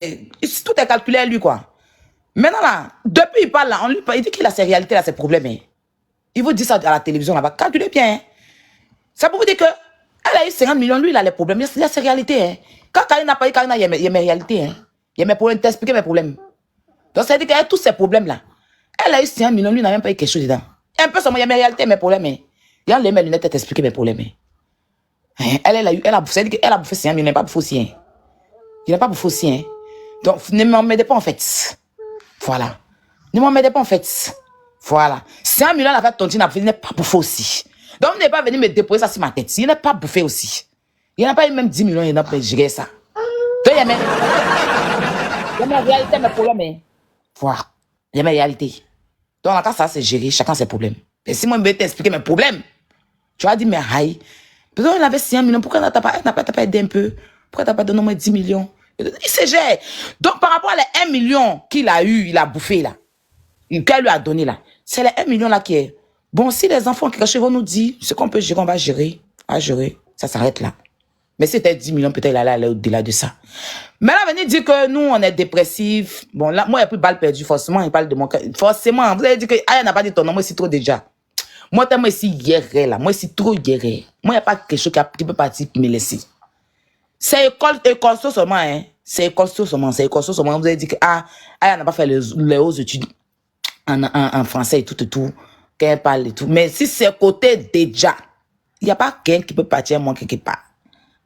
Tout est calculé à lui, quoi. Maintenant, là, depuis il parle, là, il dit qu'il a ses réalités, là, ses problèmes. Hein. Il vous dit ça à la télévision, là-bas. Calculez bien. Hein. Ça peut vous dire que elle a eu 50 millions, lui, il a les problèmes. Il a ses réalités. Hein. Quand Karine n'a pas eu Karine, il y a mes réalités. Hein. Il y a mes problèmes, t'expliquer mes problèmes. Donc, ça veut dire qu'elle a tous ces problèmes-là. Elle a eu 50 millions, lui, il n'a même pas eu quelque chose dedans. Un peu seulement, il y a mes réalités, mes problèmes. Hein. Il y a les mes lunettes, t'expliquer mes problèmes. Hein. Elle a bouffé 50 millions, il n'a pas bouffé aussi. Hein. Il n'a pas bouffé aussi. Hein. Donc, ne m'en mettez pas en fait. Voilà. Ne m'en mettez pas en fait. Voilà. 5 millions, la fait tontine, il n'est pas bouffé aussi. Donc, il n'est pas venu me déposer ça sur ma tête. Il n'est pas bouffé aussi. Il n'a pas eu même 10 millions, il n'a pas géré ça. Donc, il y a mes réalités, mes problèmes. Voilà. Il y a mes réalités. Donc, en cas, ça, c'est gérer chacun ses problèmes. Et si moi, je vais t'expliquer mes problèmes, tu vas dire, mais aïe, peut-être qu'il avait 5 millions, pourquoi elle n'a pas aidé un peu? Pourquoi tu n'as pas donné au moins 10 millions? Il se gère. Donc, par rapport à les 1 million qu'il a eu, il a bouffé là, qu'elle lui a donné là, c'est les 1 million là qui est. Bon, si les enfants qui vont nous dire ce qu'on peut gérer, on va gérer. On va gérer. Ça s'arrête là. Mais si c'était 10 millions, peut-être il allait aller au-delà de ça. Mais là, venez dire que nous, on est dépressifs. Bon, là, moi, il n'y a plus de balle perdue. Forcément, il parle de mon cas. Forcément, vous avez dit que Aya n'a pas dit ton nom. Moi, c'est trop déjà. Moi, moi, ici, hier, là. Moi, c'est trop hier. Moi, il n'y a pas quelque chose qui peut partir pour me laisser. C'est école seulement, hein. C'est école seulement. C'est école seulement. Vous avez dit que, Aya n'a pas fait les hautes études en français et tout. Qu'elle parle et tout. Mais si c'est côté déjà, il n'y a pas quelqu'un qui peut partir, moi, quelque part.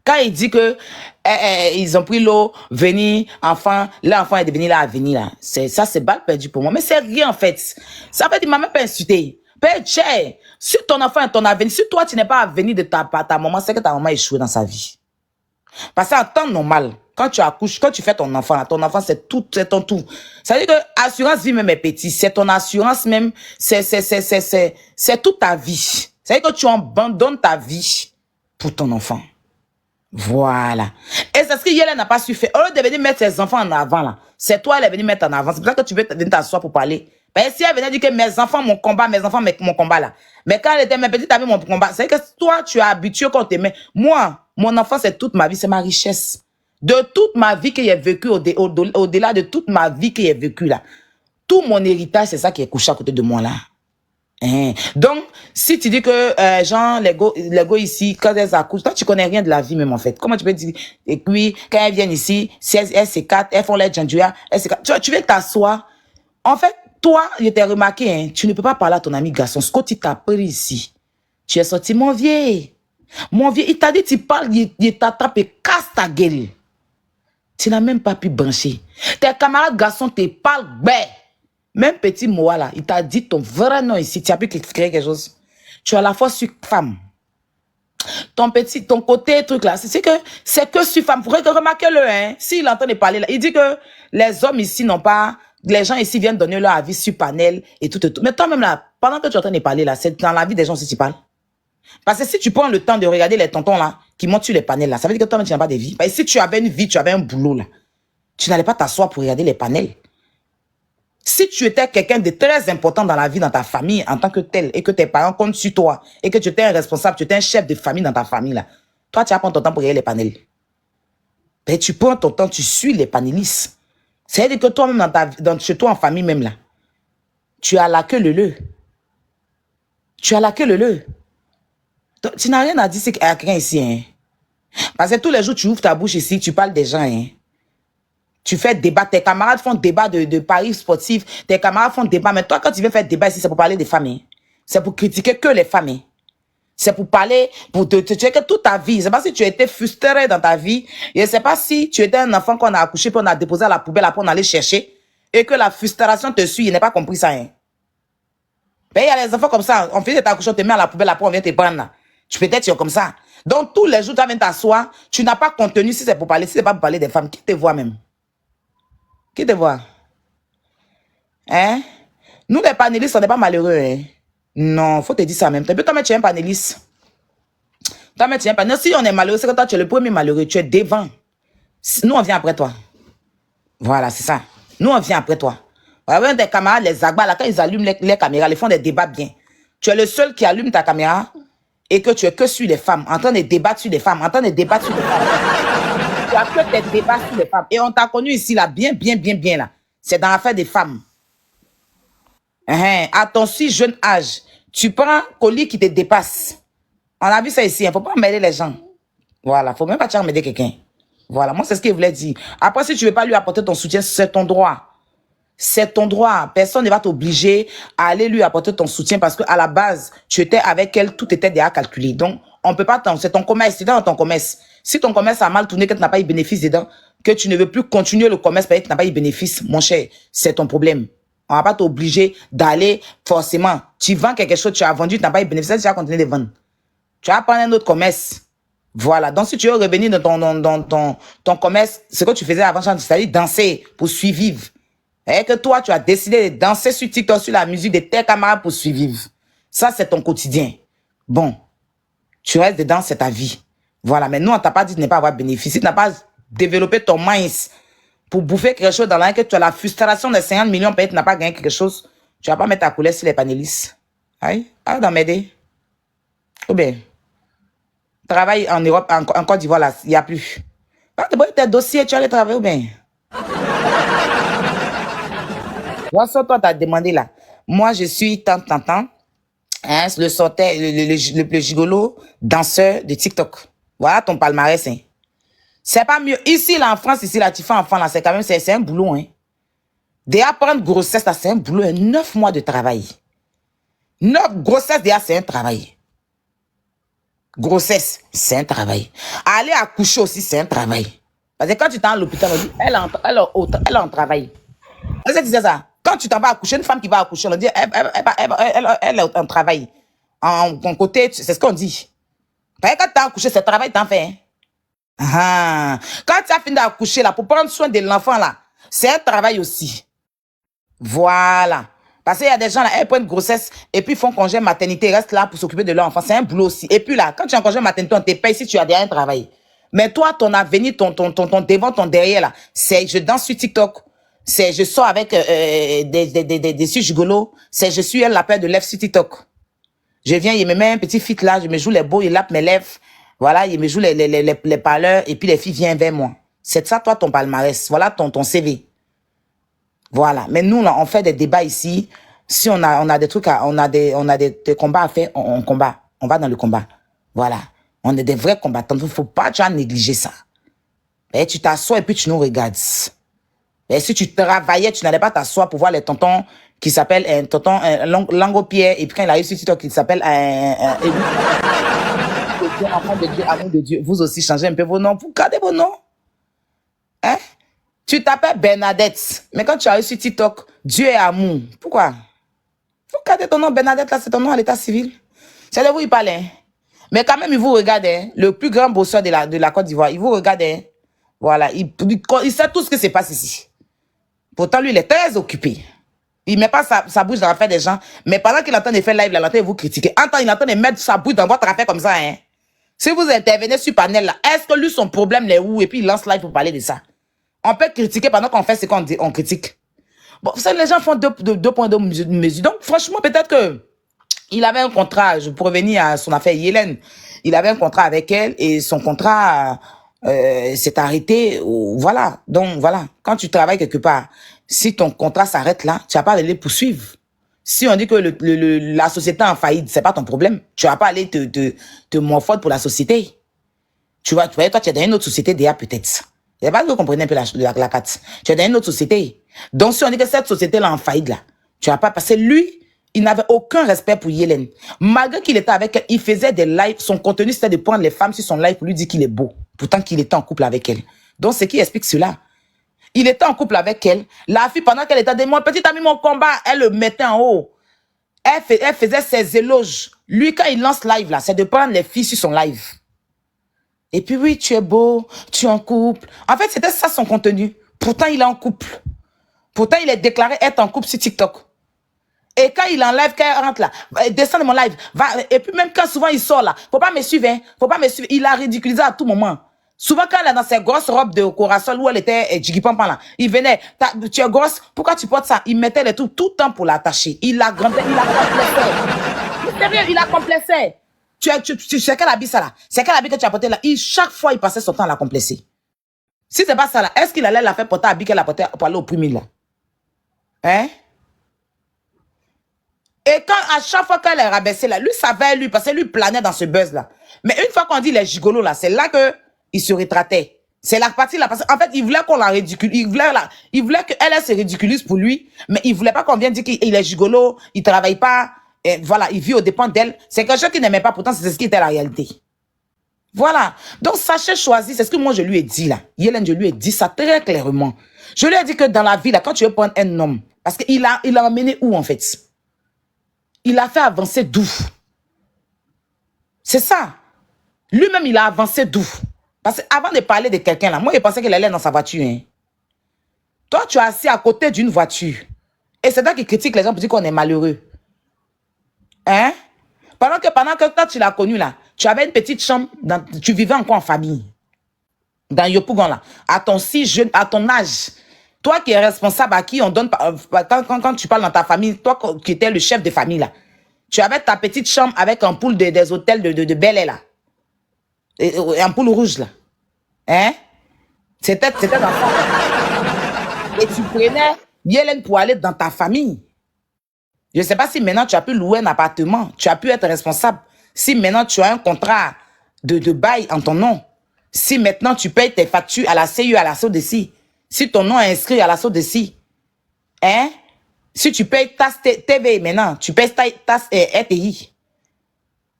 Quand il dit que ils ont pris l'eau, venir, enfant, l'enfant est devenu là, à venir là. Ça, c'est balle perdu pour moi. Mais c'est rien en fait. Ça fait, il m'a même pas insulté. Père, si ton enfant est ton avenir, si toi tu n'es pas avenir de ta maman, c'est que ta maman a échoué dans sa vie. Parce qu'en temps normal, quand tu accouches, quand tu fais ton enfant c'est tout, c'est ton tout. Ça veut dire que assurance vie même est petit, c'est ton assurance même, c'est toute ta vie. Ça veut dire que tu abandonnes ta vie pour ton enfant. Voilà. Et c'est ce qu'elle n'a pas su faire. Au lieu de venir mettre ses enfants en avant, là, c'est toi, elle est venue mettre en avant. C'est pour ça que tu veux t'asseoir pour parler. Ben, si elle venait dire que mes enfants, mon combat, mon combat, là. Mais quand elle était mes petites, t'avais mon combat. C'est que toi, tu es habitué quand t'es. Moi, mon enfant, c'est toute ma vie, c'est ma richesse. De toute ma vie que j'ai vécue, au-delà de toute ma vie que j'ai vécue, là. Tout mon héritage, c'est ça qui est couché à côté de moi, là. Donc, si tu dis que, genre, les go ici, quand elles accouchent, toi, tu connais rien de la vie même, en fait. Comment tu peux dire, et puis, quand elles viennent ici, si elles s'écartent, elles font les djandouya, elles s'écartent. Tu viens t'asseoir. En fait, toi, je t'ai remarqué, hein, tu ne peux pas parler à ton ami garçon. Ce que tu t'as pris ici, tu es sorti, mon vieux. Mon vieux, il t'a dit, tu parles, il t'attrape et casse ta gueule. Tu n'as même pas pu brancher. Tes camarades garçons te parlent, ben. Même petit Moa là, il t'a dit ton vrai nom ici. Tu as pu créer quelque chose. Tu as la foi sur femme. Ton côté truc là, c'est que sur femme. Vous remarquez-le, hein. S'il entend parler là, il dit que les hommes ici n'ont pas, les gens ici viennent donner leur avis sur panel et tout. Mais toi-même là, pendant que tu entends parler là, c'est dans la vie des gens si tu parles. Parce que si tu prends le temps de regarder les tontons là, qui montent sur les panels là, ça veut dire que toi-même tu n'as pas de vie. Parce que si tu avais une vie, tu avais un boulot là, tu n'allais pas t'asseoir pour regarder les panels. Si tu étais quelqu'un de très important dans la vie, dans ta famille, en tant que tel, et que tes parents comptent sur toi, et que tu étais un responsable, tu étais un chef de famille dans ta famille, là, toi, tu vas prendre ton temps pour regarder les panels. Ben, tu prends ton temps, tu suis les panélistes. C'est-à-dire que toi-même, chez toi, en famille même, là, tu as la queue leu. Tu as la queue leu. Tu n'as rien à dire à quelqu'un ici, hein. Parce que tous les jours, tu ouvres ta bouche ici, tu parles des gens, hein. Tu fais débat, tes camarades font débat de paris sportifs, tes camarades font débat, mais toi, quand tu viens faire débat ici, c'est pour parler des femmes. Hein. C'est pour critiquer que les femmes. Hein. C'est pour parler, pour te tuer que toute ta vie. C'est pas si tu as été frustré dans ta vie, et c'est pas si tu étais un enfant qu'on a accouché, puis on a déposé à la poubelle, après on allait chercher, et que la frustration te suit, il n'a pas compris ça. Hein. Ben, il y a les enfants comme ça, on finit de t'accoucher, on te met à la poubelle, après on vient te prendre là. Peut-être tu es comme ça. Donc, tous les jours, tu viens t'asseoir, tu n'as pas contenu si c'est pour parler, si c'est pas pour parler des femmes, qui te voit même? Qui te voit? Hein? Nous, les panélistes, on n'est pas malheureux. Hein? Non, faut te dire ça même. Tu peux toi mettre un panéliste. Toi mettre un panéliste. Si on est malheureux, c'est que toi, tu es le premier malheureux. Tu es devant. Nous, on vient après toi. Voilà, c'est ça. Nous, on vient après toi. Voilà, des camarades, les agbas, là, quand ils allument les caméras, ils font des débats bien. Tu es le seul qui allume ta caméra et que tu es que sur les femmes, en train de débattre sur les femmes, en train de débattre sur les femmes. Tu as que tes débats sur les femmes. Et on t'a connu ici, là, bien, bien, bien, bien, là. C'est dans l'affaire des femmes. À ton si jeune âge, tu prends un colis qui te dépasse. On a vu ça ici, il ne faut pas mêler les gens. Voilà, il ne faut même pas te emmerder quelqu'un. Voilà, moi, c'est ce qu'il voulait dire. Après, si tu ne veux pas lui apporter ton soutien, c'est ton droit. C'est ton droit. Personne ne va t'obliger à aller lui apporter ton soutien parce qu'à la base, tu étais avec elle, tout était déjà calculé. Donc, on ne peut pas c'est ton commerce, c'est dans ton commerce. Si ton commerce a mal tourné, que tu n'as pas eu bénéfice dedans, que tu ne veux plus continuer le commerce parce que tu n'as pas eu bénéfice, mon cher, c'est ton problème. On ne va pas t'obliger d'aller forcément. Tu vends quelque chose, tu as vendu, tu n'as pas eu bénéfice, tu vas continuer de vendre. Tu vas prendre un autre commerce. Voilà. Donc, si tu veux revenir dans ton commerce, ce que tu faisais avant, c'est-à-dire danser pour survivre. Et que toi, tu as décidé de danser sur TikTok, sur la musique de tes camarades pour survivre. Ça, c'est ton quotidien. Bon. Tu restes dedans, c'est ta vie. Voilà. Mais nous, on t'a pas dit de ne pas avoir bénéficié. Tu n'as pas développé ton minds pour bouffer quelque chose dans l'année que tu as la frustration de 50 millions, peut-être tu n'as pas gagné quelque chose. Tu vas pas mettre ta couleur sur les panélistes. Aïe. Ah, dans m'aider. Ou bien. Travaille en Europe, en Côte d'Ivoire, là, il n'y a plus. Quand tu as tes dossiers, tu vas aller travailler ou bien. Moi, ça, toi, t'as demandé là. Moi, je suis tant. Hein, le plus gigolo danseur de TikTok. Voilà ton palmarès. Hein. C'est pas mieux. Ici, là, en France, ici, là, tu fais enfant, là, c'est quand même, c'est un boulot. Hein. Déjà, prendre grossesse, là, c'est un boulot. 9 mois de travail. 9 grossesses, déjà, c'est un travail. Grossesse, c'est un travail. Aller accoucher aussi, c'est un travail. Parce que quand tu t'en à l'hôpital, on dit, elle est en travail. Est-ce que tu disais ça? Quand tu t'en vas accoucher, une femme qui va accoucher, on dit, elle est en travail. En côté, c'est ce qu'on dit. Parce que quand tu as accouché, c'est le travail que tu en fais. Hein? Quand tu as fini d'accoucher, là, pour prendre soin de l'enfant, là, c'est un travail aussi. Voilà. Parce qu'il y a des gens, là, elles prennent grossesse et puis font congé maternité, restent là pour s'occuper de leur enfant. C'est un boulot aussi. Et puis là, quand tu es en congé maternité, on te paye si tu as déjà un travail. Mais toi, ton avenir, ton devant, ton derrière, là, c'est je danse sur TikTok. C'est je sors avec des gigolos. C'est je suis un lapin de lèvres sur TikTok. Je viens, il me met un petit fit là, je me joue les beaux, il lappe mes lèvres. Voilà, il me joue les parleurs et puis les filles viennent vers moi. C'est ça, toi, ton palmarès. Voilà ton CV. Voilà. Mais nous, là, on fait des débats ici. Si on a des trucs, on a des combats à faire, on combat. On va dans le combat. Voilà. On est des vrais combattants. Il ne faut pas négliger ça. Et tu t'assois et puis tu nous regardes. Et si tu travaillais, tu n'allais pas t'asseoir pour voir les tontons qui s'appellent un tonton Lango-Pierre et puis quand il a eu sur TikTok qui s'appelle enfant de Dieu, amour de Dieu. Vous aussi changez un peu vos noms. Vous gardez vos noms. Hein? Tu t'appelles Bernadette. Mais quand tu as eu sur TikTok, Dieu est amour. Pourquoi? Vous gardez ton nom Bernadette là, c'est ton nom à l'état civil. C'est de vous il parle. Hein? Mais quand même, il vous regarde. Hein? Le plus grand bosseur de la Côte d'Ivoire, il vous regarde. Hein? Voilà. Il sait tout ce qui se passe ici. Pourtant, lui, il est très occupé. Il ne met pas sa bouche dans l'affaire des gens. Mais pendant qu'il entend de faire live, il entend vous critiquer. Il entend de mettre sa bouche dans votre affaire comme ça. Hein? Si vous intervenez sur panel, là, est-ce que lui, son problème, est où? Et puis, il lance live pour parler de ça. On peut critiquer pendant qu'on fait ce qu'on dit, on critique. Bon, vous savez, les gens font deux points de mesure. Donc, franchement, peut-être que il avait un contrat, je pour revenir à son affaire Hélène, il avait un contrat avec elle et son contrat s'est arrêté. Voilà. Donc, voilà. Quand tu travailles quelque part, si ton contrat s'arrête là, tu vas pas aller les poursuivre. Si on dit que la société est en faillite, c'est pas ton problème. Tu vas pas aller te morfondre pour la société. Tu vois, toi, tu es dans une autre société déjà peut-être. Il n'y a pas que vous comprenez un peu la carte. Tu es dans une autre société. Donc, si on dit que cette société-là en faillite là, tu vas pas passer. Lui, il n'avait aucun respect pour Hélène. Malgré qu'il était avec elle, il faisait des lives. Son contenu, c'était de prendre les femmes sur son live pour lui dire qu'il est beau. Pourtant qu'il était en couple avec elle. Donc, c'est qui explique cela. Il était en couple avec elle. La fille, pendant qu'elle était de mon petit ami, mon combat, elle le mettait en haut. Elle faisait ses éloges. Lui, quand il lance live, là, c'est de prendre les filles sur son live. Et puis, oui, tu es beau, tu es en couple. En fait, c'était ça son contenu. Pourtant, il est en couple. Pourtant, il est déclaré être en couple sur TikTok. Et quand il enlève, quand il rentre là, descend de mon live, va, et puis même quand souvent il sort là, faut pas me suivre, hein, faut pas me suivre. Il a ridiculisé à tout moment. Souvent, quand elle est dans ses grosses robes de Corasol où elle était Jiggy Pampan là, il venait, tu es grosse, pourquoi tu portes ça? Il mettait les trucs tout le temps pour l'attacher. Il a grandi, il a complexé. Sérieux, il a complexé. C'est quel habit ça là? C'est quel habit que tu as porté là? Chaque fois, il passait son temps à la complexer. Si c'est pas ça là, est-ce qu'il allait la faire porter à Bic qu'elle a porté pour aller au premier là? Hein? Et quand à chaque fois qu'elle est rabaissée là, lui savait lui, parce que lui planait dans ce buzz là. Mais une fois qu'on dit les gigolos là, c'est là que il se rétractait. C'est la partie là, parce qu'en fait, il voulait qu'on la ridiculise, il voulait qu'elle se ridiculise pour lui, mais il voulait pas qu'on vienne dire qu'il est gigolo, il travaille pas, et voilà, il vit aux dépens d'elle. C'est quelque chose qu'il n'aimait pas, pourtant c'est ce qui était la réalité. Voilà. Donc, sachez choisir, c'est ce que moi je lui ai dit là. Yélène, je lui ai dit ça très clairement. Je lui ai dit que dans la vie là, quand tu veux prendre un homme, parce qu'il a emmené où en fait? Il a fait avancer d'où? C'est ça. Lui-même, il a avancé d'où? Parce qu'avant de parler de quelqu'un là, moi, je pensais qu'il allait dans sa voiture. Hein. Toi, tu es assis à côté d'une voiture. Et c'est toi qui critique les gens pour dire qu'on est malheureux. Hein? Pendant que toi, tu l'as connu là, tu avais une petite chambre, tu vivais encore en famille. Dans Yopougon là. À ton si jeune, à ton âge. Toi qui es responsable, à qui on donne, quand tu parles dans ta famille, toi qui étais le chef de famille là, tu avais ta petite chambre avec un pool des hôtels de Bel Air là. Et un pool rouge là. Hein? C'était dans ça. Et tu prenais Yélène pour aller dans ta famille. Je ne sais pas si maintenant tu as pu louer un appartement, tu as pu être responsable. Si maintenant tu as un contrat de bail en ton nom, si maintenant tu payes tes factures à la CU, à la SODECI, si ton nom est inscrit à la SODECI, hein? Si tu payes TAS TV maintenant, tu payes TAS RTI,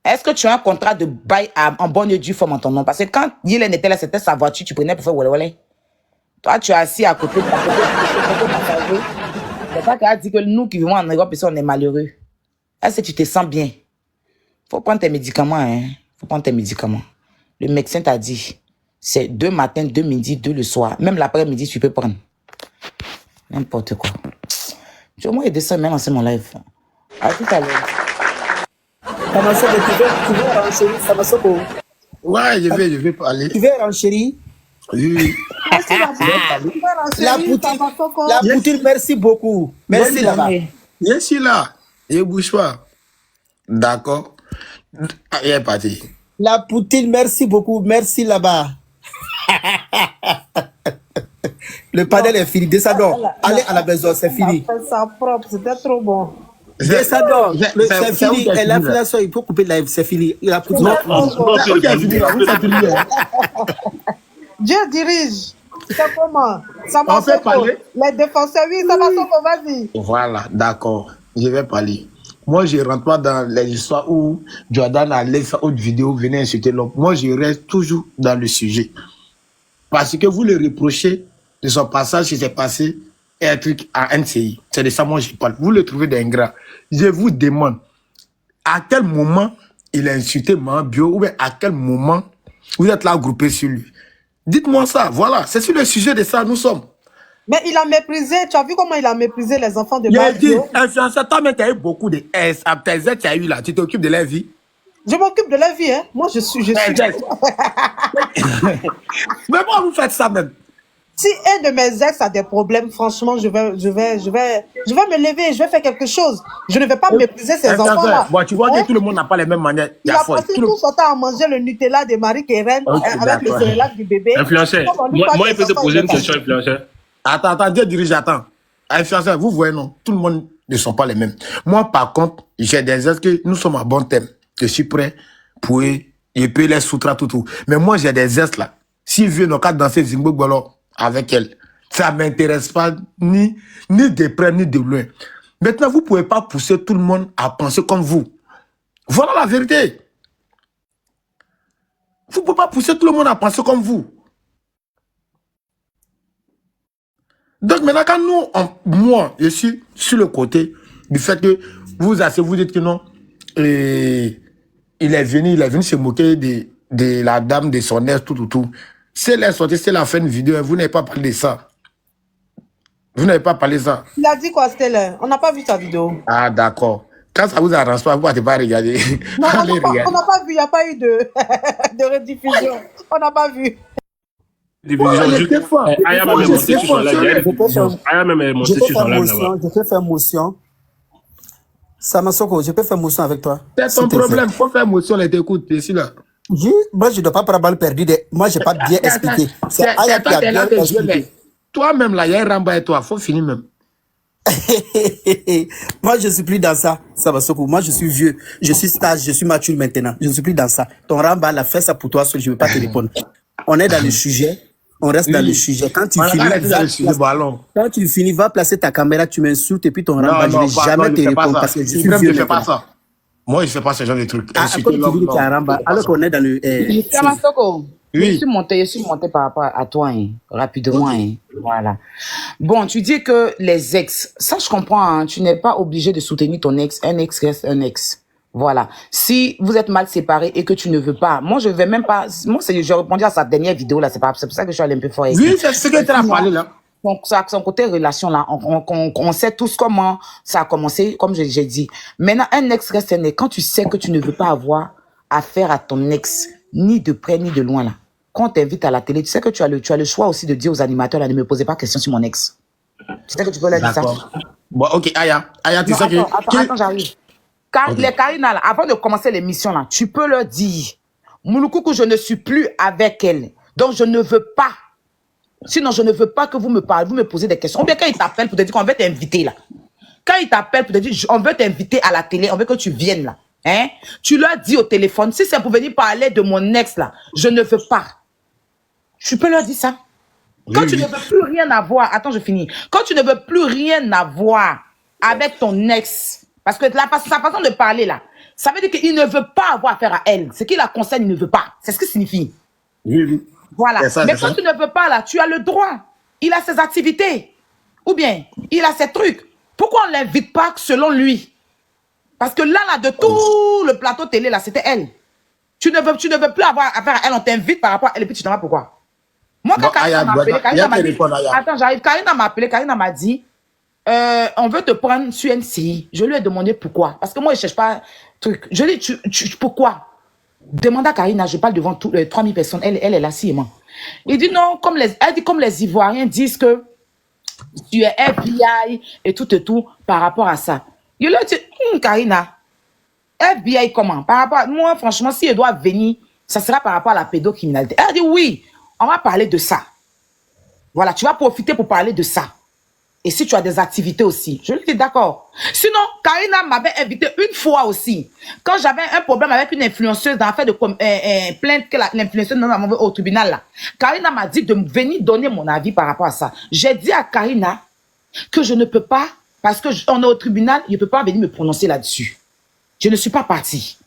est-ce que tu as un contrat de bail en bonne et due forme en ton nom? Parce que quand Yélène était là, c'était sa voiture, tu prenais pour faire wale. Toi, tu es assis à côté de ta côté. C'est ça qu'elle a dit que nous qui vivons en Europe, ici, on est malheureux. Est-ce que tu te sens bien? Faut prendre tes médicaments, hein? Faut prendre tes médicaments. Le médecin t'a dit, c'est 2 matins, 2 midi, 2 le soir. Même l'après-midi, tu peux prendre. N'importe quoi. Tu vas au moins aider ça, même lancer mon live. À tout à l'heure. Tu veux renchérir, Samasoko? Ouais, je vais parler. Tu veux renchérir? Oui. La poutine, merci beaucoup. Merci là-bas. Je suis là. Je bouge pas. D'accord. Ah, il est parti. La poutine, merci beaucoup. Merci là-bas. Le panel est fini. Descendons. Allez à la maison, c'est fini. Ça propre, c'était trop bon. Descendons. C'est fini. Et l'inflation, il faut couper la live. C'est fini. La poutine. Dieu dirige. C'est comment? Ça On peut parler? Les défenseurs, oui, ça va sauver, vas-y. Voilà, d'accord. Je vais parler. Moi, je ne rentre pas dans les histoires où Jordan a laissé sa autre vidéo, venait insulter l'homme. Moi, je reste toujours dans le sujet. Parce que vous le reprochez de son passage qui s'est passé et un truc à NCI. C'est de ça, moi, je parle. Vous le trouvez d'ingrat. Je vous demande, à quel moment il a insulté Maman Bio ou bien à quel moment vous êtes là groupé sur lui? Dites-moi ça, voilà. C'est sur le sujet de ça, nous sommes. Mais il a méprisé, tu as vu comment il a méprisé les enfants de Il a dit, Mario? influenceur, toi, mais tu as eu beaucoup de S. À tes aides, tu as eu là, tu t'occupes de leur vie. Je m'occupe de la vie, hein. Moi, je suis. Mais moi, vous faites ça même. Si un de mes ex a des problèmes, franchement, je vais me lever, je vais faire quelque chose. Je ne vais pas mépriser ces enfants-là. Bon, tu vois que tout le monde n'a pas les mêmes manières. Il a passé tout son temps à manger le Nutella de Marie-Keren avec le cérélac du bébé. Influenceur, moi, il peut te poser une question, influenceur. Attends, Dieu dirige, attends. Influenceur, vous voyez, non, tout le monde ne sont pas les mêmes. Moi, par contre, j'ai des ex que nous sommes à bon thème. Je suis prêt pour je peux les soutrer tout. Mais moi, j'ai des ex là. S'ils viennent au cadre danser Zimbabwe avec elle, ça ne m'intéresse pas ni de près ni de loin. Maintenant, vous ne pouvez pas pousser tout le monde à penser comme vous. Voilà la vérité. Vous ne pouvez pas pousser tout le monde à penser comme vous. Donc maintenant, quand moi, je suis sur le côté du fait que vous dites que non, il est venu se moquer de la dame, de son ex, tout. C'est la sortie, c'est la fin de vidéo, vous n'avez pas parlé de ça. Vous n'avez pas parlé de ça. Il a dit quoi, Stella? On n'a pas vu sa vidéo. Ah, d'accord. Quand ça vous arrange pas, vous ne pouvez pas regarder. Non, on n'a pas vu, il n'y a pas eu de rediffusion. On n'a pas vu. Aya même est monté sur son live. Aya même est monté sur son live là-bas. Je peux faire motion. Samasoko, je peux faire motion avec toi. C'est ton problème. Faut faire motion, elle t'écoute. Je suis là. Moi, je ne dois pas prendre balle perdue. Moi, je n'ai pas bien expliqué. C'est Aya qui a bien expliqué. Toi-même, là, il y a un Ramba et toi. Il faut finir même. Moi, je ne suis plus dans ça. Ça va, Soko. Moi, je suis vieux. Je suis stage. Je suis mature maintenant. Je ne suis plus dans ça. Ton Ramba, l'a fait ça pour toi seul. Je ne veux pas te répondre. On est dans le sujet. On reste dans le sujet. Quand tu finis, va placer ta caméra, tu m'insultes et puis ton Ramba, je ne vais jamais te répondre parce que je suis vieux. Je ne fais pas ça. Moi, je ne fais pas ce genre de trucs. Alors qu'on est dans le... Oui. Je suis monté par rapport à toi, hein, rapidement. Hein, voilà. Bon, tu dis que les ex, ça je comprends, hein, tu n'es pas obligé de soutenir ton ex. Un ex reste un ex. Voilà. Si vous êtes mal séparés et que tu ne veux pas, moi je vais même pas, moi j'ai répondu à sa dernière vidéo là, c'est pour ça que je suis allé un peu fort. Oui, c'est ce que tu as parlé là. Donc, son côté relation là, on sait tous comment ça a commencé, comme j'ai dit. Maintenant, un ex reste un ex. Quand tu sais que tu ne veux pas avoir affaire à ton ex, ni de près ni de loin là, quand on t'invite à la télé, tu sais que tu as le choix aussi de dire aux animateurs là, ne me posez pas question sur mon ex. Tu sais que tu peux leur dire ça. Bon, ok, Aya, tu sais que... Attends, j'arrive. Les Karina là, avant de commencer l'émission là, tu peux leur dire, Mouloukoukou, je ne suis plus avec elle. Donc, je ne veux pas. Sinon, je ne veux pas que vous me parlez, vous me posez des questions. Ou bien quand ils t'appellent pour te dire qu'on veut t'inviter là. Quand ils t'appellent pour te dire, on veut t'inviter à la télé, on veut que tu viennes là. Hein? Tu leur dis au téléphone, si c'est pour venir parler de mon ex là, je ne veux pas. Tu peux leur dire ça. Quand tu ne veux plus rien avoir, attends, je finis. Quand tu ne veux plus rien avoir avec ton ex, parce que sa façon de parler là, ça veut dire qu'il ne veut pas avoir affaire à elle. Ce qui la concerne, il ne veut pas. C'est ce que signifie. Oui. Voilà. Mais quand tu ne veux pas là, tu as le droit. Il a ses activités. Ou bien, il a ses trucs. Pourquoi on ne l'invite pas selon lui? Parce que là, de tout le plateau télé là, c'était elle. Tu ne veux plus avoir affaire à elle, on t'invite par rapport à elle et puis tu t'en vas pourquoi? Moi, quand Karina m'a appelé, attends, j'arrive. Karina m'a appelé, Karina m'a dit, on veut te prendre sur NCI. Je lui ai demandé pourquoi. Parce que moi, je ne cherche pas truc. Je lui ai dit, pourquoi? Demande à Karina, je parle devant 3000 personnes. Elle est là, si et moi. Il dit non, elle dit comme les Ivoiriens disent que tu es FBI et tout par rapport à ça. Je lui ai dit, Karina, FBI comment? Par rapport à moi, franchement, si elle doit venir, ça sera par rapport à la pédocriminalité. Elle a dit oui, on va parler de ça. Voilà, tu vas profiter pour parler de ça. Et si tu as des activités aussi, je lui dis d'accord. Sinon, Karina m'avait invité une fois aussi. Quand j'avais un problème avec une influenceuse dans l'affaire de plainte que l'influenceuse m'a envoyée au tribunal là. Karina m'a dit de venir donner mon avis par rapport à ça. J'ai dit à Karina que je ne peux pas, parce qu'on est au tribunal, je ne peux pas venir me prononcer là-dessus. Je ne suis pas partie.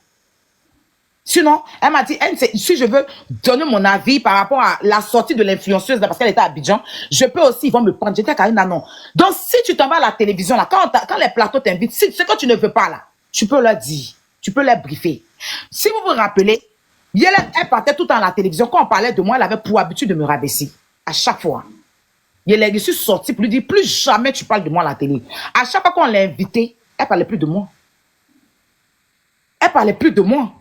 Sinon, elle m'a dit, si je veux donner mon avis par rapport à la sortie de l'influenceuse, parce qu'elle était à Abidjan, je peux aussi, ils vont me prendre. J'étais à Karina, non. Donc, si tu t'en vas à la télévision, là, quand les plateaux t'invitent, si ce que tu ne veux pas, là, tu peux leur dire, tu peux leur briefer. Si vous vous rappelez, elle partait tout le temps à la télévision. Quand on parlait de moi, elle avait pour habitude de me rabaisser. À chaque fois. Je suis sortie pour lui dire, plus jamais tu parles de moi à la télé. À chaque fois qu'on l'a invitée, elle parlait plus de moi. Elle parlait plus de moi.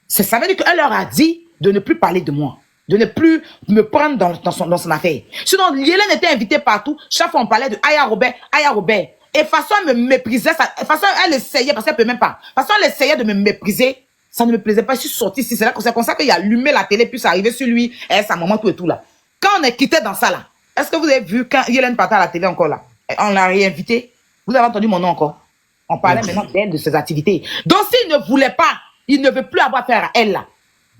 Ça veut dire qu'elle leur a dit de ne plus parler de moi, de ne plus me prendre dans son affaire. Sinon, Yélène était invitée partout. Chaque fois, on parlait de Aya Robert. Et façon, elle me méprisait. Façon, elle essayait, parce qu'elle peut même pas. Façon, elle essayait de me mépriser. Ça ne me plaisait pas. Je suis sortie ici. C'est comme ça qu'il a allumé la télé, puis c'est arrivé sur lui, et sa maman, tout et tout là. Quand on est quitté dans ça là, est-ce que vous avez vu quand Yélène partait à la télé encore là? On l'a réinvité. Vous avez entendu mon nom encore? On parlait maintenant d'elle, de ses activités. Donc, s'il ne voulait pas, il ne veut plus avoir affaire à elle là.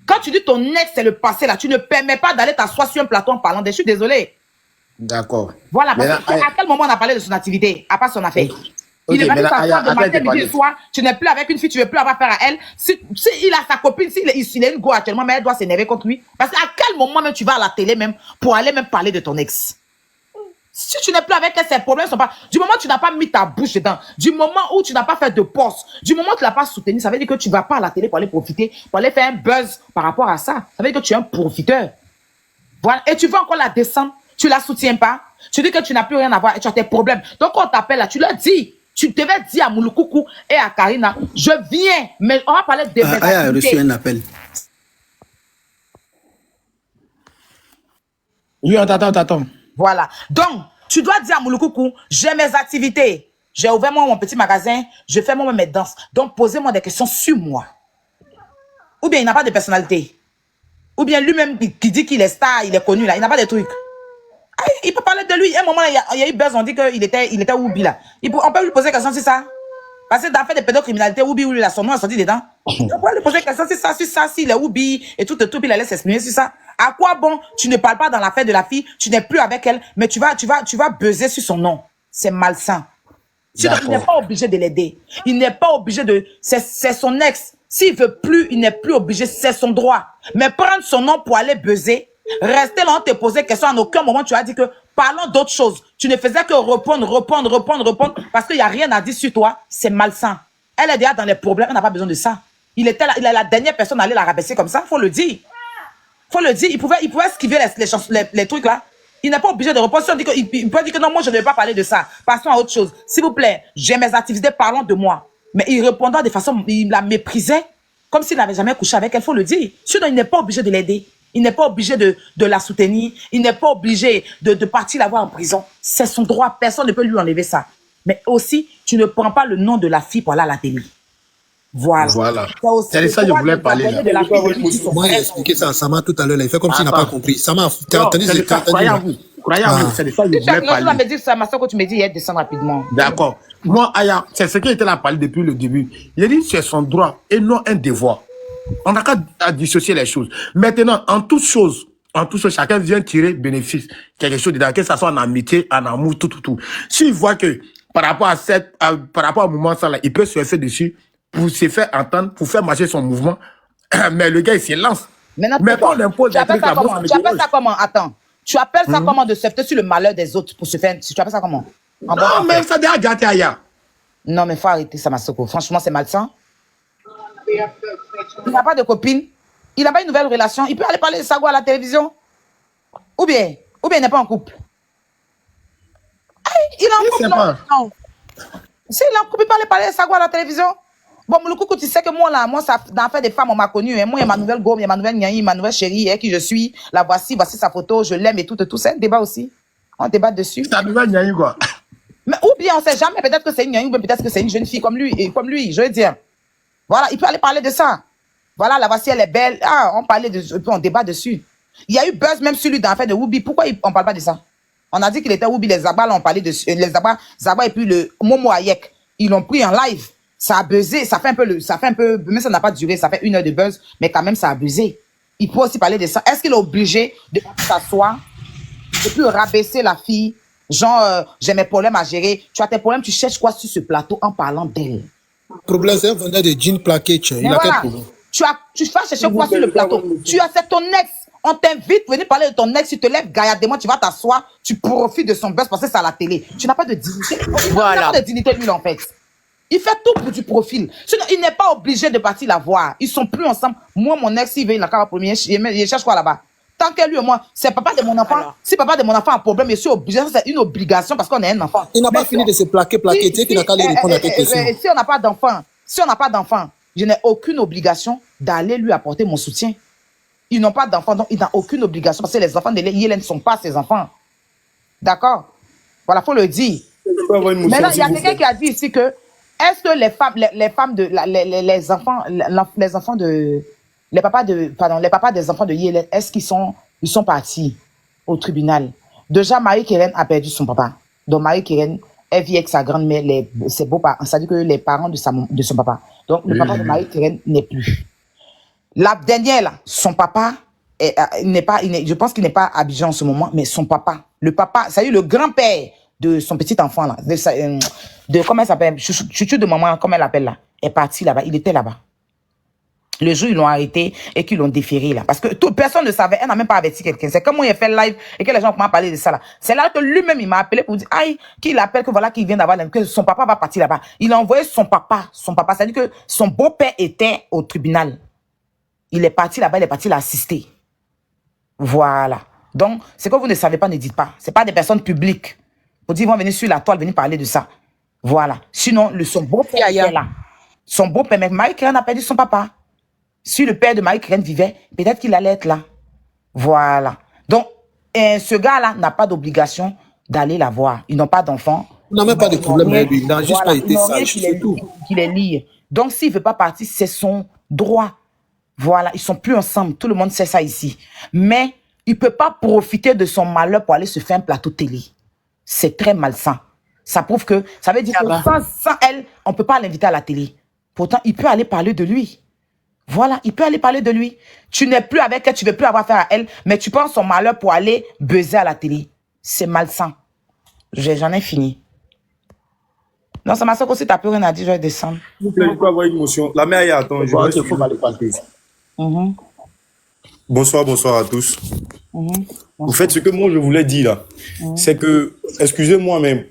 Quand tu dis ton ex, c'est le passé là, tu ne permets pas d'aller t'asseoir sur un plateau en parlant. Je suis désolé. D'accord. Voilà, parce que à quel moment on a parlé de son activité, à part son affaire? Il est pas t'asseoir de matin, midi et soir, tu n'es plus avec une fille, tu ne veux plus avoir affaire à elle. Si il a sa copine, s'il est une go actuellement, mais elle doit s'énerver contre lui. Parce qu'à quel moment même tu vas à la télé même pour aller même parler de ton ex? Si tu n'es plus avec elle, ces problèmes sont pas... Du moment où tu n'as pas mis ta bouche dedans, du moment où tu n'as pas fait de poste, du moment où tu ne l'as pas soutenu, ça veut dire que tu ne vas pas à la télé pour aller profiter, pour aller faire un buzz par rapport à ça. Ça veut dire que tu es un profiteur. Voilà. Et tu veux encore la descendre, tu ne la soutiens pas, tu dis que tu n'as plus rien à voir et tu as tes problèmes. Donc quand on t'appelle là, tu leur dis, tu devais dire à Mouloukoukou et à Karina, je viens, mais on va parler de mes activités. a reçu un appel. Oui, on t'attend. Voilà. Donc, tu dois dire à Mouloukoukou, j'ai mes activités. J'ai ouvert moi mon petit magasin, je fais moi mes danses. Donc, posez-moi des questions sur moi. Ou bien il n'a pas de personnalité. Ou bien lui-même qui dit qu'il est star, il est connu là, il n'a pas de trucs. Ah, il peut parler de lui. À un moment, il y a eu buzz, on dit qu'il était Woubi là. On peut lui poser question sur ça. Parce que dans le fait de pédocriminalité, Woubi, là, son nom est sorti dedans. On peut lui poser question sur ça, s'il est Woubi et tout, puis il laisse s'exprimer sur ça. À quoi bon, tu ne parles pas dans l'affaire de la fille, tu n'es plus avec elle, mais tu vas buzzer sur son nom. C'est malsain. Il n'est pas obligé de l'aider. Il n'est pas obligé de... C'est son ex. S'il veut plus, il n'est plus obligé. C'est son droit. Mais prendre son nom pour aller buzzer, rester là, on te posait question. En aucun moment, tu as dit que parlons d'autre chose. Tu ne faisais que répondre. Parce qu'il n'y a rien à dire sur toi. C'est malsain. Elle est déjà dans les problèmes. Elle n'a pas besoin de ça. Il est la dernière personne à aller la rabaisser comme ça. Faut le dire. Il pouvait esquiver les trucs là. Il n'est pas obligé de répondre. Il peut dire que non, moi, je ne vais pas parler de ça. Passons à autre chose. S'il vous plaît, j'ai mes activités, parlons de moi. Mais il répondait de façon, il la méprisait, comme s'il n'avait jamais couché avec elle, il faut le dire. Sinon, il n'est pas obligé de l'aider. Il n'est pas obligé de la soutenir. Il n'est pas obligé de partir la voir en prison. C'est son droit. Personne ne peut lui enlever ça. Mais aussi, tu ne prends pas le nom de la fille pour aller à la télé. Voilà. C'est ça que je voulais parler. Moi, j'ai expliqué ça à Sama tout à l'heure. Il fait comme s'il n'a pas compris. Sama, croyez-vous, c'est de ça que je voulais parler. Tu me dis ça, ma soeur, que tu me dis, il descend rapidement. D'accord. Moi, Aya, c'est ce qui était là parlé depuis le début. Il dit c'est son droit et non un devoir. On n'a qu'à dissocier les choses. Maintenant, en toute chose, chacun vient tirer bénéfice, quelque chose dedans, que ça soit en amitié, en amour, tout. S'il voit que par rapport au mouvement ça là, il peut se faire dessus pour se faire entendre, pour faire marcher son mouvement, mais le gars il se lance. Mais on impose des trucs là. Tu appelles ça comment? Attends. Tu appelles ça comment de se faire sur le malheur des autres pour se faire. Tu appelles ça comment? Non, mais ça déjà gâté Aya. Non, mais faut arrêter ça, Masoko. Franchement, c'est malsain. Il n'a pas de copine. Il n'a pas une nouvelle relation. Il peut aller parler de Sago à la télévision. Ou bien il n'est pas en couple. Il est en couple, non. S'il est en couple, il peut aller parler de Sago à la télévision. Bon, Mouloukou, tu sais que moi, ça, dans l'affaire des femmes, on m'a connu. Hein. Moi, il y a ma nouvelle gomme, il y a ma nouvelle Nyanyi, ma nouvelle chérie, qui je suis. La voici sa photo, je l'aime et tout. C'est un débat aussi. On débat dessus. Ta nouvelle Nyanyi, quoi. Mais ou bien, on sait jamais. Peut-être que c'est une Nyanyi, ou peut-être que c'est une jeune fille comme lui, je veux dire. Voilà, il peut aller parler de ça. Voilà, la voici, elle est belle. Ah, on débat dessus. Il y a eu buzz même sur lui dans l'affaire de Woubi. Pourquoi on parle pas de ça? On a dit qu'il était Woubi, les Zagba, on parlait dessus. Les Zagba et puis le Momo Hayek. Ils l'ont pris en live. Ça a buzzé, ça fait un peu, mais ça n'a pas duré, ça fait 1 heure de buzz, mais quand même, ça a buzzé. Il peut aussi parler de ça. Est-ce qu'il est obligé de s'asseoir, de plus rabaisser la fille, genre, j'ai mes problèmes à gérer. Tu as tes problèmes, tu cherches quoi sur ce plateau en parlant d'elle? Le problème, c'est un vendeur de jeans plaqués, il a quel problème? Tu vas chercher quoi sur le plateau? C'est ton ex. On t'invite, venir parler de ton ex, tu te lèves gaillardement, tu vas t'asseoir, tu profites de son buzz parce que c'est à la télé. Tu n'as pas de dignité. Voilà. Tu n'as pas de dignité, lui, en fait. Il fait tout pour du profil. Sinon, il n'est pas obligé de partir la voir. Ils sont plus ensemble. Moi, mon ex, il veut la carte première, il cherche quoi là-bas? Tant que lui et moi, c'est papa de mon enfant. Alors, si papa de mon enfant a un problème, je suis obligé. C'est une obligation parce qu'on est un enfant. Il n'a pas fini de se plaquer. Tu sais qu'il n'a qu'à aller répondre à tes questions. Si on n'a pas d'enfant, je n'ai aucune obligation d'aller lui apporter mon soutien. Ils n'ont pas d'enfant, donc il n'a aucune obligation parce que les enfants de Yélène ne sont pas ses enfants. D'accord? Voilà, il faut le dire. Maintenant, il y a quelqu'un qui a dit ici que est-ce que les papas des enfants de Yélène, est-ce qu'ils sont partis au tribunal? Déjà, Marie-Kérène a perdu son papa. Donc, Marie-Kérène, elle vit avec sa grand-mère, ses beaux-parents, c'est-à-dire que les parents de son papa. Donc, le papa de Marie-Kérène n'est plus. La dernière, là, son papa, je pense qu'il n'est pas à Abidjan en ce moment, mais son papa, c'est-à-dire le grand-père de son petit enfant, là, comment elle s'appelle, chouchou de maman, comment elle l'appelle là, est parti là-bas, il était là-bas. Le jour, ils l'ont arrêté et qu'ils l'ont déféré là. Parce que personne ne savait, elle n'a même pas averti quelqu'un. C'est comme moi, il a fait le live et que les gens commencent à parler de ça là. C'est là que lui-même, il m'a appelé pour dire, aïe, qu'il appelle que voilà, qu'il vient d'avoir, que son papa va partir là-bas. Il a envoyé son papa. C'est-à-dire que son beau-père était au tribunal. Il est parti là-bas, il est parti l'assister. Voilà. Donc, ce que vous ne savez pas, ne dites pas. C'est pas des personnes publiques. Vous dites, ils vont venir sur la toile, venir parler de ça. Voilà. Sinon, son beau-père est là. Son beau-père, mais Marie-Kérène a perdu son papa. Si le père de Marie-Kérène vivait, peut-être qu'il allait être là. Voilà. Donc, ce gars-là n'a pas d'obligation d'aller la voir. Ils n'ont pas d'enfant. Il n'a même pas de problème avec lui. Il n'a juste pas été sage, c'est tout. Qu'il est lié. Donc, s'il ne veut pas partir, c'est son droit. Voilà, ils sont plus ensemble. Tout le monde sait ça ici. Mais il peut pas profiter de son malheur pour aller se faire un plateau télé. C'est très malsain. Ça prouve que, ça veut dire que sans elle, on peut pas l'inviter à la télé. Pourtant, il peut aller parler de lui. Voilà, il peut aller parler de lui. Tu n'es plus avec elle, tu veux plus avoir affaire à elle, mais tu prends son malheur pour aller buzzer à la télé. C'est malsain. J'en ai fini. Non, ça m'a aussi, t'as plus rien à dire, je vais descendre. S'il vous plaît, il faut avoir une motion. La mère, attends, je vais Il faut aller parler. Bonsoir à tous. Vous faites ce que moi je voulais dire là. C'est que, excusez-moi, mais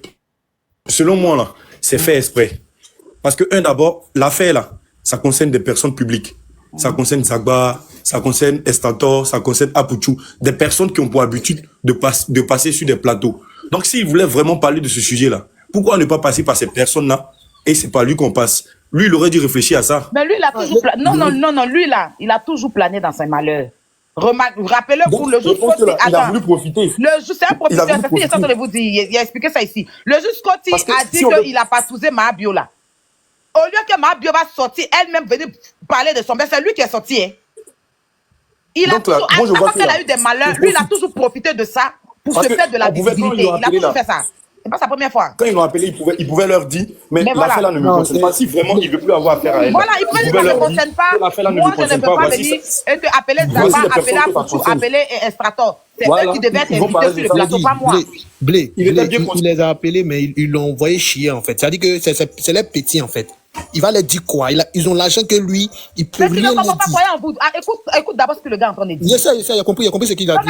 selon moi là, c'est fait exprès. Parce que, d'abord, l'affaire là, ça concerne des personnes publiques. Ça concerne Zagba, ça concerne Estator, ça concerne Apuchou, des personnes qui ont pour habitude de passer sur des plateaux. Donc, s'il voulait vraiment parler de ce sujet-là, pourquoi ne pas passer par ces personnes-là et c'est pas lui qu'on passe? Lui, il aurait dû réfléchir à ça. Mais lui, il a toujours plané. Non, lui là, il a toujours plané dans ses malheurs. Rappelez-le pour le juge Scotty. Il a voulu profiter. Le juge, c'est un profiteur, c'est ce qu'il est en train de vous dire. Il a expliqué ça ici. Le juge Scotty a dit qu'il a patousé Mahabio là. Au lieu que Mahabio va sortir, elle-même venir parler de son père, c'est lui qui est sorti. Hein. Il a toujours, avant qu'elle a eu des malheurs, lui, il a toujours profité de ça pour se faire de la visibilité. Il a toujours fait ça. C'est pas sa première fois. Quand ils l'ont appelé, il pouvait leur dire, mais l'affaire là ne me concerne pas. Si vraiment il ne veut plus avoir affaire à elle. Voilà, il pouvait dire que ça ne me concerne pas. Moi, je ne peux pas venir et que appeler Zaba, appeler Apuchou, appeler Estrator. C'est eux qui devaient être invités sur le plateau, pas moi. Il les a appelés, mais ils l'ont envoyé chier, en fait. C'est-à-dire que c'est les petits, en fait. Il va leur dire quoi? Ils ont l'argent que lui, il peut rien leur dire. En vous. Écoute d'abord ce que le gars est en train de dire. Je sais, il a compris ce qu'il a dit.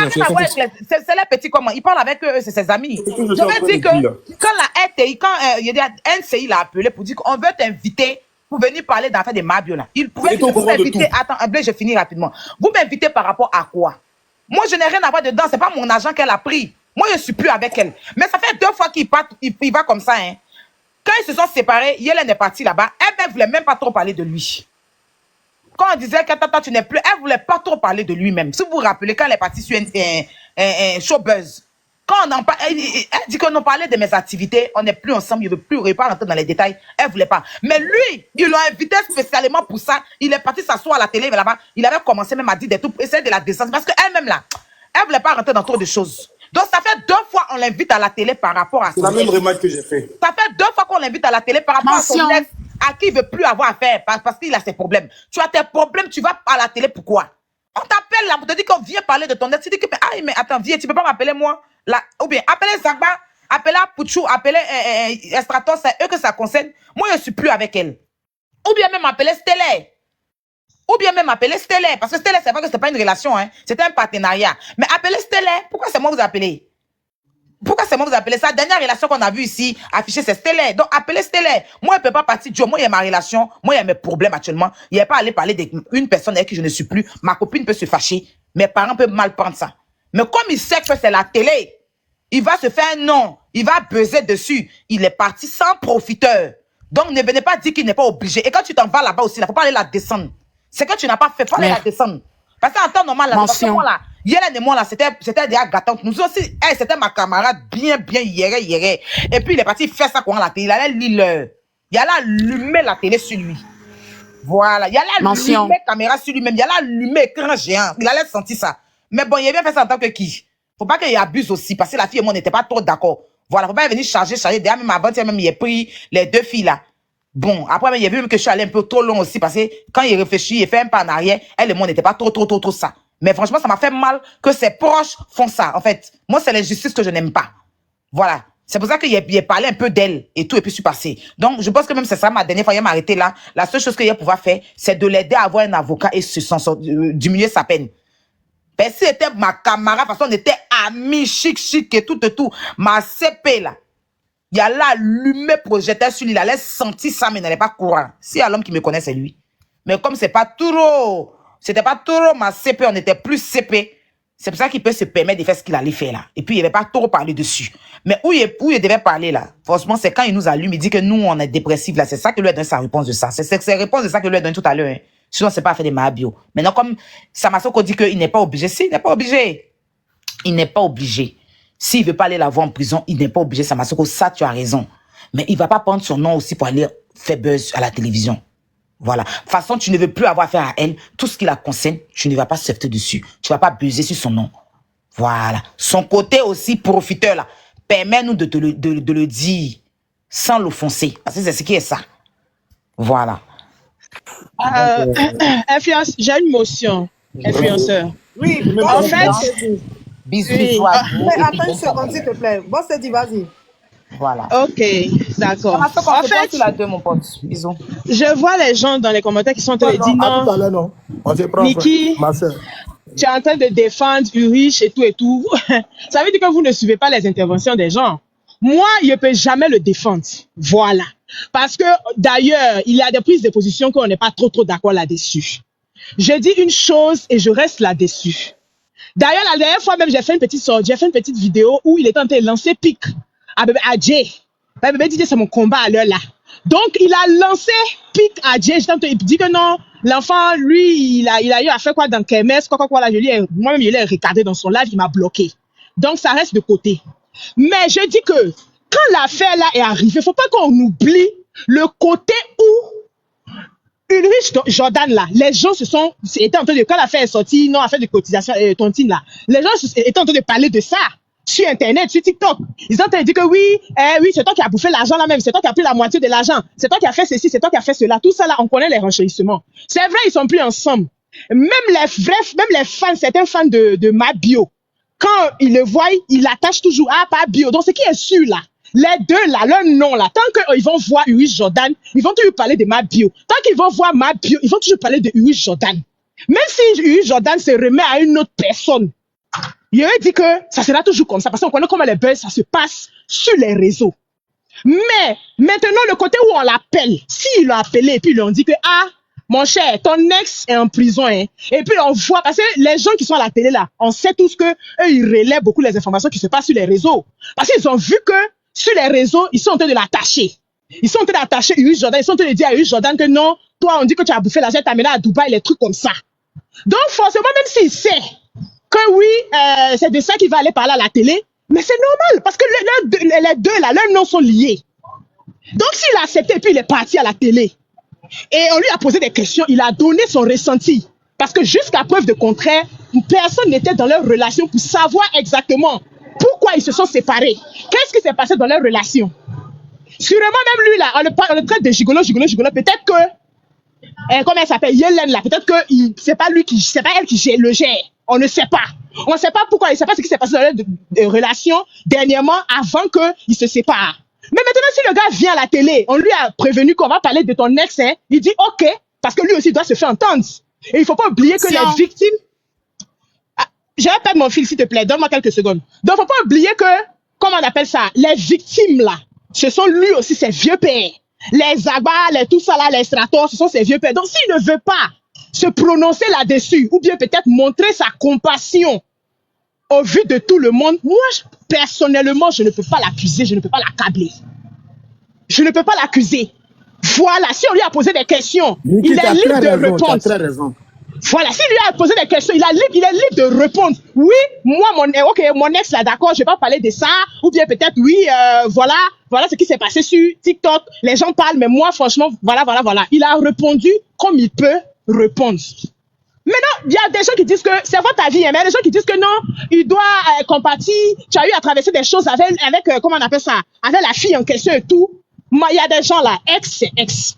C'est les petits comment? Il parle avec eux, c'est ses amis. Je veux dire que quand la RTI, quand NCI l'a appelé pour dire qu'on veut t'inviter pour venir parler d'affaires de Mabio là. Il pouvait vous m'inviter. Attends, je finis rapidement. Vous m'invitez par rapport à quoi? Moi, je n'ai rien à voir dedans. C'est pas mon argent qu'elle a pris. Moi, je ne suis plus avec elle. Mais ça fait 2 fois qu'il part, il va comme ça, hein. Quand ils se sont séparés, Yellen est partie là-bas. Elle ne voulait même pas trop parler de lui. Quand on disait que Tata, tu n'es plus, elle ne voulait pas trop parler de lui-même. Si vous vous rappelez, quand elle est partie sur un showbuzz, quand on en parle, elle dit qu'on parlait de mes activités, on n'est plus ensemble, il ne veut plus, il ne veut pas rentrer dans les détails. Elle ne voulait pas. Mais lui, ils l'ont invité spécialement pour ça. Il est parti s'asseoir à la télé là-bas. Il avait commencé même à dire des trucs, essayer de la descendre. Parce qu'elle-même là, elle ne voulait pas rentrer dans trop de choses. Donc, ça fait 2 fois qu'on l'invite à la télé par rapport à ça. C'est la même remarque que j'ai fait. Ça fait 2 fois qu'on l'invite à la télé par rapport à son ex, à qui il ne veut plus avoir affaire parce qu'il a ses problèmes. Tu as tes problèmes, tu vas à la télé, pourquoi? On t'appelle là, on te dit qu'on vient parler de ton ex. Tu dis que, mais attends, viens, tu ne peux pas m'appeler moi là. Ou bien, appelez Zagba, appelez Apuchou, appelez Estrator, c'est eux que ça concerne. Moi, je ne suis plus avec elle. Ou bien même appeler Stellaire. Ou bien même appeler Stellaire. Parce que Stellaire, c'est vrai que ce n'est pas une relation, hein. C'était un partenariat. Mais appelez Stellaire. Pourquoi c'est moi vous appelez? Pourquoi c'est moi vous appelez ça? Dernière relation qu'on a vue ici, affichée, c'est Stellaire. Donc, appelez Stellaire. Moi, je ne peux pas partir du moi, il y a ma relation. Moi, il y a mes problèmes actuellement. Il n'y a pas à aller parler d'une personne avec qui je ne suis plus. Ma copine peut se fâcher. Mes parents peuvent mal prendre ça. Mais comme il sait que c'est la télé, il va se faire un nom. Il va buzzer dessus. Il est parti sans profiteur. Donc, ne venez pas dire qu'il n'est pas obligé. Et quand tu t'en vas là-bas aussi, il ne faut pas aller la descendre. C'est que tu n'as pas fait. Il faut aller la descendre. Parce qu'en temps normal, là, parce que moi, là, Yellen et moi, là, c'était des gâtants. Nous aussi, elle, c'était ma camarade bien, hier. Et puis, il est parti faire ça quoi la télé. Il allait lire il allait allumer la télé sur lui. Voilà. Il allait allumer la caméra sur lui-même. Il allait allumer écran géant. Il allait sentir ça. Mais bon, il a bien fait ça en tant que qui? Faut pas qu'il abuse aussi, parce que la fille et moi, n'étaient pas trop d'accord. Voilà. Faut pas venir charger. D'ailleurs, même avant, même, il a pris les 2 filles, là. Bon, après, il a vu que je suis allé un peu trop long aussi, parce que quand il réfléchit, il fait un pas en arrière, elle et moi, n'était pas trop ça. Mais franchement, ça m'a fait mal que ses proches font ça. En fait, moi, c'est l'injustice que je n'aime pas. Voilà. C'est pour ça qu'il a parlé un peu d'elle et tout, et puis je suis passé. Donc, je pense que même c'est ça, ma dernière fois, il m'a arrêté là. La seule chose qu'il a pouvoir faire, c'est de l'aider à avoir un avocat et diminuer sa peine. Ben, si c'était ma camarade, parce qu'on était amis, chic, et tout. Ma CP, là. Il y a là, allumé projecteur sur lui, il allait sentir ça, mais il n'allait pas courant. Si il y a l'homme qui me connaît, c'est lui. Mais comme c'était pas trop ma CP, on était plus CP. C'est pour ça qu'il peut se permettre de faire ce qu'il allait faire là. Et puis, il n'avait pas trop parlé dessus. Mais où il devait parler là, franchement, c'est quand il nous allume, il dit que nous, on est dépressifs là. C'est ça que lui a donné sa réponse de ça. C'est sa réponse de ça que lui a donné tout à l'heure. Hein. Sinon, c'est pas fait des Mahabio. Maintenant, comme Samasoko dit qu'il n'est pas obligé, si, il n'est pas obligé. Il n'est pas obligé. S'il veut pas aller la voir en prison, il n'est pas obligé, Samasoko. Ça, tu as raison. Mais il va pas prendre son nom aussi pour aller faire buzz à la télévision. Voilà. De toute façon, tu ne veux plus avoir affaire à elle. Tout ce qui la concerne, tu ne vas pas sauter dessus. Tu ne vas pas buzzer sur son nom. Voilà. Son côté aussi profiteur, là, permets-nous de le dire sans l'offenser. Parce que c'est ce qui est ça. Voilà. Influence, j'ai une motion, influenceur. Oui, En fait, Bisous, oui. bisous à vous. mais attends une seconde, s'il te plaît. Bon, c'est dit, vas-y. Voilà. Ok, d'accord. En En fait, sur la deux, mon pote. Bisous. je vois les gens dans les commentaires qui sont en train de dire à tout à non, l'heure, non. On se prend, Nikki, ma soeur. tu es en train de défendre Urich et tout et tout. Ça veut dire que vous ne suivez pas les interventions des gens. Moi, je ne peux jamais le défendre. Voilà. Parce que d'ailleurs, il y a des prises de position qu'on n'est pas trop d'accord là-dessus. Je dis une chose et je reste là-dessus. D'ailleurs, la dernière fois même, j'ai fait une petite sortie, j'ai fait une petite vidéo où il était en train de lancer pic à Jay. Bébé dit c'est mon combat à l'heure là. Donc, il a lancé pic à Jay. Il dit que non, l'enfant, lui, il a eu à faire quoi dans Kermesse, quoi là. Moi-même, je l'ai regardé dans son live, il m'a bloqué. Donc, ça reste de côté. Mais je dis que quand l'affaire là est arrivée, il ne faut pas qu'on oublie le côté où Ulrich Jordan là, les gens étaient en train de, quand l'affaire est sortie, non, affaire de cotisation, tontine là, les gens étaient en train de parler de ça sur Internet, sur TikTok. Ils ont en train de dire que oui, c'est toi qui as bouffé l'argent là même, c'est toi qui as pris la moitié de l'argent, c'est toi qui as fait ceci, c'est toi qui as fait cela. Tout ça là, on connaît les renchérissements. C'est vrai, ils sont plus ensemble. Même les fans, certains fans de Mabio, quand ils le voient, ils l'attachent toujours à Mabio. Donc, ce qui est sûr là, les deux là, leur nom là, tant qu'ils vont voir Urich Jordan, ils vont toujours parler de Mabio. Tant qu'ils vont voir Mabio, ils vont toujours parler de Urich Jordan. Même si Urich Jordan se remet à une autre personne, il aurait dit que ça sera toujours comme ça, parce qu'on connaît comment les buzz, ça se passe sur les réseaux. Mais maintenant, le côté où on l'appelle, s'ils l'ont appelé et puis ils lui ont dit que ah, mon cher, ton ex est en prison, hein. Et puis on voit, parce que les gens qui sont à la télé là, on sait tous que eux ils relaient beaucoup les informations qui se passent sur les réseaux. Parce qu'ils ont vu que sur les réseaux, ils sont en train de l'attacher. Ils sont en train d'attacher Urich Jordan, ils sont en train de dire à Urich Jordan que non, toi on dit que tu as bouffé l'argent, t'as mené à Dubaï, les trucs comme ça. Donc forcément, même s'il sait que oui, c'est de ça qu'il va aller parler à la télé, mais c'est normal, parce que les deux là, leurs noms sont liés. Donc s'il a accepté et puis il est parti à la télé, et on lui a posé des questions, il a donné son ressenti. Parce que jusqu'à preuve de contraire, personne n'était dans leur relation pour savoir exactement pourquoi ils se sont séparés. Qu'est-ce qui s'est passé dans leur relation? Sûrement même lui là, on le traite de gigolo. Peut-être que, comment elle s'appelle, Yellen là, peut-être que c'est pas elle qui le gère. On ne sait pas. On ne sait pas pourquoi, il ne sait pas ce qui s'est passé dans leur relation dernièrement avant qu'ils se séparent. Mais maintenant, si le gars vient à la télé, on lui a prévenu qu'on va parler de ton ex, hein, il dit OK, parce que lui aussi doit se faire entendre. Et il ne faut pas oublier que les victimes... Ah, je vais perdre mon fil, s'il te plaît, donne-moi quelques secondes. Donc, il ne faut pas oublier que, comment on appelle ça, les victimes là, ce sont lui aussi ses vieux pères. Les Agba, tout ça là, les Stratos, ce sont ses vieux pères. Donc, s'il ne veut pas se prononcer là-dessus, ou bien peut-être montrer sa compassion au vu de tout le monde, moi, personnellement, je ne peux pas l'accuser, je ne peux pas l'accabler. Je ne peux pas l'accuser. Voilà, si on lui a posé des questions, il est libre de répondre. Tu as très raison. Voilà, si lui a posé des questions, il est libre de répondre. Oui, moi, mon ex là, d'accord, je vais pas parler de ça, ou bien peut-être, oui, voilà ce qui s'est passé sur TikTok, les gens parlent, mais moi, franchement, voilà. Il a répondu comme il peut répondre. Maintenant, il y a des gens qui disent que c'est votre avis, hein, mais il y a des gens qui disent que non, il doit compatir, tu as eu à traverser des choses avec comment on appelle ça, avec la fille en question et tout. Mais il y a des gens là, ex, c'est ex.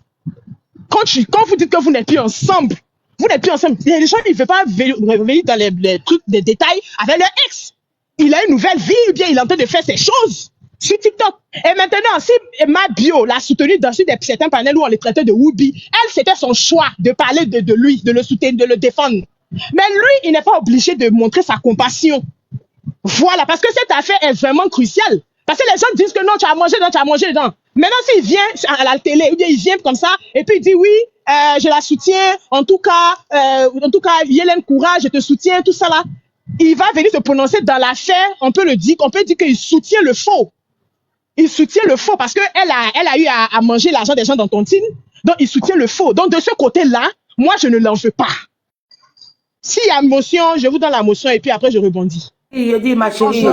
Quand vous dites que vous n'êtes plus ensemble, il y a des gens qui ne veulent pas revenir dans les trucs, les détails avec leur ex. Il a une nouvelle vie, ou bien il est en train de faire ses choses sur TikTok. Et maintenant, si Mabio l'a soutenu dans certains panels où on les traitait de Woubi, elle, c'était son choix de parler de lui, de le soutenir, de le défendre. Mais lui, il n'est pas obligé de montrer sa compassion. Voilà, parce que cette affaire est vraiment cruciale. Parce que les gens disent que non, tu as mangé dedans. Maintenant, s'il vient à la télé, ou bien il vient comme ça, et puis il dit oui, je la soutiens, en tout cas, Yélène, courage, je te soutiens, tout ça là. Il va venir se prononcer dans l'affaire, on peut dire qu'il soutient le faux. Il soutient le faux parce qu'elle a eu à manger l'argent des gens dans Tontine, donc il soutient le faux. Donc de ce côté-là, moi je ne l'en veux pas. S'il y a motion, je vous donne la motion et puis après je rebondis. Il dit ma chérie,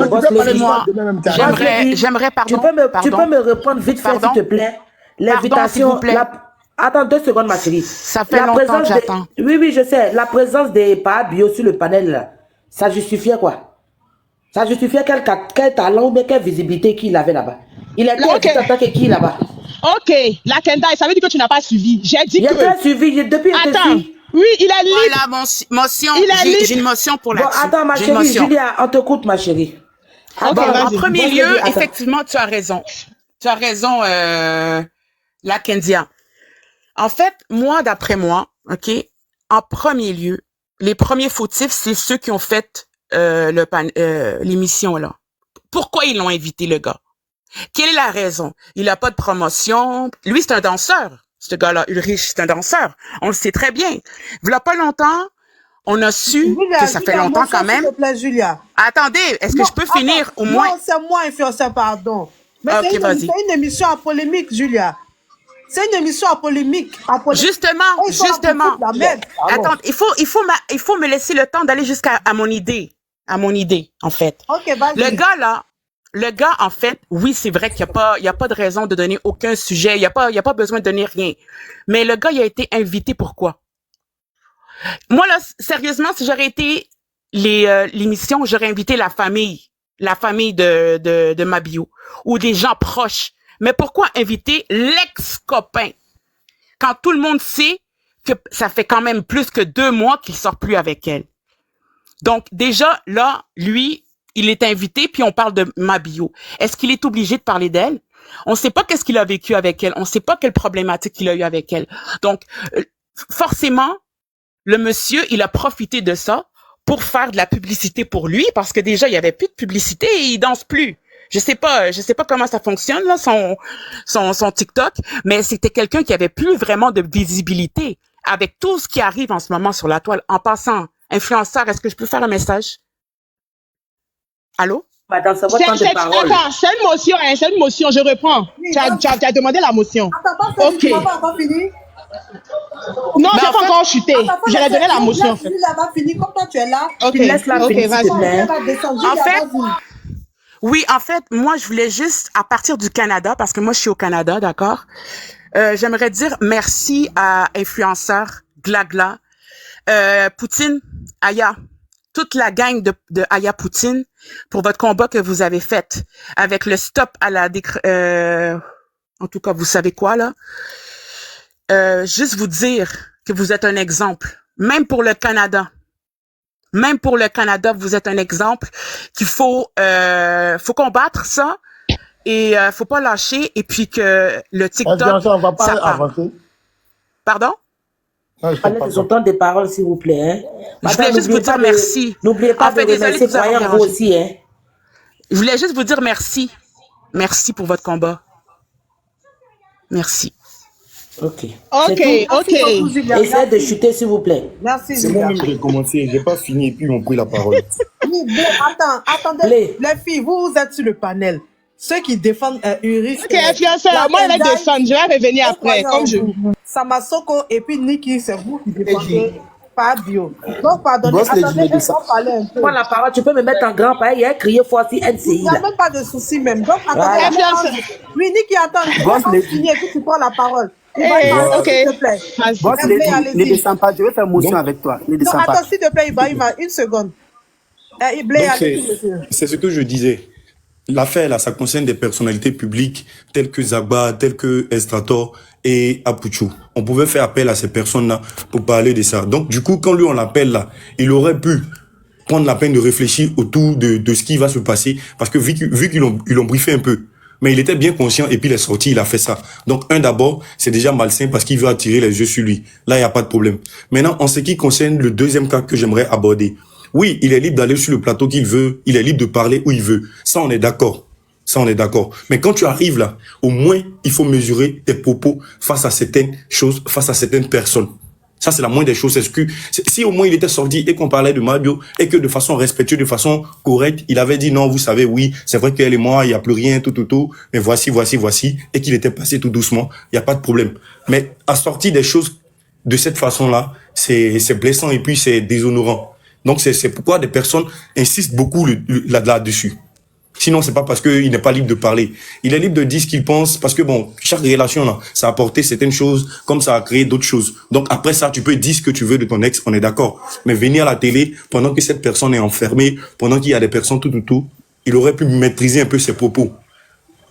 J'aimerais, pardon. Tu peux me reprendre vite fait, s'il te plaît. L'invitation, Attends 2 secondes, ma chérie. Ça fait longtemps que j'attends. Oui, je sais. La présence des Bio sur le panel, là, ça justifiait quoi? Ça justifiait quel talent ou bien quelle visibilité qu'il avait là-bas. Il était invité en tant que qui là-bas? Ok, la Kenda, ça veut dire que tu n'as pas suivi. J'ai dit que... J'ai suivi, depuis Attends, oui, il a lu... Voilà, motion. J'ai une motion pour bon, attends, ma chérie, Julia, on te écoute, ma chérie. Okay, en premier lieu, effectivement, tu as raison. Tu as raison, la Kendia. En fait, moi, d'après moi, ok, en premier lieu, les premiers fautifs, c'est ceux qui ont fait l'émission là. Pourquoi ils l'ont invité, le gars? Quelle est la raison? Il a pas de promotion. Lui, c'est un danseur. Ce gars-là, Ulrich, c'est un danseur. On le sait très bien. Il y a pas longtemps, on a su que ça fait longtemps quand même. S'il te plaît, Julia. Attendez, est-ce que je peux finir au moins? Non, c'est moi, influenceur, pardon. Mais okay, c'est une émission à polémique, Julia. C'est une émission à polémique. Justement. Attends, il faut me laisser le temps d'aller jusqu'à mon idée. À mon idée, en fait. Ok, vas-y. Le gars, en fait, oui, c'est vrai qu'il y a pas de raison de donner aucun sujet. Il y a pas besoin de donner rien. Mais le gars, il a été invité pourquoi? Moi, là, sérieusement, si j'aurais été l'émission, j'aurais invité la famille de Mabio ou des gens proches. Mais pourquoi inviter l'ex-copain quand tout le monde sait que ça fait quand même plus que 2 mois qu'il sort plus avec elle? Donc, déjà, là, lui, il est invité, puis on parle de Mabio. Est-ce qu'il est obligé de parler d'elle? On ne sait pas qu'est-ce qu'il a vécu avec elle. On ne sait pas quelle problématique il a eu avec elle. Donc, forcément, le monsieur, il a profité de ça pour faire de la publicité pour lui, parce que déjà, il y avait plus de publicité et il danse plus. Je sais pas comment ça fonctionne, là, son TikTok, mais c'était quelqu'un qui avait plus vraiment de visibilité avec tout ce qui arrive en ce moment sur la toile. En passant, influenceur, est-ce que je peux faire un message? Allô? Attends, c'est votre temps de parole. Attends, c'est une motion, je reprends. Oui, tu as demandé la motion. Attends, ok. Tu n'as pas fini? Non, j'ai pas encore chuté. Je l'ai donné la motion, en fait. Julia va finir, comme toi tu es là. Ok, vas-y. En fait, moi, je voulais juste, à partir du Canada, parce que moi, je suis au Canada, d'accord? J'aimerais dire merci à influenceur, Glagla, Poutine, Aya, toute la gang de Aya Poutine pour votre combat que vous avez fait avec le stop à la en tout cas, vous savez quoi, là? Juste vous dire que vous êtes un exemple, même pour le Canada. Même pour le Canada, vous êtes un exemple qu'il faut combattre ça et faut pas lâcher et puis que le TikTok on va pas ça avancer. Pardon? Allez de son temps de parole, s'il vous plaît. Hein. Je voulais juste vous dire merci. N'oubliez pas de remercier Croyant vous aussi. Hein. Je voulais juste vous dire merci. Merci pour votre combat. Merci. Ok. Essayez de chuter, s'il vous plaît. Merci. C'est moi-même qui ai commencé. J'ai pas fini et puis ils m'ont pris la parole. Attendez. Les filles, vous êtes sur le panel. Ceux qui défendent Ulrich. Ok, influenceur, moi je vais descendre. Je vais revenir après. Comme je. Samasoko et puis Niki, c'est vous qui défendez Fabio. Donc, pardonnez, attendez, on va parler un peu. Prends la parole, tu peux me mettre en grand pareil, il a crié fois si NCI. Il n'y a même pas de souci même. Donc, attendez. Oui, Niki, attends. Fini et puis tu prends la parole. Ok. S'il te plaît. Ne descends pas, je vais faire motion avec toi. Ne descends pas. Attends, s'il te plaît, Ibrahim, une seconde. C'est ce que je disais. L'affaire, là, ça concerne des personnalités publiques telles que Zagba, telles que Estrator et Apuchou. On pouvait faire appel à ces personnes-là pour parler de ça. Donc, du coup, quand lui, on l'appelle là, il aurait pu prendre la peine de réfléchir autour de ce qui va se passer. Parce que vu qu'ils l'ont briefé un peu, mais il était bien conscient et puis il est sorti, il a fait ça. Donc, d'abord, c'est déjà malsain parce qu'il veut attirer les yeux sur lui. Là, il n'y a pas de problème. Maintenant, en ce qui concerne le deuxième cas que j'aimerais aborder, oui, il est libre d'aller sur le plateau qu'il veut, il est libre de parler où il veut. Ça, on est d'accord. Mais quand tu arrives là, au moins, il faut mesurer tes propos face à certaines choses, face à certaines personnes. Ça, c'est la moindre des choses. Si au moins il était sorti et qu'on parlait de Mabio et que de façon respectueuse, de façon correcte, il avait dit non, vous savez, oui, c'est vrai qu'elle et moi, il n'y a plus rien, tout, mais voici, et qu'il était passé tout doucement, il n'y a pas de problème. Mais à sortir des choses de cette façon-là, c'est blessant et puis c'est déshonorant. Donc, c'est pourquoi des personnes insistent beaucoup là-dessus. Sinon, c'est pas parce qu'il n'est pas libre de parler. Il est libre de dire ce qu'il pense parce que bon, chaque relation là, ça a apporté certaines choses comme ça a créé d'autres choses. Donc après ça, tu peux dire ce que tu veux de ton ex, on est d'accord. Mais venir à la télé pendant que cette personne est enfermée, pendant qu'il y a des personnes tout, il aurait pu maîtriser un peu ses propos.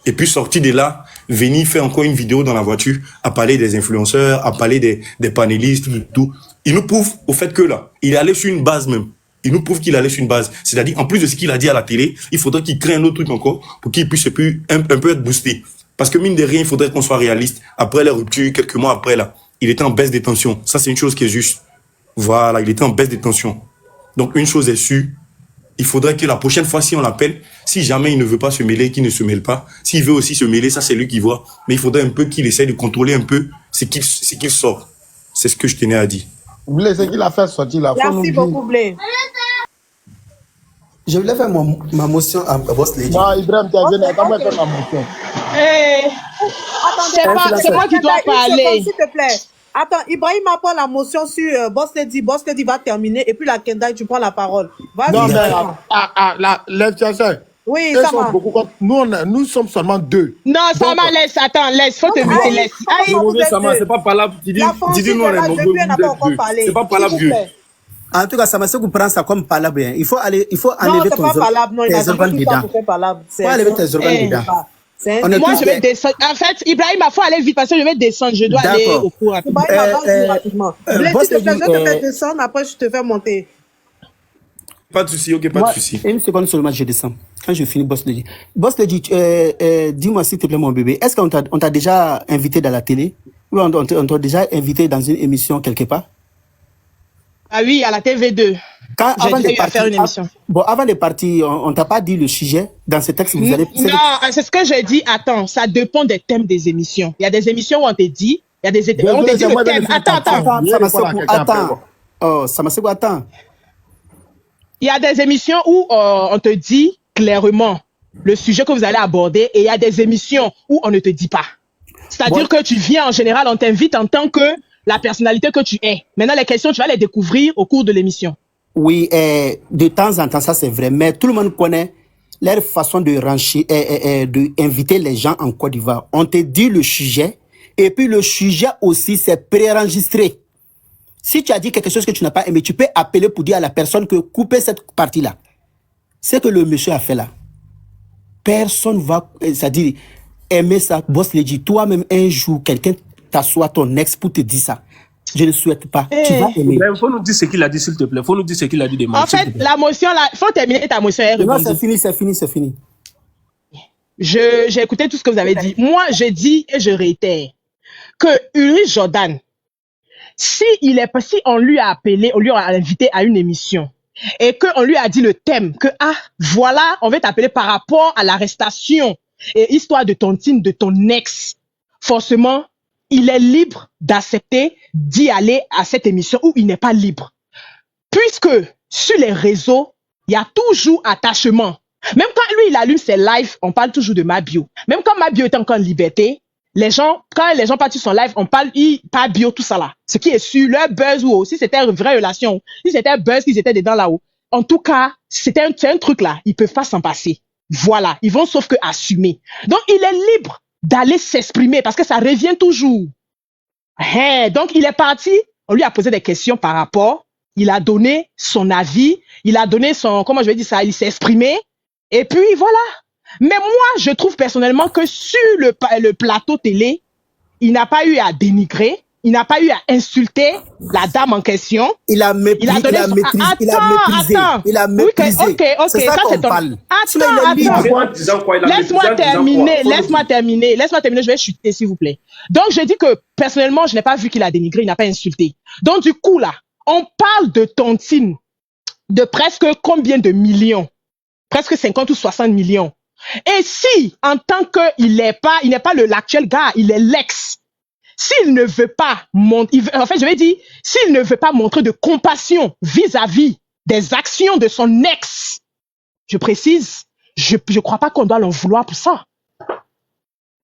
Et puis sortir de là, venir faire encore une vidéo dans la voiture, à parler des influenceurs, à parler des panélistes, tout. Il nous prouve au fait que là, il est allé sur une base même. Il nous prouve qu'il allait sur une base. C'est-à-dire, en plus de ce qu'il a dit à la télé, il faudrait qu'il crée un autre truc encore pour qu'il puisse un peu être boosté. Parce que mine de rien, il faudrait qu'on soit réaliste. Après la rupture, quelques mois après là, il était en baisse des tensions. Ça, c'est une chose qui est juste. Voilà, il était en baisse des tensions. Donc, une chose est sûre, il faudrait que la prochaine fois, si on l'appelle, si jamais il ne veut pas se mêler, qu'il ne se mêle pas. S'il veut aussi se mêler, ça, c'est lui qui voit. Mais il faudrait un peu qu'il essaie de contrôler un peu ce qu'il sort. C'est ce que je tenais à dire. Blé, c'est qu'il a fait sortir la fois. Merci beaucoup, Blé. Je voulais faire ma motion à Boss Lady. Non, Ibrahim, tu as venu, comment faire ma motion? C'est moi qui dois parler. S'il te plaît. Attends, Ibrahim apprend la motion sur Boss Lady. Boss Lady va terminer et puis la Kendall, tu prends la parole. Vas-y. Non, mais l'influenceur. Oui, ça va. Nous sommes seulement 2. Non, ça va, laisse, attends, laisse, faut te muter, laisse. C'est pas parlable, dis-nous, on est c'est pas parlable, vieux. En tout cas, ça m'a fait prendre ça comme parlable. Il faut enlever tes organes dedans. Il faut enlever tes organes dedans. Moi, je vais descendre. En fait, Ibrahim, il faut aller vite parce que je vais descendre. Je dois aller au cours rapidement. Rapidement. Je te fais descendre, après je te fais monter. Pas de souci, ok, pas de souci. Une seconde seulement, je descends. Quand je finis, Boss Lady. Boss Lady, dis-moi s'il te plaît, mon bébé, est-ce qu'on t'a déjà invité dans la télé? Ou on t'a déjà invité dans une émission quelque part? Ah oui, à la TV2. Avant de partir, faire une émission. Avant de partir, on t'a pas dit le sujet dans ce texte vous allez... Non, c'est ce que j'ai dit. Attends, ça dépend des thèmes des émissions. Il y a des émissions où on te dit, il y a des on te dit le thème. Attends. Il y a des émissions où on te dit clairement le sujet que vous allez aborder et il y a des émissions où on ne te dit pas. C'est-à-dire que tu viens en général, on t'invite en tant que la personnalité que tu es. Maintenant, les questions, tu vas les découvrir au cours de l'émission. Oui, de temps en temps, ça c'est vrai. Mais tout le monde connaît leur façon de inviter les gens en Côte d'Ivoire. On te dit le sujet et puis le sujet aussi, c'est préenregistré. Si tu as dit quelque chose que tu n'as pas aimé, tu peux appeler pour dire à la personne que couper cette partie-là. C'est que le monsieur a fait là. Personne va, c'est-à-dire, aimer ça. Boss Lady, toi-même, un jour, quelqu'un t'assoit ton ex pour te dire ça. Je ne souhaite pas. Tu vas aimer. Il faut nous dire ce qu'il a dit, s'il te plaît. Il faut nous dire ce qu'il a dit de mal. En fait, la motion, là, il faut terminer ta motion. Non, c'est fini. J'ai écouté tout ce que vous avez dit. Moi, je dis et je réitère que Ulrich Jordan, si on lui a appelé, on lui a invité à une émission et qu'on lui a dit le thème que, voilà, on va t'appeler par rapport à l'arrestation et histoire de tontine de ton ex, forcément, il est libre d'accepter d'y aller à cette émission où il n'est pas libre. Puisque sur les réseaux, il y a toujours attachement. Même quand lui, il allume ses lives, on parle toujours de Mabio. Même quand Mabio était encore en liberté, quand les gens partent sur son live, on parle, pas bio, tout ça là. Ce qui est sûr, leur buzz ou si c'était une vraie relation, si c'était un buzz qu'ils étaient dedans là-haut. En tout cas, c'est un truc là, ils peuvent pas s'en passer. Voilà, ils vont sauf que assumer. Donc, il est libre d'aller s'exprimer parce que ça revient toujours. Donc, il est parti, on lui a posé des questions par rapport, il a donné son avis, il a donné il s'est exprimé, et puis voilà. Mais moi, je trouve personnellement que sur le plateau télé, il n'a pas eu à dénigrer, il n'a pas eu à insulter la dame en question. Il a méprisé. C'est ça qu'on parle. Laisse-moi terminer, je vais chuter s'il vous plaît. Donc, je dis que personnellement, je n'ai pas vu qu'il a dénigré, il n'a pas insulté. Donc, du coup, là, on parle de tontine de presque combien de millions? Presque 50 ou 60 millions. Et si, en tant qu'il n'est pas l'actuel gars, il est l'ex, s'il ne veut pas s'il ne veut pas montrer de compassion vis-à-vis des actions de son ex, je précise, je crois pas qu'on doit l'en vouloir pour ça.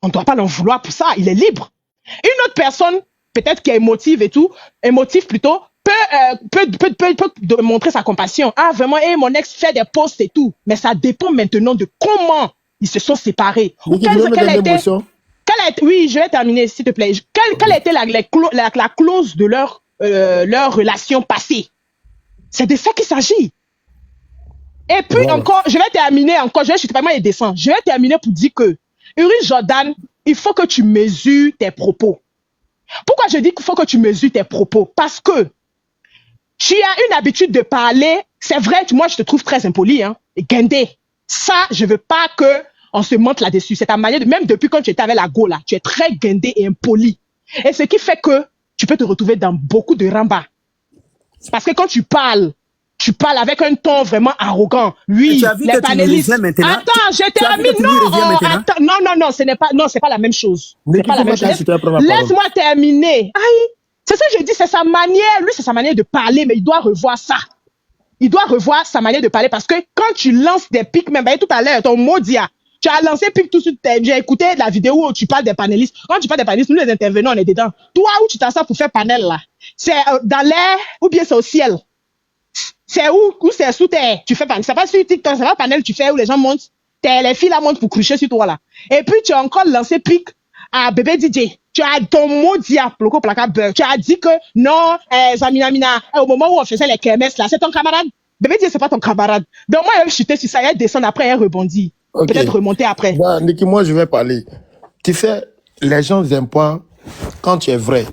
On ne doit pas l'en vouloir pour ça, il est libre. Une autre personne, peut-être qui est émotive plutôt, peut montrer sa compassion. Ah, vraiment, et mon ex fait des posts et tout. Mais ça dépend maintenant de comment ils se sont séparés. Ou oui, je vais terminer, s'il te plaît. Quelle a été la clause de leur relation passée? C'est de ça qu'il s'agit. Et puis encore, je vais terminer encore, je suis vraiment indécent. Je vais terminer pour dire que, Uri Jordan, il faut que tu mesures tes propos. Pourquoi je dis qu'il faut que tu mesures tes propos? Parce que tu as une habitude de parler, c'est vrai, moi je te trouve très impoli, hein, et guindé. Ça, je veux pas que on se monte là-dessus. C'est ta manière de, même depuis quand tu étais avec la go là, tu es très guindé et impoli. Et ce qui fait que tu peux te retrouver dans beaucoup de ramba. Parce que quand tu parles avec un ton vraiment arrogant. Oui, les panélistes. Attends, je termine. Non, c'est pas la même chose. C'est pas la même chose. Laisse-moi terminer. Aïe, c'est ça que je dis, c'est sa manière. Lui, c'est sa manière de parler, mais il doit revoir ça. Il doit revoir sa manière de parler parce que quand tu lances des pics, même tout à l'heure, ton mot dit, tu as lancé pic tout de suite. J'ai écouté la vidéo où tu parles des panélistes. Quand tu parles des panélistes, nous les intervenants, on est dedans. Toi, où tu t'assois pour faire panel là? C'est dans l'air ou bien c'est au ciel? C'est où c'est sous terre? Tu fais panel. C'est pas sur TikTok, c'est pas panel tu fais où les gens montent. Les filles là montent pour crucher sur toi là. Et puis tu as encore lancé pic à bébé DJ. Tu as ton mot diable, tu as dit que non, Zamina, au moment où on faisait les kermesses là, c'est ton camarade. Bébé DJ, c'est pas ton camarade. Donc moi, elle chutait sur ça, elle descend après, elle rebondit. Okay. Peut-être remonter après. Bah, Niki, moi, je vais parler. Tu sais, les gens n'aiment pas quand tu es vrai.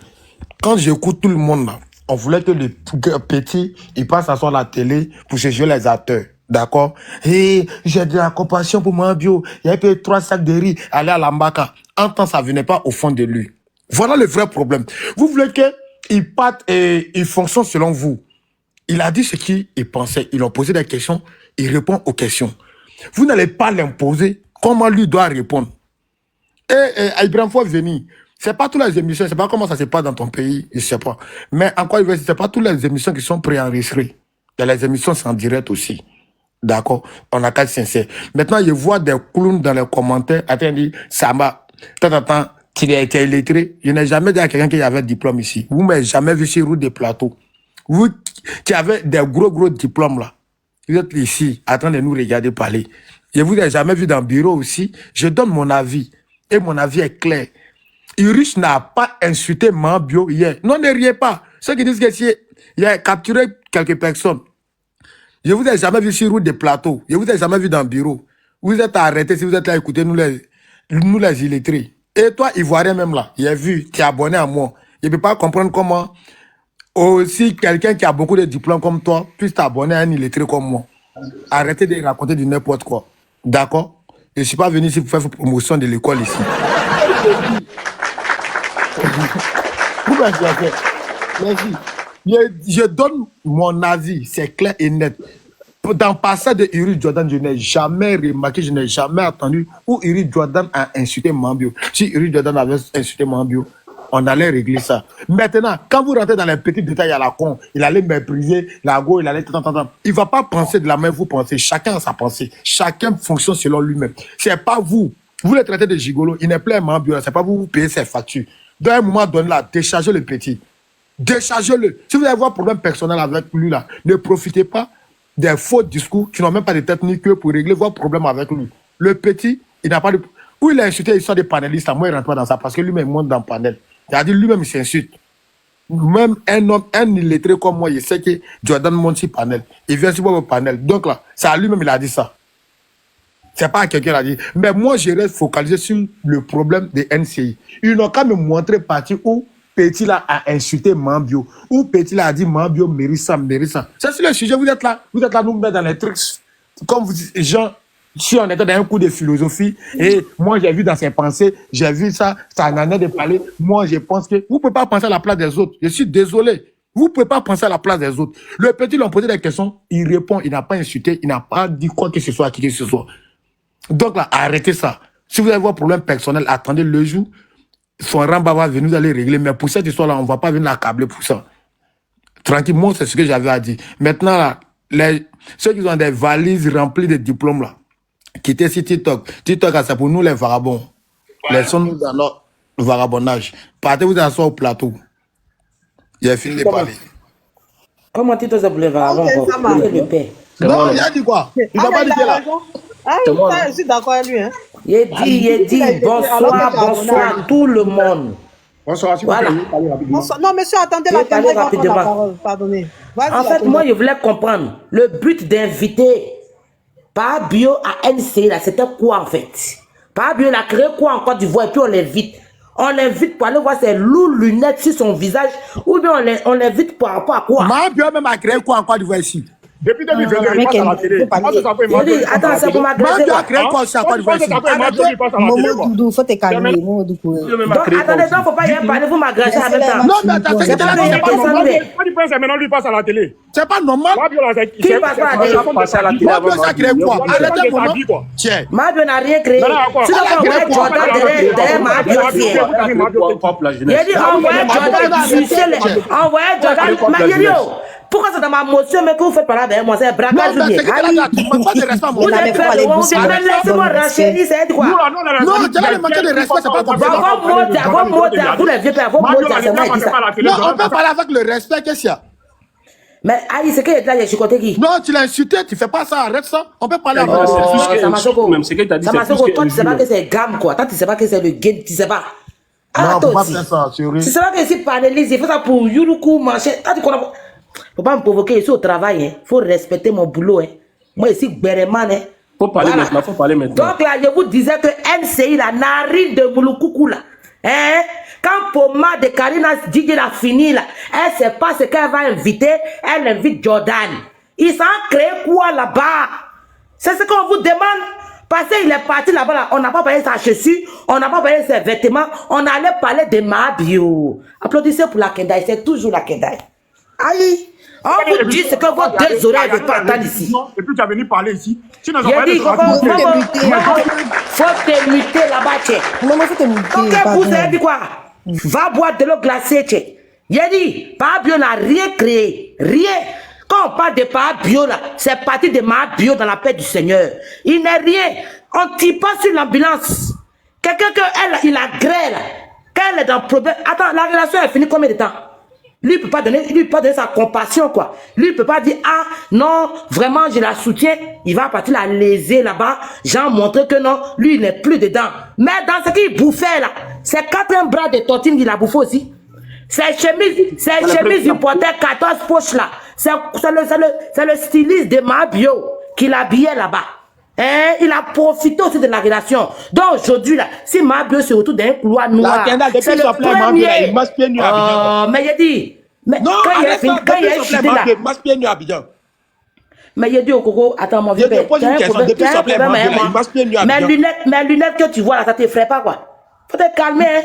Quand j'écoute tout le monde là, on voulait que les petits, ils passent à la télé pour se jouer les acteurs. D'accord? Et j'ai de la compassion pour mon bio. Il y a eu 3 sacs de riz, aller à l'ambaka. En temps, ça venait pas au fond de lui. Voilà le vrai problème. Vous voulez qu'ils partent et ils fonctionnent selon vous. Il a dit ce qu'il pensait. Ils ont posé des questions. Il répond aux questions. Vous n'allez pas l'imposer. Comment lui doit répondre? Et Ibrahim faut venir. C'est pas toutes les émissions. C'est pas comment ça se passe dans ton pays. Je sais pas. Mais encore une fois, c'est pas toutes les émissions qui sont préenregistrées. Il y a les émissions c'est en direct aussi. D'accord? On a qu'à être sincère. Maintenant, je vois des clowns dans les commentaires. Attendez, ça m'a. Attends, qu'il a été illettré. Je n'ai jamais dit à quelqu'un qui avait un diplôme ici. Vous m'avez jamais vu sur route des plateaux. Vous qui avez des gros diplômes là. Vous êtes ici, en train de nous regarder parler. Je vous ai jamais vu dans le bureau aussi. Je donne mon avis. Et mon avis est clair. Urich n'a pas insulté Mambio hier. Non, ne riez pas. Ceux qui disent qu'il a capturé quelques personnes. Je vous ai jamais vu sur route des plateaux. Je vous ai jamais vu dans le bureau. Vous êtes arrêtés si vous êtes là à écouter nous les illettrés. Et toi, Ivoirien même là, j'ai vu, tu es abonné à moi. Je ne peux pas comprendre comment aussi quelqu'un qui a beaucoup de diplômes comme toi puisse t'abonner à un illettré comme moi. Arrêtez de raconter du n'importe quoi. D'accord? Je ne suis pas venu ici pour faire promotion de l'école ici. Merci. Je donne mon avis, c'est clair et net. Dans le passé de Uri Jordan, je n'ai jamais remarqué, je n'ai jamais entendu où Uri Jordan a insulté Mambio. Si Uri Jordan avait insulté Mambio, on allait régler ça. Maintenant, quand vous rentrez dans les petits détails à la con, il allait mépriser la go, il allait... Il ne va pas penser de la même vous pensez. Chacun a sa pensée. Chacun fonctionne selon lui-même. Ce n'est pas vous. Vous le traitez de gigolo. Il n'est plus un Mambio. Ce n'est pas vous, vous payez ses factures. Dans un moment donné, là, déchargez le petit. Déchargez-le. Si vous avez un problème personnel avec lui, là, ne profitez pas des faux discours qui n'ont même pas de tête ni queue pour régler vos problèmes avec lui. Le petit, il n'a pas de... Où il a insulté, il sort des panélistes. Moi, il ne rentre pas dans ça parce que lui-même, il monte dans le panel. C'est-à-dire, lui-même, il s'insulte. Même un homme, un illettré comme moi, il sait que Jordan monte sur panel. Il vient sur le panel. Donc là, c'est à lui-même, il a dit ça. C'est pas à quelqu'un qui a dit. Mais moi, je reste focalisé sur le problème des NCI. Ils n'ont qu'à me montrer partie où Petit là a insulté Mambio. Où Petit là a dit Mambio mérite ça. C'est sur le sujet, vous êtes là nous mettre dans les trucs. Comme vous dites, gens, si on était dans un cours de philosophie, et moi j'ai vu dans ses pensées, j'ai vu ça en a de parler, moi je pense que vous ne pouvez pas penser à la place des autres. Je suis désolé. Vous ne pouvez pas penser à la place des autres. Le Petit lui a posé des questions, il répond, il n'a pas insulté, il n'a pas dit quoi que ce soit à qui que ce soit. Donc là, arrêtez ça. Si vous avez vos problèmes personnels, attendez le jour. Son ramba va venir, vous allez régler. Mais pour cette histoire-là, on ne va pas venir l'accabler pour ça. Tranquillement, c'est ce que j'avais à dire. Maintenant, là, ceux qui ont des valises remplies de diplômes, là, qui étaient sur TikTok. TikTok, c'est pour nous les vagabonds. Laissons-nous dans notre vagabondage. Partez vous asseoir au plateau. Il a fini de parler. Comment tu te ça pour le voir Ok, ça marche. le père. Non, il a dit quoi? Il va pas dire là. Ah, je suis d'accord avec lui. Hein. Il dit bonsoir tout le monde. Bonsoir, s'il vous plaît. Bonsoir. Non, monsieur, attendez Je la vais parler caméra, il va prendre la rapidement. parole. Pardonnez. Vas-y, En fait, moi, je voulais comprendre le but d'inviter par bio à NC, là, c'était quoi en fait? Par bio, il a créé quoi en Côte d'Ivoire et puis on l'invite. On l'invite pour aller voir ses loups lunettes sur son visage ou bien on l'invite par rapport à quoi? Mabio même a créé quoi en Côte d'Ivoire ici? Depuis 2022, il passe à la télé. Attends, c'est pour m'agresser Mabio quoi? a créé quoi aussi en Côte d'Ivoire ici? Momo Doudou, faut te calmer. Momo Doudou. Donc, attendez, il ne faut pas y aller parler, vous m'agressez en même temps. Non, mais attends, c'est pas qu'il y a personne. Maintenant, lui passe à la télé. c'est pas normal. Qui passe pas à la télé? Mabio ça a créé quoi? Arrêtez un moment. Tiens. Mabio n'a rien créé. Sinon, on voyait Jordan derrière Mabio aussi. Il a dit, on voyait Jordan sucer les... On voyait Jordan... Mais il dit, pourquoi c'est dans ma motion, mais que vous faites par là derrière moi? C'est un braquage ou bien? Vous avez fait le monde, laissez-moi racheter, c'est quoi? Non, tu as manqué de respect, c'est pas comme ça. Vous les vieux pères, vous montez, c'est moi qui ça. Non, on peut parler avec le respect, qu'est-ce qu'il y a? Mais aïe, c'est qu'il y a de là, j'ai côté qui? Non, tu l'as insulté, tu fais pas ça, arrête ça. On peut parler avec le Oh, respect. Samasoko, même, c'est que t'as dit, c'est Samasoko, plus toi, tu sais pas que que c'est gamme, quoi. Toi, tu sais pas que c'est le game, tu sais pas. Ah, Non, toi faut pas aussi. faire ça, c'est vrai. Tu sais pas que ici, panélise, il faut ça pour Yuruku, marcher. Toi, tu connais pas. Faut pas me provoquer ici au travail, hein. Faut respecter mon boulot, hein. Moi, ici, Béreman, hein. Faut parler maintenant, faut parler maintenant. Donc là, je vous disais que NCI, la narine de Moulukoukou, là, hein, quand Poma de Karina Didi l'a fini, là, elle sait pas ce qu'elle va inviter, elle invite Jordan. Ils s'en créé quoi là-bas? C'est ce qu'on vous demande. Parce qu'il est parti là-bas, là, on n'a pas parlé de sa chaussure, on n'a pas parlé de ses vêtements, on allait parler de Mabio. Applaudissez pour la Kendaï, c'est toujours la Kendaï. Aïe! On vous dit ce que vos deux oreilles ne veulent pas entendre ici. Et puis tu as venu parler ici. Tu nous Il a dit, faut te muter là-bas, tiens. Non, mais faut te muter. Donc, vous avez dit quoi? Va boire de l'eau glacée, tiens. Il a dit, Pabio n'a rien créé. Rien. Quand on parle de Pabio, là, c'est parti de Mabio dans la paix du Seigneur. Il n'est rien. On tire pas sur l'ambulance. Quelqu'un il a grêle, là. Quand elle est dans le problème. Attends, la relation est finie combien de temps? Lui, il peut pas donner sa compassion, quoi. Lui, il peut pas dire, ah, non, vraiment, je la soutiens. Il va partir la léser là-bas. J'en montre que non, lui, il n'est plus dedans. Mais dans ce qu'il bouffait, là, c'est 4 bras de tortine qu'il a bouffé aussi. Ses chemises du porteur 14 poches, là. C'est le styliste de Mabio qui l'habillait là-bas. Hein? Il a profité aussi de la relation. Donc aujourd'hui, là, si Mabio se retrouve dans un couloir noir, c'est le premier. Il masse pieds nus à Abidjan. Oh, mais il a dit. Mais Non, quand il a fini, quand il a chuté là. il masse pieds nus à Abidjan. Mais il a dit au Coco, attends, mon vieux Je te pose une question, depuis qu'il s'appelait Mabio, il masse pieds nus à Abidjan. mes lunettes que tu vois là, ça t'effraie pas, quoi. Faut te calmer, hein.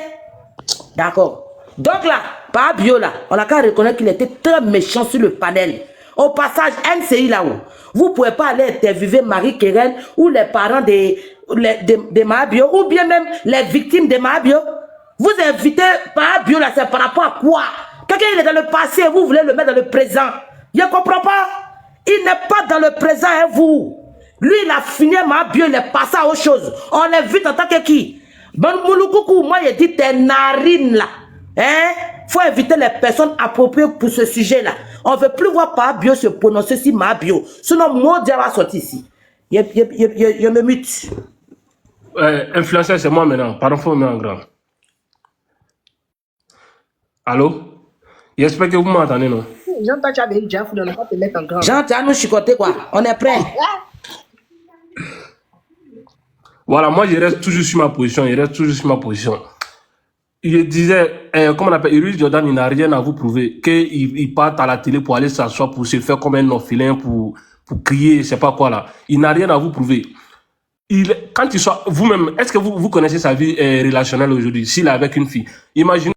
D'accord. Donc là, Pabio là, on a qu'à reconnaître qu'il était très méchant sur le panel. Au passage, NCI là-haut, vous ne pouvez pas aller interviewer Marie Keren ou les parents de Mabio ou bien même les victimes de Mabio. Vous invitez Mabio là, c'est par rapport à quoi? Quelqu'un il est dans le passé, vous voulez le mettre dans le présent. Je ne comprends pas. Il n'est pas dans le présent, hein, vous. Lui, il a fini Mabio, il est passé à autre chose. On l'invite en tant que qui? Bon, Moulukoukou, moi, je dis tes narines là. Hein? Faut inviter les personnes appropriées pour ce sujet-là. On ne veut plus voir Pabio se prononcer sur Mabio. Sinon, mon Dieu va sortir ici. Je me mute. Influenceur, c'est moi maintenant. Pardon, faut me mettre en grand. Allô? J'espère que vous m'entendez, non? J'entends tu avais une Jeff, on ne va pas te mettre en grand. Jean, tu as nous chicoter quoi? On est prêt. Voilà, moi, je reste toujours sur ma position. Il disait, comment on appelle, Iris Jordan, il n'a rien à vous prouver. Qu'il parte à la télé pour aller s'asseoir, pour se faire comme un orphelin, pour crier, je sais pas quoi là. Il n'a rien à vous prouver. Quand il soit, vous-même, est-ce que vous connaissez sa vie relationnelle aujourd'hui, s'il est avec une fille? Imaginez.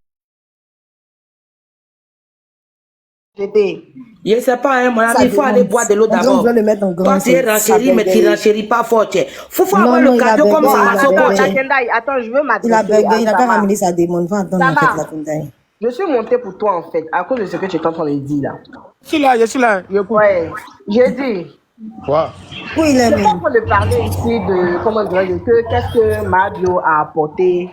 Je ne sais pas, hein, mon ami, il faut aller boire de l'eau d'abord. Toi, tu es renchéri, mais tu ne renchéris pas fort. Il faut avoir le cardio comme ça. Attends, je veux m'adresser. Il n'a pas ramené sa démon. Va attendre en fait la Kendaï. Je suis montée pour toi en fait, à cause de ce que tu es en train de dire là. Je suis là. Ouais, j'ai dit. Quoi? Où il est C'est même? pas pour de parler ici de, comment dirais-je, qu'est-ce que Mabio a apporté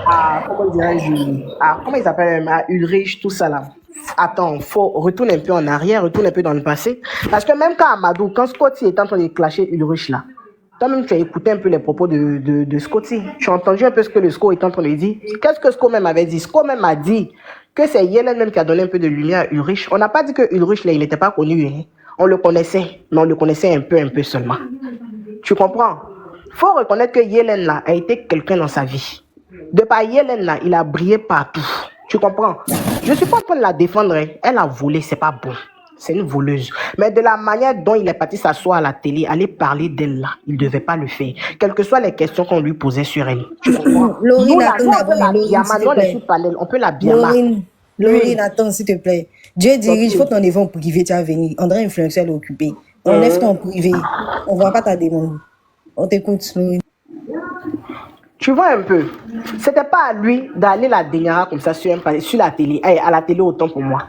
à, comment dirais-je, à, comment il s'appelle, à Ulrich, tout ça là. attends, faut retourner un peu en arrière, retourner un peu dans le passé. Parce que même quand Amadou, quand Scotty était en train de clasher Ulrich là, toi-même tu as écouté un peu les propos de Scotty. Tu as entendu un peu ce que le Sco était en train de dire. Qu'est-ce que Sco même avait dit? Sco même a dit que c'est Yellen même qui a donné un peu de lumière à Ulrich. On n'a pas dit que Ulrich là, il n'était pas connu. Hein. On le connaissait, mais on le connaissait un peu seulement. Tu comprends? Faut reconnaître que Yellen là a été quelqu'un dans sa vie. De par Yellen là, il a brillé partout. Tu comprends? Je suis pas en train de la défendre. Hein. Elle a volé, c'est pas bon. C'est une voleuse. Mais de la manière dont il est parti s'asseoir à la télé, aller parler d'elle là, il devait pas le faire. Quelles que soient les questions qu'on lui posait sur elle. Tu comprends? Laurine, Nous, là, attends nous, on peut d'abord, la Laurine, biama, s'il nous, te les plaît. sous-panels, on peut la biama. Laurine, attends, s'il te plaît. Dieu dirige, faut ton niveau privé, tu vas venir. André influenceur est occupé. Enlève ton privé. On voit pas ta demande. On t'écoute, Laurine. Tu vois un peu, c'était pas à lui d'aller la déniara comme ça sur la télé, à la télé autant pour moi.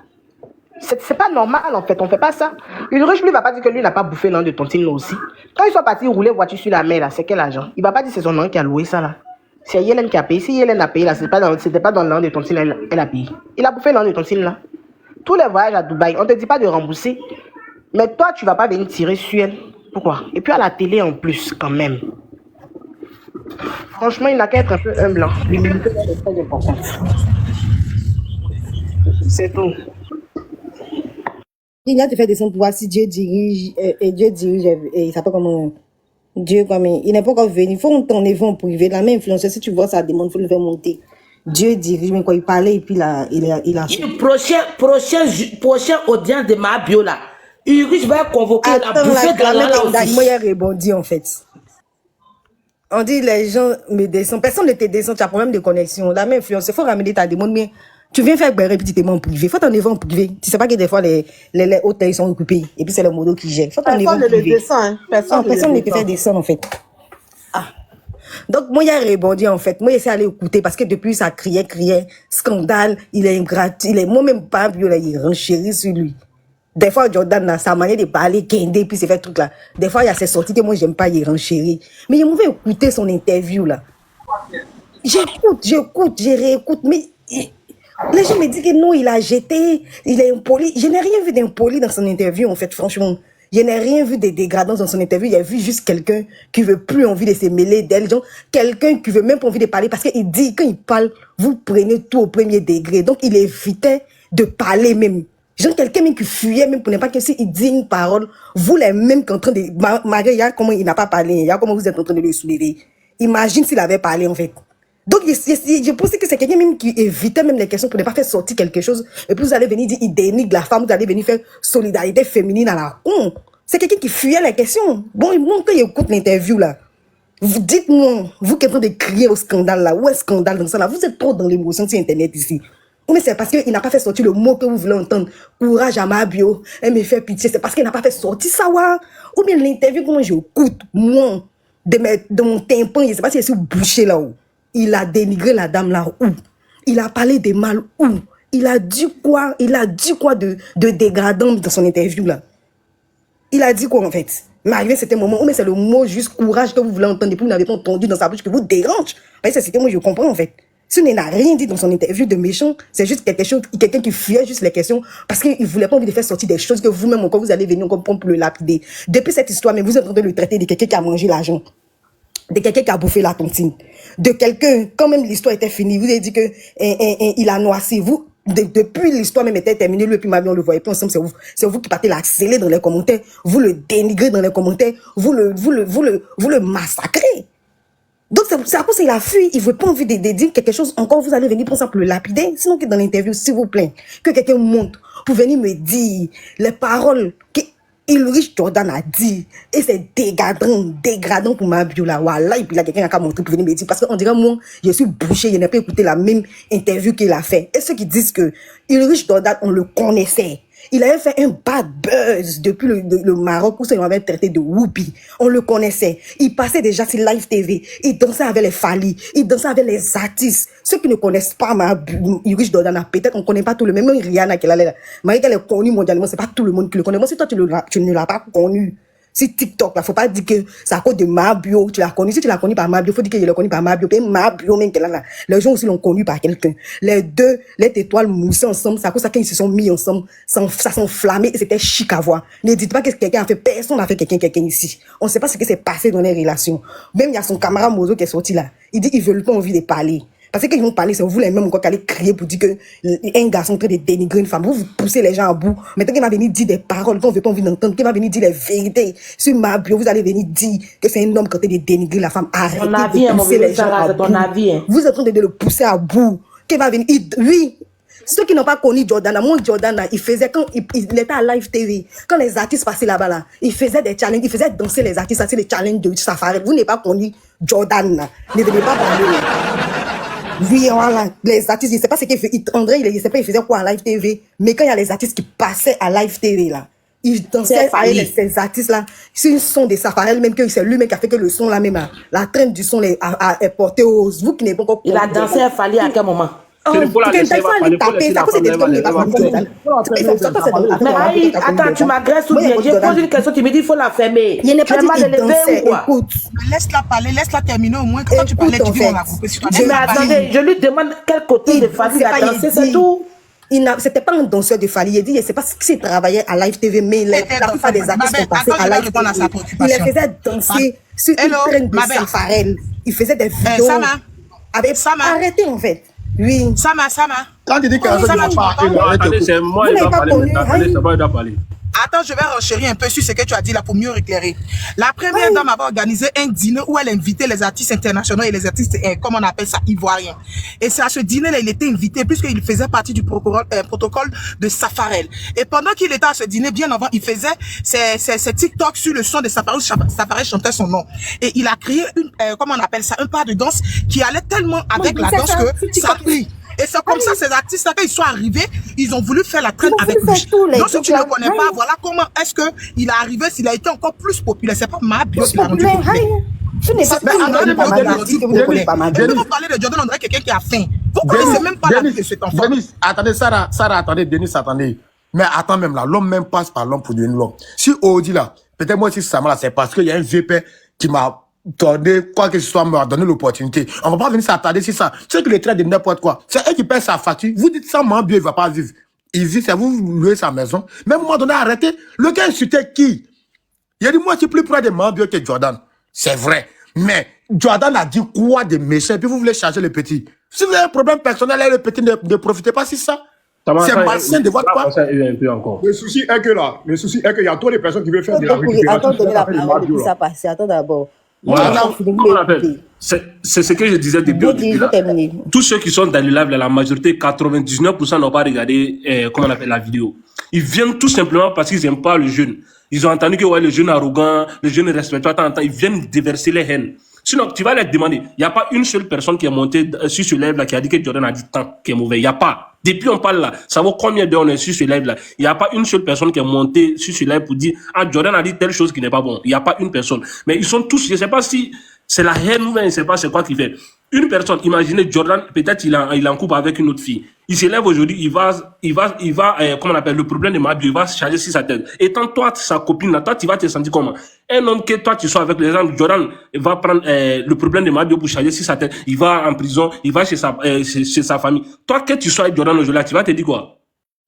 C'est pas normal en fait, on fait pas ça. Ulrich lui va pas dire que lui n'a pas bouffé l'an de tontine là aussi. Quand ils sont partis rouler voiture sur la mer là, c'est quel argent? Il va pas dire que c'est son nom qui a loué ça là. C'est Yellen qui a payé. Si Yellen a payé là, c'était pas dans l'an de tontine, elle a payé. Il a bouffé l'an de tontine là. Tous les voyages à Dubaï, on te dit pas de rembourser. Mais toi, tu vas pas venir tirer sur elle. Pourquoi? Et puis à la télé en plus, quand même. Franchement, il n'a qu'à être un peu humble. L'humilité est très importante. C'est tout. Il vient te faire descendre pour voir si Dieu dirige, et Dieu dirige, et il s'appelle comment? Dieu, comme il n'est pas encore venu. Il faut ton niveau en privé. La même influenceur, si tu vois ça demande, il faut le faire monter. Dieu dirige, mais quand il parlait, et puis là, il a. Prochain audience de ma bio là. Ulrich va convoquer la bouffée de la aussi. Moi, il a rebondi en fait. On dit les gens me descendent. Personne ne te descend, tu as un problème de connexion. La même influence, il faut ramener ta demande, mais tu viens faire et puis tu te mets en privé. Faut ton niveau en privé. Tu sais pas que des fois les hôtels sont occupés et puis c'est le modo qui gère. Faut ton niveau en Personne ne le privé. descend. Hein. Personne Ne te fait descendre en fait. Ah. Donc moi, il a rebondi en fait. Moi, j'essaie d'aller écouter parce que depuis ça criait, scandale, il est ingrat, moi-même pas, puis là, il renchérit sur lui. Des fois, Jordan, dans sa manière de parler, Kende, puis c'est fait truc là. Des fois, il y a ces sorties que moi, j'aime pas, il renchérit. Mais je m'avais écouter son interview là. J'écoute, je réécoute, mais les gens me disent que non, il a jeté, il est impoli. Je n'ai rien vu d'impoli dans son interview, en fait, franchement. Je n'ai rien vu de dégradant dans son interview. Il a vu juste quelqu'un qui veut plus envie de se mêler d'elle, genre, quelqu'un qui veut même pas envie de parler parce qu'il dit, quand il parle, vous prenez tout au premier degré. Donc, il évitait de parler même. Genre, quelqu'un même qui fuyait même pour ne pas que s'il dit une parole, vous les mêmes qui en train de, Marie, il y a comment il n'a pas parlé, il y a comment vous êtes en train de le soulever. Imagine s'il avait parlé, en fait. Donc, je pense que c'est quelqu'un même qui évitait même les questions pour ne pas faire sortir quelque chose. Et puis, vous allez venir dire, il dénigre la femme, vous allez venir faire solidarité féminine à la con. C'est quelqu'un qui fuyait les questions. Bon, quand il écoute l'interview, là, vous dites-moi, vous qui êtes en train de crier au scandale, là, où est-ce scandale dans ça, là, vous êtes trop dans l'émotion sur Internet ici. Mais c'est parce qu'il n'a pas fait sortir le mot que vous voulez entendre. Courage à ma bio, elle me fait pitié. C'est parce qu'il n'a pas fait sortir ça, ouais. Ou bien l'interview, comment j'écoute, moi, de mon tympan, je ne sais pas si je suis bouché là-haut. Il a dénigré la dame là où? Il a parlé de mal où? Il a dit quoi? Il a dit quoi de dégradant dans son interview là? Il a dit quoi en fait? Mais arrivé c'était un moment, oh mais c'est le mot juste courage que vous voulez entendre et puis vous n'avez pas entendu dans sa bouche que vous dérange. C'était moi je comprends en fait. Si on n'a rien dit dans son interview de méchant, c'est juste quelqu'un qui fuyait juste les questions parce qu'il ne voulait pas envie de faire sortir des choses que vous-même encore vous allez venir encore pour le lapider. Depuis cette histoire, mais vous êtes en train de le traiter de quelqu'un qui a mangé l'argent. De quelqu'un qui a bouffé la tontine, de quelqu'un, quand même l'histoire était finie, vous avez dit que il a noissé, vous, depuis l'histoire même était terminée, lui et puis Marie, on le voyait plus ensemble, c'est vous qui partez l'acceler dans les commentaires, vous le dénigrez dans les commentaires, vous le massacrez. Donc c'est à cause qu'il a fui, il veut pas envie de dire quelque chose, encore vous allez venir pour ça pour le lapider, sinon que dans l'interview, s'il vous plaît, que quelqu'un monte pour venir me dire les paroles que Ulrich Jordan a dit, et c'est dégradant pour ma bio là, voilà, et puis là, quelqu'un a qu'à montrer pour venir me dire, parce qu'on dirait, moi, je suis bouché, je n'ai pas écouté la même interview qu'il a fait. Et ceux qui disent que Ulrich Jordan, on le connaissait. Il avait fait un bad buzz depuis le Maroc où ça nous avait traité de whoopi. On le connaissait. Il passait déjà sur Live TV. Il dansait avec les Fali. Il dansait avec les artistes. Ceux qui ne connaissent pas Ulrich Jordan, peut-être on ne connaît pas tout le monde. Même Rihanna qui est là. Marie qu'elle est connue mondialement, c'est pas tout le monde qui le connaît. Moi, si toi tu ne l'as pas connu, sur TikTok, là, faut pas dire que c'est à cause de Mabio, tu l'as connu. Si tu l'as connu par Mabio, faut dire que je l'ai connu par Mabio. Et Mabio, même, là, les gens aussi l'ont connu par quelqu'un. Les deux, les étoiles moussées ensemble, c'est à cause de ça qu'ils se sont mis ensemble, ça s'enflammait et c'était chic à voir. Ne dites pas que quelqu'un a fait, personne n'a fait quelqu'un ici. On ne sait pas ce qui s'est passé dans les relations. Même il y a son camarade Mozo qui est sorti là. Il dit, ils veulent pas envie de parler. Parce que quand ils vont parler, c'est vous les mêmes encore qui allez crier pour dire que un garçon est en train de dénigrer une femme. Vous poussez les gens à bout. Maintenant qu'il va venir dire des paroles qu'on ne veut pas envie d'entendre, qu'il va venir dire les vérités. Sur ma bio, vous allez venir dire que c'est un homme qui est en train de dénigrer la femme. Arrêtez de pousser les gens à bout. Vous êtes en train de le pousser à bout. Qu'il va venir, oui. Ceux qui n'ont pas connu Jordana, moi Jordana, il faisait quand il était à Live TV, quand les artistes passaient là-bas là, il faisait des challenges, il faisait danser les artistes, ça c'est les challenges de Safari. Vous n'avez pas connu Jordana, ne devez pas parler. Oui, voilà, les artistes, je ne sais pas ce qu'il fait. André, il ne sait pas, il faisait quoi à Live TV. Mais quand il y a les artistes qui passaient à Live TV, là, ils dansaient avec ces artistes-là. C'est un son de Safari, même que c'est lui-même qui a fait que le son, là, même, la traîne du son est portée aux. Vous qui n'avez pas encore. Il a dansé à Fali à quel moment? Attends, tu m'agresses ou bien? Je pose une question, tu me dis il faut la fermer. Il n'est pas dit qu'il dansait, écoute. Laisse-la parler, laisse-la terminer au moins. Quand tu parlais, tu dis on l'a coupé sur toi. Mais attendez, je lui demande quel côté de Fali il a dansé, c'est tout. C'était pas un danseur de Fali. Il dit, je sais pas s'il travaillait à Live TV, mais la plupart des artistes sont passés à Live TV. Il les faisait danser sur une traîne de Safarel. Il faisait des vidéos. Arrêtez en fait. Oui. Sama. Quand tu dis qu'un Attendez, c'est moi, il doit parler. Attends, je vais renchérir un peu sur ce que tu as dit là pour mieux éclairer. La première dame avait organisé un dîner où elle invitait les artistes internationaux et les artistes, comment on appelle ça, ivoiriens. Et c'est à ce dîner-là, il était invité puisqu'il faisait partie du protocole de Safarel. Et pendant qu'il était à ce dîner, bien avant, il faisait ses TikTok sur le son de Safarel. Safarel chantait son nom. Et il a créé comment on appelle ça, un pas de danse qui allait tellement avec la danse que ça prit. Et c'est comme ça, ces artistes-là, quand ils sont arrivés, ils ont voulu faire la traîne avec lui. Donc, si tu ne le connais pas, voilà comment est-ce qu'il est arrivé, s'il a été encore plus populaire. C'est pas Mabio qui l'a rendu populaire. Je n'ai pas parler de Jordan, on dirait quelqu'un qui a faim. Vous ne connaissez même pas la vie de cet enfant. Denis, attendez, Sarah, attendez, Denis, attendez. Mais attends même là, l'homme même passe par l'homme pour devenir l'homme. Si Audi là, peut-être moi si ça m'a là, c'est parce qu'il y a un vieux père qui m'a donné, quoi que ce soit, m'a donné l'opportunité. On va pas venir s'attarder sur ça. C'est que le trait de n'importe quoi. C'est eux qui paient sa facture. Vous dites ça, Mabio, il va pas vivre. Il vit, c'est vous louez sa maison. Même à un moment donné, arrêtez. Le gars insultait qui? Il a dit, moi, je suis plus près de Mabio que Jordan. C'est vrai. Mais Jordan a dit quoi de méchant, et puis vous voulez charger le petit. Si vous avez un problème personnel, le petit ne profitez pas si ça. C'est malsain de votre part. Le souci est que là, qu'il y a trop de personnes qui veulent faire de la récupération. Attends, donner la parole, depuis ça passe. Attends d'abord. Voilà. C'est ce que je disais depuis au début. Tous ceux qui sont dans le live, la majorité, 99% n'ont pas regardé comment on appelle la vidéo. Ils viennent tout simplement parce qu'ils n'aiment pas le jeune. Ils ont entendu que ouais, le jeune arrogant, le jeune respectueux, ils viennent déverser les haines. Sinon, tu vas leur demander, il n'y a pas une seule personne qui est montée sur ce live-là qui a dit que Jordan a dit tant qui est mauvais. Il n'y a pas. Depuis on parle là, ça vaut combien d'heures on est sur ce live-là? Il n'y a pas une seule personne qui est montée sur ce live pour dire, ah, Jordan a dit telle chose qui n'est pas bon. Il n'y a pas une personne. Mais ils sont tous, je ne sais pas si c'est la haine ou bien je ne sais pas c'est quoi qu'il fait. Une personne, imaginez Jordan, peut-être il est en couple avec une autre fille. Il se lève aujourd'hui, il va, comment on appelle, le problème de Mabio, il va se charger sur sa tête. Étant toi, sa copine là, toi, tu vas te sentir comment? Un homme que toi, tu sois avec les gens, Jordan va prendre le problème de Mabio pour charger sur sa tête. Il va en prison, il va chez sa famille. Toi, que tu sois avec Jordan aujourd'hui, tu vas te dire quoi?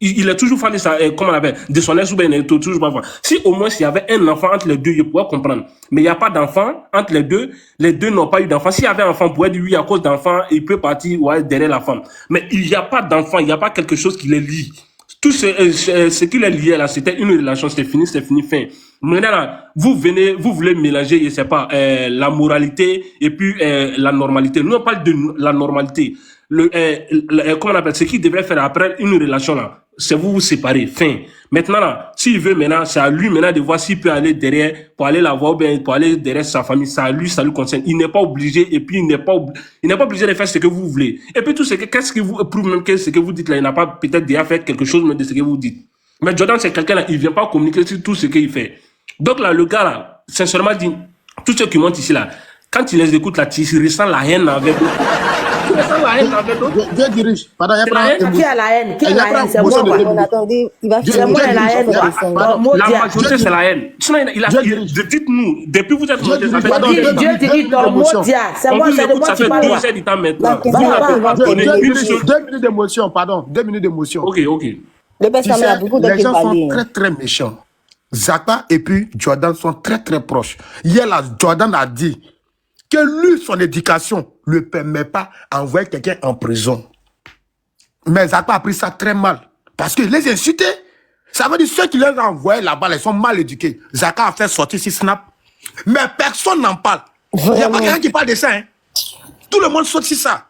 Il est toujours fan de sa, comment on appelle, de son ex ou bien il est toujours pas fan. Si au moins s'il y avait un enfant entre les deux, je pourrais comprendre. Mais il n'y a pas d'enfant entre les deux n'ont pas eu d'enfant. S'il y avait un enfant, on pourrait dire oui, à cause d'enfant, il peut partir ouais, derrière la femme. Mais il n'y a pas d'enfant, il n'y a pas quelque chose qui les lie. Tout ce qui les liait là, c'était une relation, c'était fini, fin. Maintenant là, vous voulez mélanger, je sais pas, la moralité et puis la normalité. Nous on parle de la normalité. Comment on appelle, ce qu'il devrait faire après une relation là, c'est vous séparer, fin. Maintenant là, s'il veut maintenant, c'est à lui maintenant de voir s'il peut aller derrière, pour aller la voir, bien, pour aller derrière sa famille, ça lui concerne. Il n'est pas obligé, et puis il n'est pas obligé de faire ce que vous voulez. Et puis tout ce que, qu'est-ce que vous prouve même que ce que vous dites là, il n'a pas peut-être déjà fait quelque chose même de ce que vous dites. Mais Jordan, c'est quelqu'un là, il vient pas communiquer sur tout ce qu'il fait. Donc là, le gars là, sincèrement dit, tous ceux qui montent ici là, quand il les écoute là, tu ressens la haine avec eux. Tu ressens la haine avec d'autres. Dieu dirige. Pardon, il y a C'est la pas haine. Qui a la haine? Qui a Il y a la pas haine? C'est motion moi, de quoi. délit. Attendez, il va Dieu- faire C'est moi, Dieu elle a la dirige. haine, quoi. Pardon, Dans le mot La Dieu. majorité, c'est la haine. Sinon, dites-nous, depuis vous êtes Dieu monté, ça dirige. fait Pardon, deux heures. Dieu dirige dans le mot Dieu. C'est On moi, vous c'est de écoute, moi ça tu fait parles. 2 quoi. heures du temps maintenant. La Vous question n'avez va, pas il va donné terminer. une seule. 2 minutes d'émotion, pardon. 2 minutes d'émotion. Ok. Le best Tu femme a sais, beaucoup de les gens sont parler. très très méchants. Zaka et puis Jordan sont très très proches. Hier, là, Jordan a dit que lui, son éducation ne le permet pas d'envoyer quelqu'un en prison. Mais Zaka a pris ça très mal. Parce qu'il les insultait. Ça veut dire que ceux qui les ont envoyés là-bas, ils sont mal éduqués. Zaka a fait sortir sur Snap. Mais personne n'en parle. Il n'y a pas quelqu'un qui parle de ça. Hein. Tout le monde saute sur ça.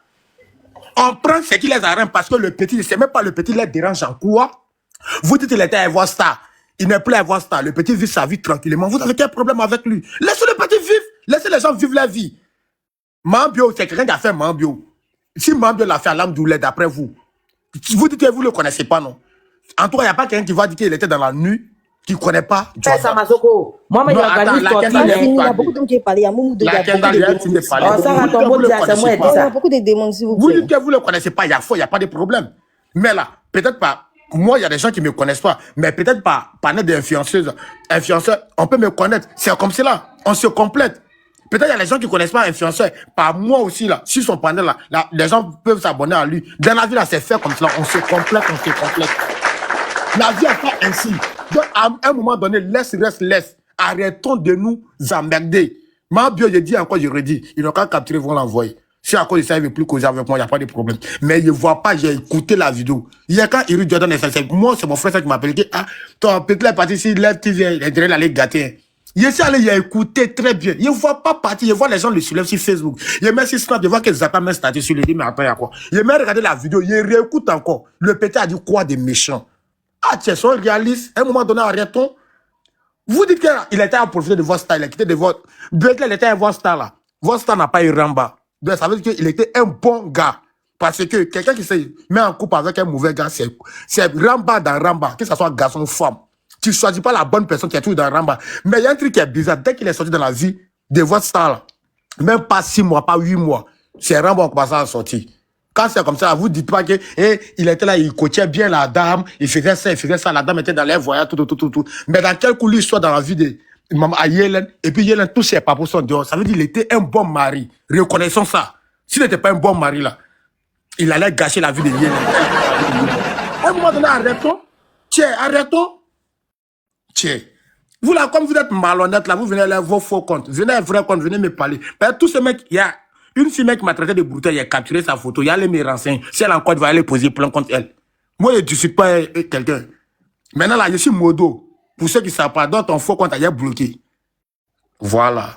On prend ce qui les arrête parce que le petit, c'est même pas le petit les dérange en quoi. Vous dites qu'il était un voir star. Il n'est plus un voir star. Le petit vit sa vie tranquillement. Vous avez quel problème avec lui? Laissez le petit vivre. Laissez les gens vivre leur vie. Mambio, c'est quelqu'un qui a fait Mambio. Si Mambio l'a fait à l'Amdoulé, d'après vous, vous dites que vous ne le connaissez pas, non? En tout cas, il n'y a pas quelqu'un qui va dire qu'il était dans la nuit, qui ne connaît pas C'est ça, Masoko. Moi, Non, il organise attends, ton laquelle temps. Il y a beaucoup de gens qui parlent. Il y a beaucoup de Laquelle dans les films de parler. Oh, ça va, ton mot Dieu, c'est moi, elle dit Il y ça. a beaucoup de démons, s'il vous Vous plaît. dites que vous ne le connaissez pas, il y a faux, il n'y a pas de problème. Mais là, peut-être pas. Moi, il y a des gens qui ne me connaissent pas, mais peut-être pas, panel d'influenceuses, influenceurs, on peut me connaître. C'est comme cela, on se complète. Peut-être il y a des gens qui ne connaissent pas influenceurs. Par moi aussi, là, sur son panel, là, les gens peuvent s'abonner à lui. Dans la vie, là, c'est fait comme cela. On se complète, on se complète. La vie n'est pas ainsi. Donc, à un moment donné, laisse. Arrêtons de nous emmerder. Ma bio, je dis encore, je redis, ils n'ont qu'à capturer, ils vont l'envoyer. Si à cause de ça, il ne veut plus causer avec moi, il n'y a pas de problème. Mais il ne voit pas, j'ai écouté la vidéo. Il y a quand Iri Jordan est moi, c'est mon frère qui m'appelle. Ah, ton petit est parti ici, lève TV, il dirait d'aller gâter. Il est allé, il a écouté très bien. Il ne voit pas partir, il voit les gens le soulèvent sur Facebook. Il met sur Snap, il voit que Zaka met statut sur le dit, mais attends, il y a quoi? Il met regarder la vidéo, il réécoute encore. Le petit a dit quoi des méchants? Ah, tiens, sois réaliste. À un moment donné, arrêtons. Vous dites qu'il était à profiter de votre star, il a quitté de votre. Peut-être qu'il était un votre star là. Votre star n'a pas eu Ramba. Donc, ça veut dire qu'il était un bon gars. Parce que quelqu'un qui se met en couple avec un mauvais gars, c'est Ramba dans Ramba, que ce soit garçon ou femme. Tu ne choisis pas la bonne personne qui est toujours dans Ramba. Mais il y a un truc qui est bizarre. Dès qu'il est sorti dans la vie de votre star là, même pas 6 mois, pas 8 mois, c'est Ramba qui commence à sortir. Quand c'est comme ça, vous dites pas que il était là, il coachait bien la dame, il faisait ça, la dame était dans les voyages, tout. Mais dans quel coup lui soit dans la vie de maman à Yellen, et puis Yellen tous ses papous sont dehors. Ça veut dire qu'il était un bon mari. Reconnaissons ça. S'il n'était pas un bon mari là, il allait gâcher la vie de Yellen. À un moment donné, arrêtons. Arrêtons. Vous là, comme vous êtes malhonnête là, vous venez là, vos faux comptes. Venez un vrai compte, venez me parler. Parce que tous ces mecs, il y a une fille mec qui m'a traité de brouteur, il a capturé sa photo, il a allé me renseigner. Si elle encore va aller poser plein contre elle. Moi, je ne suis pas quelqu'un. Maintenant là, je suis modo. Pour ceux qui ne savent pas, dans ton faux compte, il est bloqué. Voilà.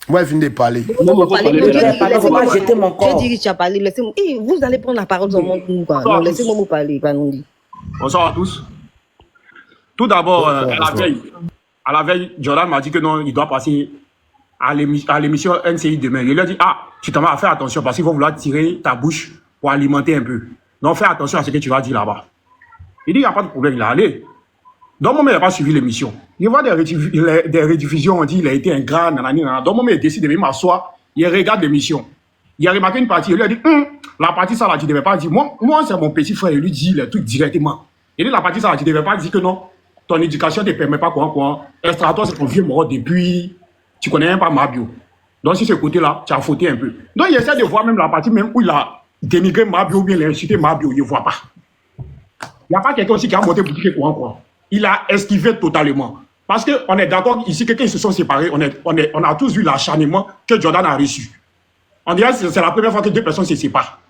Moi, je viens de parler. Jeter mon corps. Je dis que tu as parlé. Laissez-moi. Vous allez prendre la parole dans mon coup. Non, laissez-moi vous parler. Bonsoir à tous. Tout d'abord, à la veille, Jordan m'a dit que non, il doit passer à l'émission NCI demain. Il lui a dit, tu t'en vas faire attention parce qu'ils vont vouloir tirer ta bouche pour alimenter un peu. Donc, fais attention à ce que tu vas dire là-bas. Il dit, il n'y a pas de problème, il est allé. Donc, moi, il n'a pas suivi l'émission. Il voit des rediffusions, on dit, il a été un grand, nanani. Donc, moi, il décide de venir m'asseoir, il regarde l'émission. Il a remarqué une partie, il lui a dit, la partie ça là, tu ne devais pas dire. Moi, c'est mon petit frère, il lui dit le truc directement. Il dit, la partie ça là, tu ne devais pas dire que non, ton éducation ne te permet pas quoi. Extra-toi, c'est ton vieux mort depuis, tu connais même pas ma bio. Donc, si ce côté-là, tu as fauté un peu. Donc, il essaie de voir même la partie même où il a dénigré ma bio ou bien il a insulté ma bio, il ne voit pas. Il n'y a pas quelqu'un aussi qui a monté pour dire quoi. Il a esquivé totalement. Parce qu'on est d'accord ici que quand ils se sont séparés, on a tous vu l'acharnement que Jordan a reçu. On dirait que c'est la première fois que deux personnes se séparent.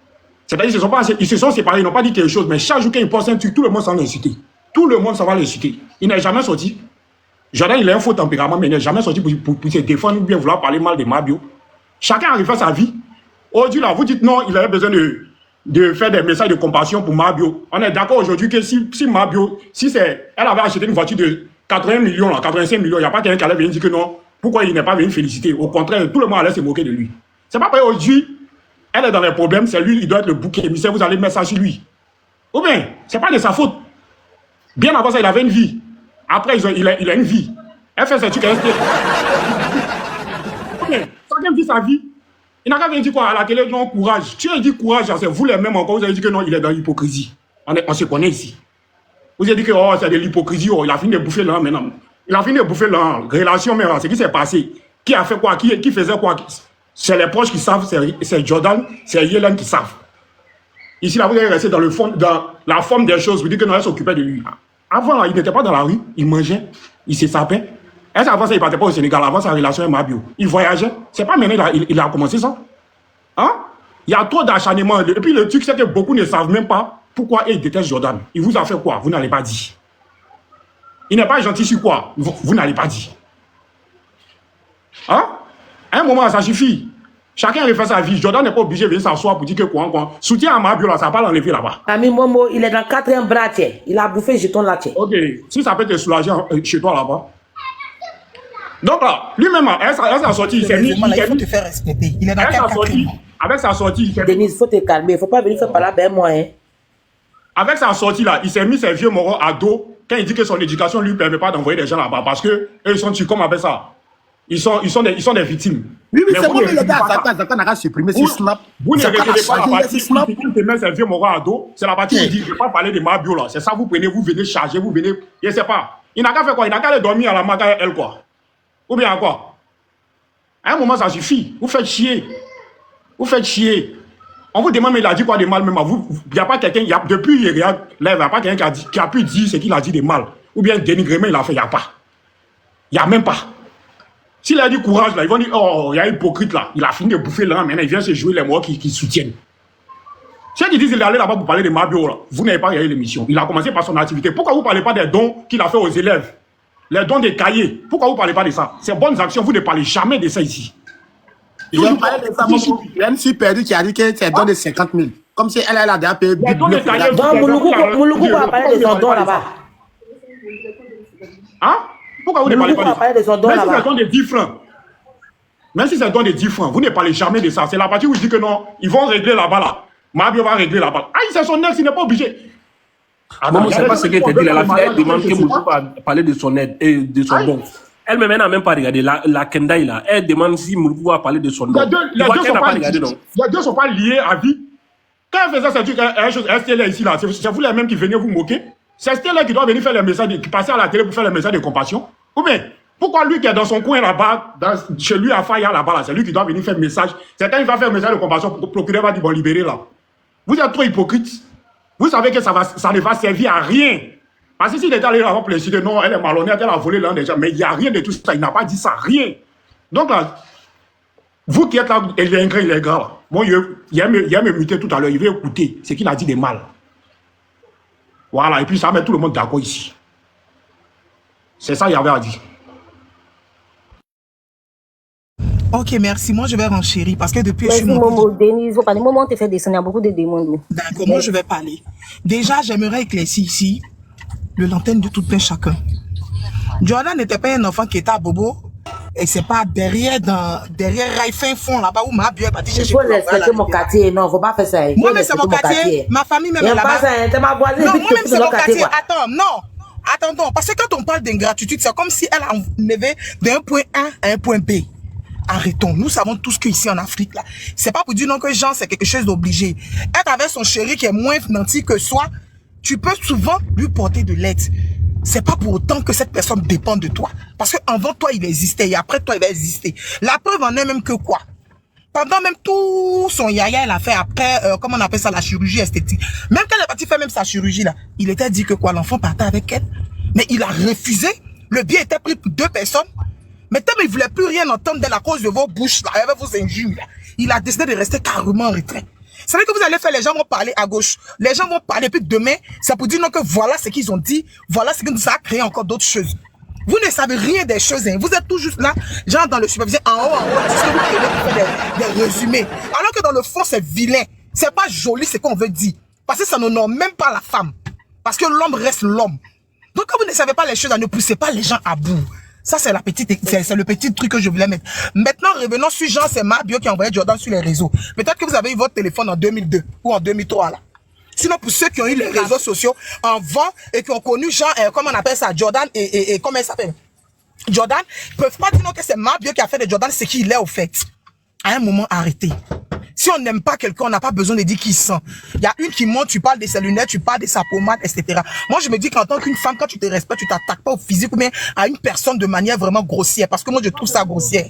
C'est-à-dire qu'ils se sont séparés, ils n'ont pas dit quelque chose, mais chaque jour qu'ils postent un truc, tout le monde s'en va l'insulter. Tout le monde s'en va l'insulter. Il n'est jamais sorti. Jordan, il a un faux tempérament, mais il n'est jamais sorti pour se défendre ou bien vouloir parler mal de Mabio. Chacun arrive à sa vie. Aujourd'hui, là, vous dites non, il avait besoin de faire des messages de compassion pour Mabio. On est d'accord aujourd'hui que si Mabio, elle avait acheté une voiture de 80 millions, là, 85 millions, il n'y a pas quelqu'un qui allait venir dire que non, pourquoi il n'est pas venu féliciter. Au contraire, tout le monde allait se moquer de lui. C'est pas parce qu'aujourd'hui, elle est dans les problèmes, c'est lui, il doit être le bouc émissaire, vous allez mettre ça sur lui. Ou bien, c'est pas de sa faute. Bien avant ça, il avait une vie. Après, il a une vie. Elle fait ses trucs, elle reste. Ok, chacun vit sa vie. Il n'a qu'à venir dire quoi à la télé, non, courage. Tu as dit courage, c'est vous les mêmes encore, vous avez dit que non, il est dans l'hypocrisie. On se connaît ici. Vous avez dit que oh, c'est de l'hypocrisie, oh, il a fini de bouffer l'un maintenant. Il a fini de bouffer l'un. Relation, mais ce qui s'est passé. Qui a fait quoi? Qui faisait quoi? C'est les proches qui savent, c'est Jordan, c'est Yellen qui savent. Ici, là, vous allez rester dans la forme des choses. Vous dites que non, elle s'occupait de lui. Avant, là, il n'était pas dans la rue, il mangeait, il se sapait. Est-ce qu'avant ça, il ne partait pas au Sénégal, avant sa relation avec Mabio? Il voyageait. C'est pas maintenant il a commencé ça. Hein? Il y a trop d'acharnement. Et puis le truc, c'est que beaucoup ne savent même pas pourquoi il déteste Jordan. Il vous a fait quoi? Vous n'allez pas dire. Il n'est pas gentil sur quoi? Vous n'allez pas dire. Hein? À un moment, ça suffit. Chacun refait sa vie. Jordan n'est pas obligé de venir s'asseoir pour dire que quoi. Soutien à Mabio, là, ça va pas l'enlever là-bas. Ami Momo, il est dans le 4e bras, tiens. Il a bouffé jeton là, tiens. Ok. Si ça peut te soulager chez toi là-bas. Donc là, lui-même, avec sa sortie, il s'est mis. Il faut te faire respecter. Il est dans avec sa sortie, Denise, il faut te calmer. Il ne faut pas venir faire parler avec moi. Hein. Avec sa sortie là, il s'est mis ses vieux morons à dos quand il dit que son éducation ne lui permet pas d'envoyer des gens là-bas parce que ils sont comme avec ça. Ils sont des victimes. Oui, mais c'est bon, mais les gars, Zaka n'a qu'à supprimer ce snap. Vous ne retenez pas la partie où il te met ses vieux morons à dos. C'est la partie où il dit, je ne vais pas parler de Mabio là. C'est ça, vous prenez, vous venez charger, vous venez. Je ne sais pas. Il n'a qu'à faire quoi? Il n'a qu'à aller dormir à la maga elle quoi. Ou bien à quoi? À un moment, ça suffit. Vous faites chier. Vous faites chier. On vous demande, mais il a dit quoi de mal même à vous? Il n'y a pas quelqu'un, depuis il n'y a pas quelqu'un qui a pu dire ce qu'il a dit de mal. Ou bien dénigrement, il a fait, il n'y a pas. Il n'y a même pas. S'il a dit courage, là, ils vont dire, oh, il y a un hypocrite là. Il a fini de bouffer là, maintenant il vient se jouer les mots qui soutiennent. Ceux qui disent qu'il est allé là-bas pour parler de Mabio, là, vous n'avez pas regardé l'émission. Il a commencé par son activité. Pourquoi vous ne parlez pas des dons qu'il a fait aux élèves? Les dons des cahiers. Pourquoi vous ne parlez pas de ça? Ces bonnes actions, vous ne parlez jamais de ça ici. Il y a une fille perdue qui a dit que c'est don de 50 000. Comme si elle a déjà payé. Donc, Mouloukou va parler de son don là-bas. Hein? Pourquoi vous ne parlez pas de son don là-bas? Même si c'est don de 10 francs. Même si c'est don de 10 francs, vous ne parlez jamais de ça. C'est la partie où je dis que non, ils vont régler là-bas là. Mabio va régler là-bas. Ah, c'est son ex, il n'est pas obligé. Non, c'est pas ce qu'elle te dit. La fille, elle demande que Mouloukou va parler de son aide et de son don. Elle-même n'a même pas regardé la Kendai là. Elle demande si Mouloukou va parler de son don. Les deux ne sont pas liés à vie. Quand elle faisait ce truc, elle est ici là. C'est vous les mêmes qui venez vous moquer. C'est Stella qui doit venir faire les messages, qui passer à la télé pour faire les messages de compassion. Ou bien, pourquoi lui qui est dans son coin là-bas, chez lui à Faya là-bas, là, c'est lui qui doit venir faire le message. C'est quand il va faire le message de compassion, le procureur va dire bon, libérer là. Vous êtes trop hypocrite. Vous savez que ça ne va servir à rien. Parce que s'il était allé là-bas pour les non, elle est malhonnête, elle a volé l'un des gens. Mais il n'y a rien de tout ça, il n'a pas dit ça, rien. Donc là, vous qui êtes là, il est ingrat, il est grave. Bon, il a me muté tout à l'heure, il veut écouter ce qu'il a dit de mal. Voilà, et puis ça met tout le monde d'accord ici. C'est ça qu'il y avait à dire. Ok, merci. Moi, je vais renchérir parce que depuis... Merci, Momo. Denise, vous parlez. Moment, tu fait descendre. Il y a beaucoup de démons. D'accord, moi, je vais parler. Déjà, j'aimerais éclaircir ici le lanterne de tout un chacun. Jordan n'était pas un enfant qui était à Bobo et c'est pas derrière Rail fin fond là-bas où ma bio est partie chercher. Il faut respecter mon quartier. Non, faut pas faire ça. Moi, mais c'est mon quartier. Ma famille même est là-bas. C'est ma voisine. Non, moi-même, c'est mon quartier. Attends, non. Attendons, parce que quand on parle d'ingratitude, c'est comme si elle a enlevé d'un point A à un point B. Arrêtons. Nous savons tous qu'ici en Afrique, là, c'est pas pour dire non que Jean, c'est quelque chose d'obligé. Être avec son chéri qui est moins nanti que soi, tu peux souvent lui porter de l'aide. C'est pas pour autant que cette personne dépend de toi. Parce qu'avant toi, il existait et après toi, il va exister. La preuve en est même que quoi? Pendant même tout son yaya, elle a fait après, comment on appelle ça, la chirurgie esthétique. Même quand elle est partie faire même sa chirurgie là, il était dit que quoi, l'enfant partait avec elle. Mais il a refusé. Le billet était pris pour 2 personnes. Mais tellement il voulait plus rien entendre de la cause de vos bouches là, avec vos injures là, il a décidé de rester carrément en retrait. C'est vrai que vous allez faire, les gens vont parler à gauche, les gens vont parler, puis demain, c'est pour dire non que voilà ce qu'ils ont dit, voilà ce que ça a créé encore d'autres choses. Vous ne savez rien des choses, hein. Vous êtes tout juste là, genre dans le superviseur, en haut, c'est ce que vous créez pour faire des résumés. Alors que dans le fond, c'est vilain, c'est pas joli ce qu'on veut dire, parce que ça n'honore même pas la femme, parce que l'homme reste l'homme. Donc quand vous ne savez pas les choses, ne poussez pas les gens à bout. Ça, c'est le petit truc que je voulais mettre. Maintenant, revenons sur Jean, c'est Mabio qui a envoyé Jordan sur les réseaux. Peut-être que vous avez eu votre téléphone en 2002 ou en 2003, là. Sinon, pour ceux qui ont eu les réseaux sociaux en vent et qui ont connu Jean, comment on appelle ça, Jordan et comment il s'appelle? Jordan, ils peuvent pas dire non que c'est Mabio qui a fait de Jordan ce qu'il est au fait. À un moment, arrêtez. Si on n'aime pas quelqu'un, on n'a pas besoin de dire qui sent. Il y a une qui monte, tu parles de ses lunettes, tu parles de sa pommade, etc. Moi, je me dis qu'en tant qu'une femme, quand tu te respectes, tu t'attaques pas au physique ou bien à une personne de manière vraiment grossière. Parce que moi, je trouve ça grossière.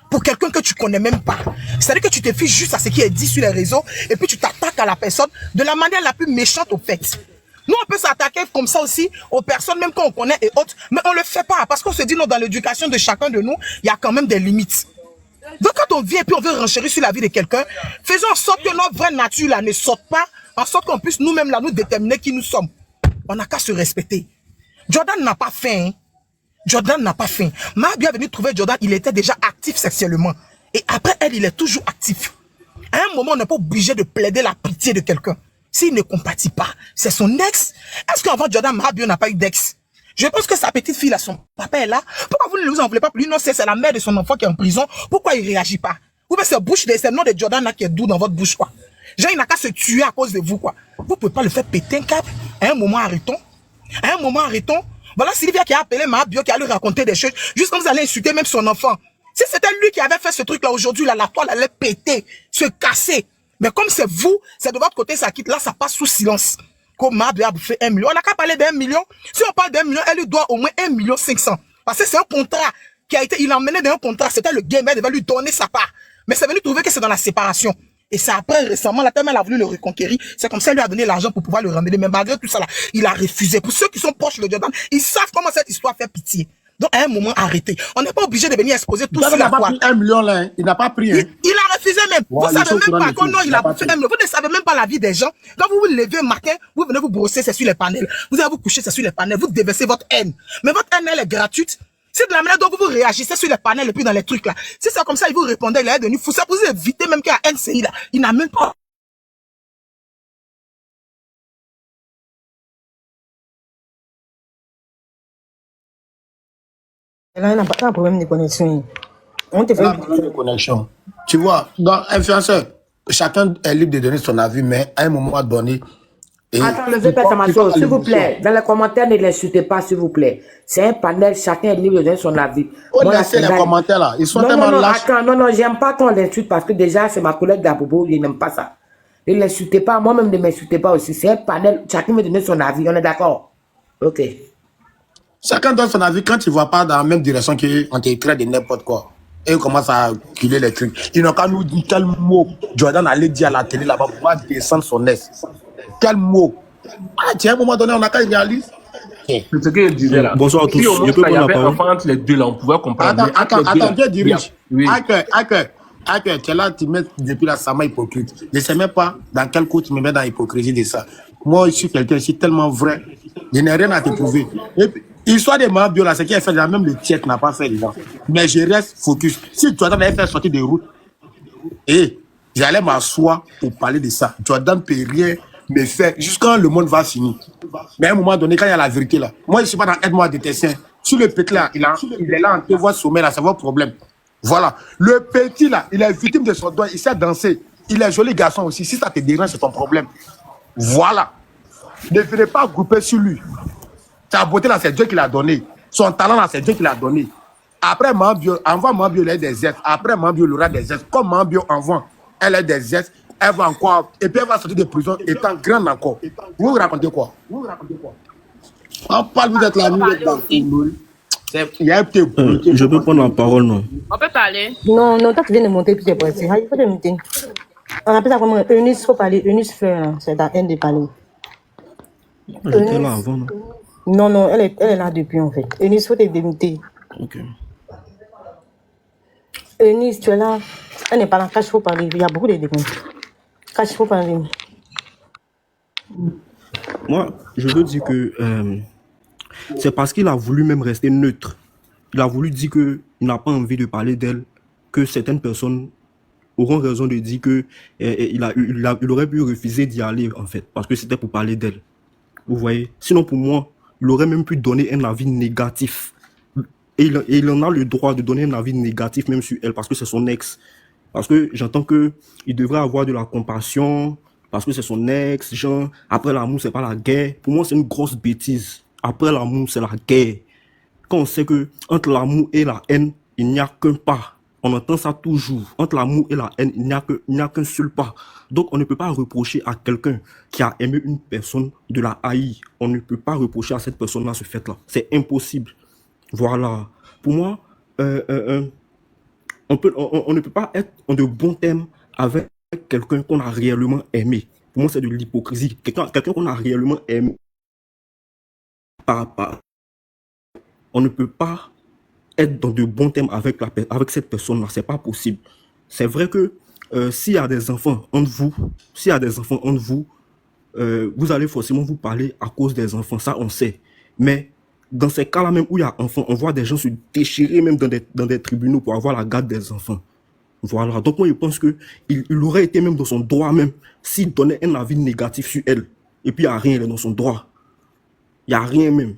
Pour quelqu'un que tu connais même pas. C'est-à-dire que tu te fies juste à ce qui est dit sur les réseaux et puis tu t'attaques à la personne de la manière la plus méchante au fait. Nous, on peut s'attaquer comme ça aussi aux personnes, même quand on connaît et autres, mais on le fait pas parce qu'on se dit, non, dans l'éducation de chacun de nous, il y a quand même des limites. Donc, quand on vient et puis on veut renchérir sur la vie de quelqu'un, faisons en sorte que notre vraie nature là ne sorte pas, en sorte qu'on puisse nous-mêmes là nous déterminer qui nous sommes. On n'a qu'à se respecter. Jordan n'a pas faim. Hein. Jordan n'a pas faim. Mahabia est venu trouver Jordan, il était déjà actif sexuellement. Et après elle, il est toujours actif. À un moment, on n'est pas obligé de plaider la pitié de quelqu'un. S'il ne compatit pas, c'est son ex. Est-ce qu'avant Jordan, Mahabia n'a pas eu d'ex? Je pense que sa petite fille, là, son papa est là. Pourquoi vous ne vous en voulez pas plus? Non, c'est la mère de son enfant qui est en prison. Pourquoi il ne réagit pas? Ou bien c'est le nom de Jordan là qui est doux dans votre bouche, quoi. Genre, il n'a qu'à se tuer à cause de vous, quoi. Vous ne pouvez pas le faire péter un câble. À un moment, arrêtons. À un moment, arrêtons. Voilà Sylvia qui a appelé Mahabio, qui a lui raconter des choses. Juste comme vous allez insulter même son enfant. Si c'était lui qui avait fait ce truc-là aujourd'hui, là, la toile allait péter, se casser. Mais comme c'est vous, c'est de votre côté, ça quitte. Là, ça passe sous silence. Comme Mahabia a bouffé 1 million. On n'a qu'à parler d'1 million. Si on parle d'1 million, elle lui doit au moins 1,5 million. Parce que c'est un contrat qui a été, il a emmené dans un contrat. C'était le game, elle devait lui donner sa part. Mais c'est venu trouver que c'est dans la séparation. Et c'est après, récemment, la tellement elle a voulu le reconquérir. C'est comme ça, elle lui a donné l'argent pour pouvoir le ramener. Mais malgré tout ça, là, il a refusé. Pour ceux qui sont proches de Jordan, ils savent comment cette histoire fait pitié. Donc, à un moment, arrêtez. On n'est pas obligé de venir exposer tout ça. Il n'a pas pris 1 million, là. Hein. Il n'a pas pris. Hein. Il a refusé même. Ouais, vous savez même pas quand non, il a bouffé 1 million. Vous ne savez même pas la vie des gens. Quand vous vous levez un matin, vous venez vous brosser, c'est sur les panels. Vous allez vous coucher, c'est sur les panels. Vous déversez votre haine. Mais votre haine, elle est gratuite. C'est de la manière dont vous réagissez sur les panels et puis dans les trucs là. Si c'est comme ça, il vous répondait, il est devenu fou. Ça vous éviter même qu'il y a NCI là. Il n'a même pas. Là, il n'a pas un problème de connexion. On te fait de connexion. Tu vois, dans influenceur, chacun est libre de donner son avis, mais à un moment donné. Attends, ne faites pas ça, ma soeur, s'il vous plaît. Dans les commentaires, ne l'insultez pas, s'il vous plaît. C'est un panel, chacun est libre de donner son avis. Oh, laissez les commentaires là. Ils sont tellement lâches. Attends, non, j'aime pas qu'on l'insulte parce que déjà, c'est ma collègue d'Abobo, il n'aime pas ça. Ne l'insultez pas, moi-même ne m'insultez pas aussi. C'est un panel, chacun veut donner son avis, on est d'accord? Ok. Chacun donne son avis quand tu ne vois pas dans la même direction qu'on t'écrit de n'importe quoi. Et ils commencent à culer les trucs. Ils n'ont qu'à nous dire quel mot Jordan allait dire à la télé là-bas pour pouvoir descendre son ex. Quel mot? Ah, tiens, à un moment donné, on a qu'à réaliser. C'est ce qu'il disait là. Bonsoir à tous. Si au moins, Je peux il y prendre la avait parole. enfant entre les deux là, on pouvait comprendre. Attends, Dieu dirige. Oui. Tu es là, tu mets depuis là, ça m'a hypocrite. Je ne sais même pas dans quel coup tu me mets dans l'hypocrisie de ça. Moi, je suis quelqu'un, je suis tellement vrai. Je n'ai rien à te prouver. Et puis, l'histoire de Mahabio, là, c'est qu'il a fait, là, même le tièque n'a pas fait dedans. Mais je reste focus. Si Jordan avait fait sortir des routes, et j'allais m'asseoir pour parler de ça. Jordan ne peut rien me faire jusqu'à quand le monde va finir. Mais à un moment donné, quand il y a la vérité là, moi je ne suis pas dans aide-moi de dessin. Sur le petit là, il est là en te voit sommet là, c'est votre problème. Voilà. Le petit là, il est victime de son doigt, il sait danser. Il est joli garçon aussi. Si ça te dérange, c'est ton problème. Voilà. Ne venez pas grouper sur lui. Sa beauté là, c'est Dieu qui l'a donné. Son talent là, c'est Dieu qui l'a donné. Après Mahabio, envoie Mahabio, elle a des aides. Après Mahabio, il aura des aides. Comme Mahabio envoie, elle a des aides. Elle va encore, et puis elle va sortir de prison étant grande encore. Vous racontez quoi? On parle, vous êtes la nuit. Il y a un petit je peux prendre la parole, non? On peut parler. Non, toi tu viens de monter puis tu es parti. Il faut te monter. On appelle ça comment? Eunice, il faut parler. Eunice fait, c'est ta haine de parler. J'étais là avant, non? Non, elle est là depuis en fait. Eunice, il faut te démonter. Ok. Eunice, tu es là. Elle n'est pas là. Cache, il faut parler. Il y a beaucoup de démonter. Cache, il faut parler. Moi, je veux dire que c'est parce qu'il a voulu même rester neutre. Il a voulu dire qu'il n'a pas envie de parler d'elle, que certaines personnes auront raison de dire que il aurait pu refuser d'y aller, en fait, parce que c'était pour parler d'elle. Vous voyez? Sinon, pour moi, il aurait même pu donner un avis négatif. Et il en a le droit de donner un avis négatif même sur elle, parce que c'est son ex. Parce que j'entends qu'il devrait avoir de la compassion, parce que c'est son ex, genre, après l'amour, c'est pas la guerre. Pour moi, c'est une grosse bêtise. Après l'amour, c'est la guerre. Quand on sait que entre l'amour et la haine, il n'y a qu'un pas. on entend ça toujours. Entre l'amour et la haine, il n'y a qu'un seul pas. Donc, on ne peut pas reprocher à quelqu'un qui a aimé une personne de la haïr. On ne peut pas reprocher à cette personne-là ce fait-là. C'est impossible. Voilà. Pour moi, on ne peut pas être en de bons termes avec quelqu'un qu'on a réellement aimé. Pour moi, c'est de l'hypocrisie. Quelqu'un qu'on a réellement aimé. On ne peut pas être dans de bons termes avec cette personne-là. C'est pas possible. C'est vrai que s'il y a des enfants entre vous, vous allez forcément vous parler à cause des enfants. Ça, on sait. Mais dans ces cas-là, même où il y a enfants, on voit des gens se déchirer même dans des tribunaux pour avoir la garde des enfants. Voilà. Donc moi, je pense qu'il aurait été même dans son droit même s'il donnait un avis négatif sur elle. Et puis, il n'y a rien, elle est dans son droit. Il n'y a rien même.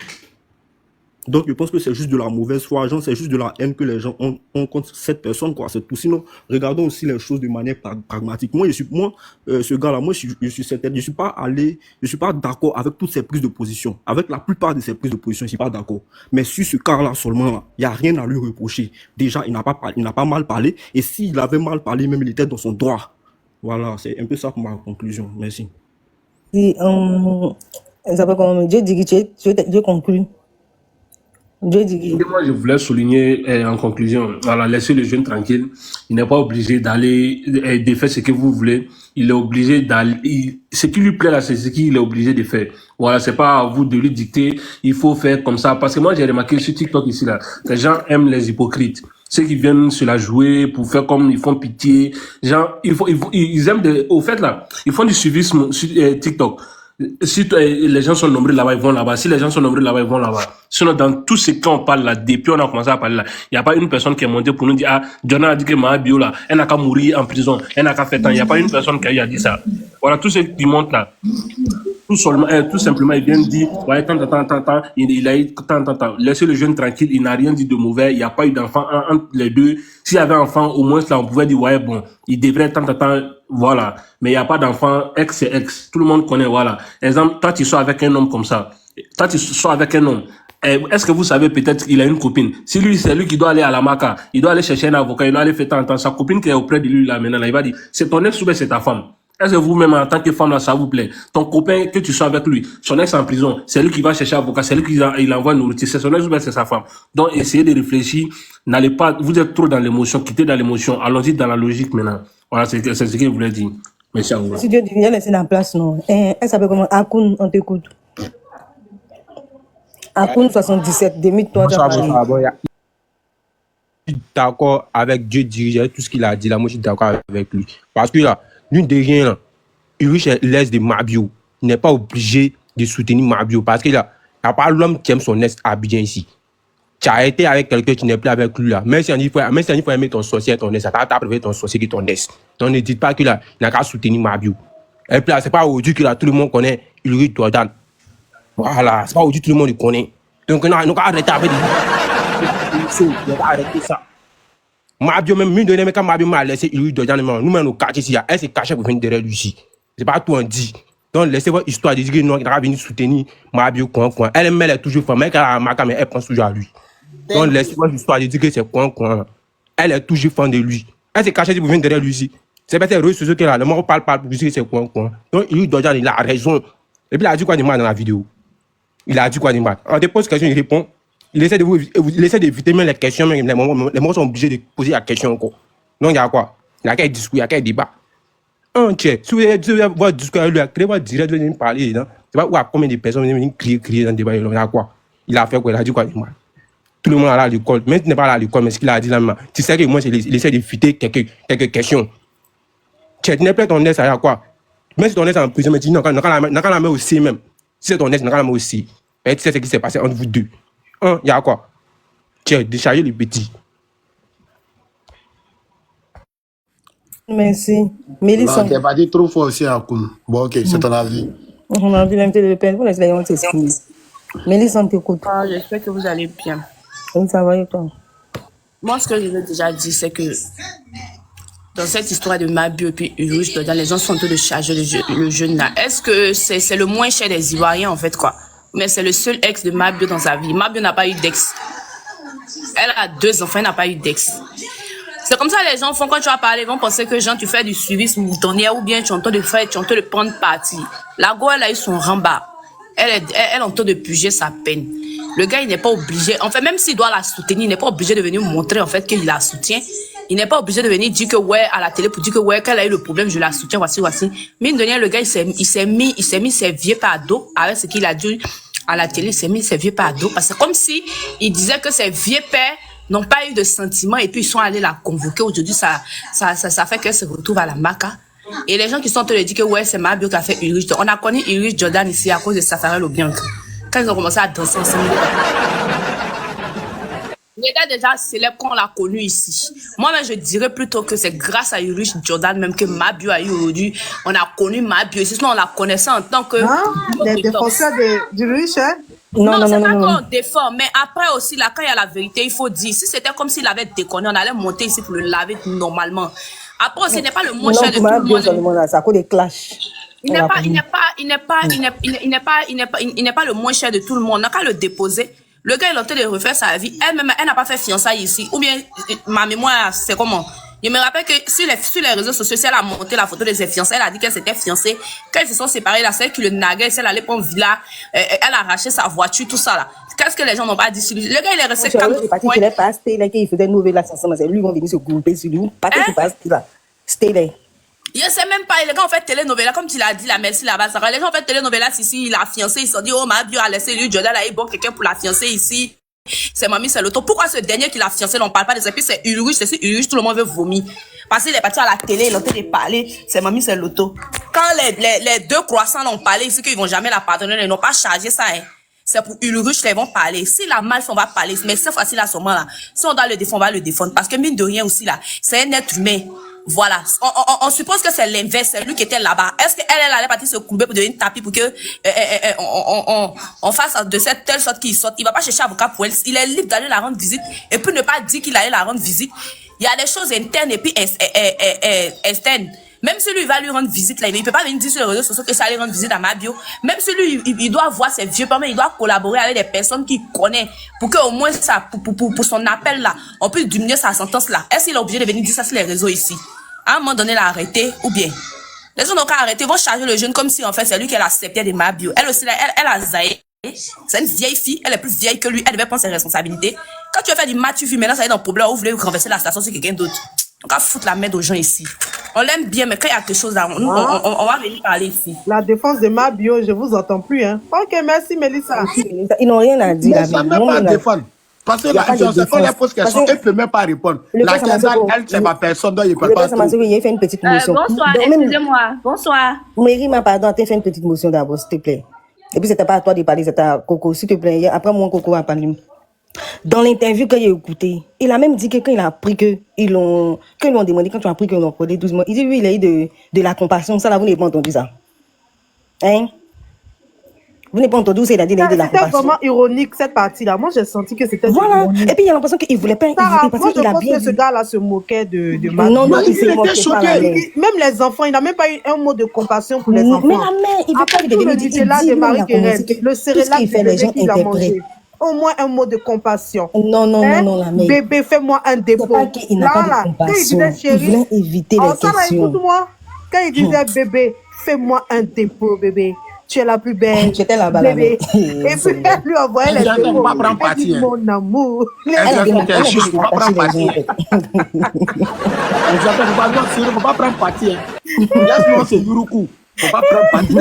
Donc, je pense que c'est juste de la mauvaise foi, genre, c'est juste de la haine que les gens ont contre cette personne, quoi. C'est tout. Sinon, regardons aussi les choses de manière pragmatique. Moi, ce gars-là, je suis pas d'accord avec toutes ces prises de position. Avec la plupart de ces prises de position, je suis pas d'accord. Mais sur ce cas-là seulement, il n'y a rien à lui reprocher. Déjà, il n'a pas mal parlé. Et s'il avait mal parlé, même, il était dans son droit. Voilà, c'est un peu ça pour ma conclusion. Merci. Et, Dieu dit que Dieu conclut. Moi, je voulais souligner en conclusion, voilà, laissez le jeune tranquille. Il n'est pas obligé d'aller de faire ce que vous voulez. Il est obligé d'aller. Ce qui lui plaît là, c'est ce qu'il est obligé de faire. Voilà, c'est pas à vous de lui dicter. Il faut faire comme ça. Parce que moi, j'ai remarqué sur TikTok ici là, les gens aiment les hypocrites. Ceux qui viennent se la jouer pour faire comme ils font pitié. Genre, ils aiment au fait là, ils font du suivisme sur TikTok. Si les gens sont nombreux là-bas, ils vont là-bas. Si les gens sont nombreux là-bas, ils vont là-bas. Sinon, dans tout ce qu'on parle là, depuis on a commencé à parler là, il n'y a pas une personne qui est montée pour nous dire, ah, Jonah a dit que Maha Bio là, elle n'a qu'à mourir en prison, elle n'a qu'à faire tant. Il n'y a pas une personne qui a dit ça. Voilà, tout ce qui monte là. Tout simplement, il vient dire, ouais, tant, il a eu tant. Laissez le jeune tranquille, il n'a rien dit de mauvais, il n'y a pas eu d'enfant entre les deux. S'il y avait un enfant, au moins là, on pouvait dire, ouais, bon, il devrait tant, voilà. Mais il n'y a pas d'enfant, ex c'est ex. Tout le monde connaît, voilà. Exemple, toi, tu sors avec un homme comme ça. Toi, tu sors avec un homme. Est-ce que vous savez peut-être qu'il a une copine? Si lui, c'est lui qui doit aller à la Maca, il doit aller chercher un avocat, il doit aller faire tant. Sa copine qui est auprès de lui là, maintenant, là, il va dire, c'est ton ex ou bien c'est ta femme? Est-ce que vous-même, en tant que femme, là, ça vous plaît? Ton copain, que tu sois avec lui, son ex en prison, c'est lui qui va chercher un avocat, c'est lui qui il envoie nourriture, c'est son ex ou bien c'est sa femme. Donc, essayez de réfléchir, n'allez pas, vous êtes trop dans l'émotion, quittez dans l'émotion, allons-y dans la logique maintenant. Voilà, c'est ce que je voulais dire. Merci à vous. Si Dieu vient laisser la place, non. Elle s'appelle comment? Akoun, on t'écoute. Akoun 77, démite-toi. Je suis d'accord avec Dieu dirigeait tout ce qu'il a dit là. Moi, je suis d'accord avec lui. Parce que là, l'une des rien, là, Ulrich laisse de Mabio. Il n'est pas obligé de soutenir Mabio. Parce que là, il n'y a pas l'homme qui aime son ex à Abidjan ici. Tu as été avec quelqu'un qui n'est plus avec lui là. Même si on dit qu'il faut aimer ton sorcier et ton ex, ça t'a préféré ton sorcier que ton ex. Donc ne dites pas que là, il n'a qu'à soutenir Mabio. Et puis là, c'est pas aujourd'hui que là, tout le monde connaît Ulrich Jordan. Voilà, c'est pas aujourd'hui que tout le monde le connaît. Donc non, on va arrêter avec on va arrêter ça. Mabio même, mine de rien, quand Mabio m'a laissé Ulrich Jordan, nous-mêmes, nos quartiers ici, elle s'est cachée pour venir derrière lui ici. C'est pas tout on dit. Donc laissez votre histoire de dire que non, il va venir soutenir Mabio coin. Elle est toujours femme, mais elle prend toujours à lui. Donc laissez votre histoire de dire que c'est coin. Elle est toujours fan de lui. Elle s'est cachée pour venir derrière lui ici. C'est pas réseaux sociaux qu'elle a. Le monde parle pour dire que c'est coin. Donc Ulrich Jordan, il a raison. Et puis il a dit quoi de mal dans la vidéo? Il a dit quoi de mal? On te pose question, il répond. Il essaie d'éviter même les questions, mais les moments sont obligés de poser la question encore. Donc il y a quoi? Il y a quel discours, il y a quel débat? Si vous avez votre discours avec lui, créez votre direct, vous venez parler. C'est pas où à combien de personnes viennent crier dans le débat. Il a quoi? Il a fait quoi? Il a dit quoi de mal? Tout le monde est à l'école. Même si tu n'es pas à l'école, mais ce qu'il a dit là, tu sais que moi, il essaie d'éviter quelques questions. Tu n'es pas ton ex, il y a quoi? Même si ton ex est en prison, mais tu dis non, n'a qu'à la mettre aussi même. Si c'est ton ex, n'a qu'à la mettre aussi. Et tu sais ce qui s'est passé entre vous deux. Il y a quoi? Tiens, déchargez les petits. Merci. Mélissa. Tu n'es pas dit trop fort aussi à Koum. Bon, ok, c'est ton avis. On a envie d'inviter le père. Vous laissez les s'exprimer. Mélissa, on t'écoute. J'espère que vous allez bien. Oui, ça va et toi? Moi, ce que je veux déjà dire, c'est que dans cette histoire de Mabio et puis Ulrich Jordan, les gens sont en train de charger le jeune là. Est-ce que c'est le moins cher des Ivoiriens en fait quoi? Mais c'est le seul ex de Mabio dans sa vie. Mabio n'a pas eu d'ex. Elle a 2 enfants, elle n'a pas eu d'ex. C'est comme ça les gens font quand tu vas parler, ils vont penser que genre tu fais du suivi moutonnière ou bien tu entends de faire, tu entends de prendre parti. La go, elle a eu son ramba. Elle entend de puger sa peine. Le gars, il n'est pas obligé, en fait, même s'il doit la soutenir, il n'est pas obligé de venir montrer en fait qu'il la soutient. Il n'est pas obligé de venir dire que ouais, à la télé pour dire que ouais, qu'elle a eu le problème, je la soutiens, voici. Mine de rien, le gars, il s'est mis ses vieux par dos avec ce qu'il a dit à la télé, il s'est mis ses vieux par dos parce que comme si il disait que ses vieux pères n'ont pas eu de sentiments et puis ils sont allés la convoquer. Aujourd'hui, ça fait qu'elle se retrouve à la Maca. Et les gens qui sont en train de dire que ouais, c'est Mabio qui a fait Ulrich. On a connu Ulrich Jordan ici à cause de Safari Lobianca. Quand ils ont commencé à danser ensemble. Il était déjà célèbre quand on l'a connu ici. Moi-même, je dirais plutôt que c'est grâce à Ulrich Jordan même que Mabio a eu aujourd'hui. On a connu Mabio ici, sinon on la connaissait en tant que... Les défenseurs d'Ulrich, hein? Non, c'est pas qu'on défend, mais après aussi, là, quand il y a la vérité, il faut dire, si c'était comme s'il avait déconné, on allait monter ici pour le laver normalement. Après aussi, il n'est pas le moins cher de tout le monde. Ça cause des clashs. Il n'est pas le moins cher de tout le monde. On n'a qu'à le déposer. Le gars, il est en train de refaire sa vie. Elle-même, elle n'a pas fait fiançailles ici. Ou bien, ma mémoire, c'est comment? Je me rappelle que sur les réseaux sociaux, si elle a monté la photo de ses fiancés, elle a dit qu'elle s'était fiancée. Quand ils se sont séparés, là, celle qui le naguait, celle allait prendre villa, elle a arraché sa voiture, tout ça, là. Qu'est-ce que les gens n'ont pas dit sur lui? Le gars, il est resté calme. Il est pas stay là, il faisait une nouvelle ensemble. C'est lui, ils vont venir se grouper sur lui. Pas que tu passes là. Stay là. Je sais même pas, les gars ont fait télénovela, comme tu l'as dit, la merci là-bas. Les gens ont fait télénovela ici, la fiancée, ils se sont dit, oh, Mabio a laissé lui, Jordan, là, il bon quelqu'un pour la fiancée ici. C'est Mamie, c'est l'auto. Pourquoi ce dernier qui l'a fiancé, on parle pas de ça? Puis c'est Ulrich, c'est si Ulrich, tout le monde veut vomir. Parce qu'il est parti à la télé, il est en train de parler, c'est Mamie, c'est l'auto. Quand les deux croissants l'ont parlé ici, qu'ils vont jamais la pardonner, ils n'ont pas chargé ça, hein. C'est pour Ulrich qu'ils vont parler. Si la mal fait, on va parler. Mais cette fois-ci, là, à ce moment-là, si on doit le défendre, on va le défendre. Parce que mine de rien aussi, là, c'est un être humain. Voilà. On suppose que c'est l'inverse, c'est lui qui était là-bas. Est-ce qu'elle allait partir se courber pour devenir une tapis pour que, on fasse de cette telle sorte qu'il sorte? Il va pas chercher avocat pour elle. Il est libre d'aller la rendre visite et puis ne pas dire qu'il allait la rendre visite. Il y a des choses internes et puis externes. Même si lui, il va lui rendre visite, là, il peut pas venir dire sur les réseaux sociaux que ça allait rendre visite à Mabio. Même si lui, il doit voir ses vieux parents, il doit collaborer avec des personnes qu'il connaît pour que au moins ça, pour son appel là, on puisse diminuer sa sentence là. Est-ce qu'il est obligé de venir dire ça sur les réseaux ici? À un moment donné, il a arrêté, ou bien? Les gens n'ont qu'à arrêter, ils vont charger le jeune comme si en fait c'est lui qui a accepté de Mabio. Elle aussi, là, elle a zaï. C'est une vieille fille, elle est plus vieille que lui, elle devait prendre ses responsabilités. Quand tu vas faire du match, tu fumes, maintenant ça est dans le problème, vous voulez renverser la station sur quelqu'un d'autre. On va foutre la merde aux gens ici. On l'aime bien, mais quand il y a quelque chose là, nous, on va venir parler ici. La défense de Mabio, je vous entends plus, hein. Ok, merci, Mélissa. Ils n'ont rien à dire. Mais ça ne peut pas défendre. Parce que quand elle pose question, elle ne peut même pas répondre. La question, elle, c'est ma personne, donc il ne peut pas. Il a fait une petite motion. Bonsoir, excusez-moi. Bonsoir. Mérima, pardon, tu as fait une petite motion d'abord, s'il te plaît. Et puis, c'était pas à toi de parler, c'était à Coco, s'il te plaît. Après, moi, Coco va parler. Dans l'interview qu'il a écouté, il a même dit que quand il a appris qu'ils lui ont demandé, quand tu as appris qu'ils l'ont fraudé 12 mois, il dit, lui, il a eu de la compassion. Ça, là, vous n'avez pas entendu ça. Hein? Vous n'avez pas entendu, c'est il a dit, il a eu de la compassion. C'était vraiment ironique, cette partie-là. Moi, j'ai senti que c'était ironique. Et puis, il a l'impression qu'il ne voulait pas éviter parce qu'il a bien... Moi, je pense que ce gars-là se moquait de Mabio. Non, il s'est moqué pas la mère. Même les enfants, il n'a même pas eu un mot de compassion pour les enfants. Mais la mère, il veut pas lui donner du Nutella de Marie-Guérette, le céréal qu'il a mangé. Au moins un mot de compassion. Non, la mère. Bébé, fais-moi un dépôt. C'est pas qu'il n'a pas de compassion. Il voulait éviter les questions. Écoute-moi. Quand il disait bébé, fais-moi un dépôt, bébé. Tu es la plus belle. J'étais là-bas, bébé. Et puis elle lui envoyait les dépôts. Elle dit, mon amour. Elle ne faut pas prendre parti. Il ne faut pas prendre parti. Laisse-moi ce Yuruku. Il ne faut pas prendre parti.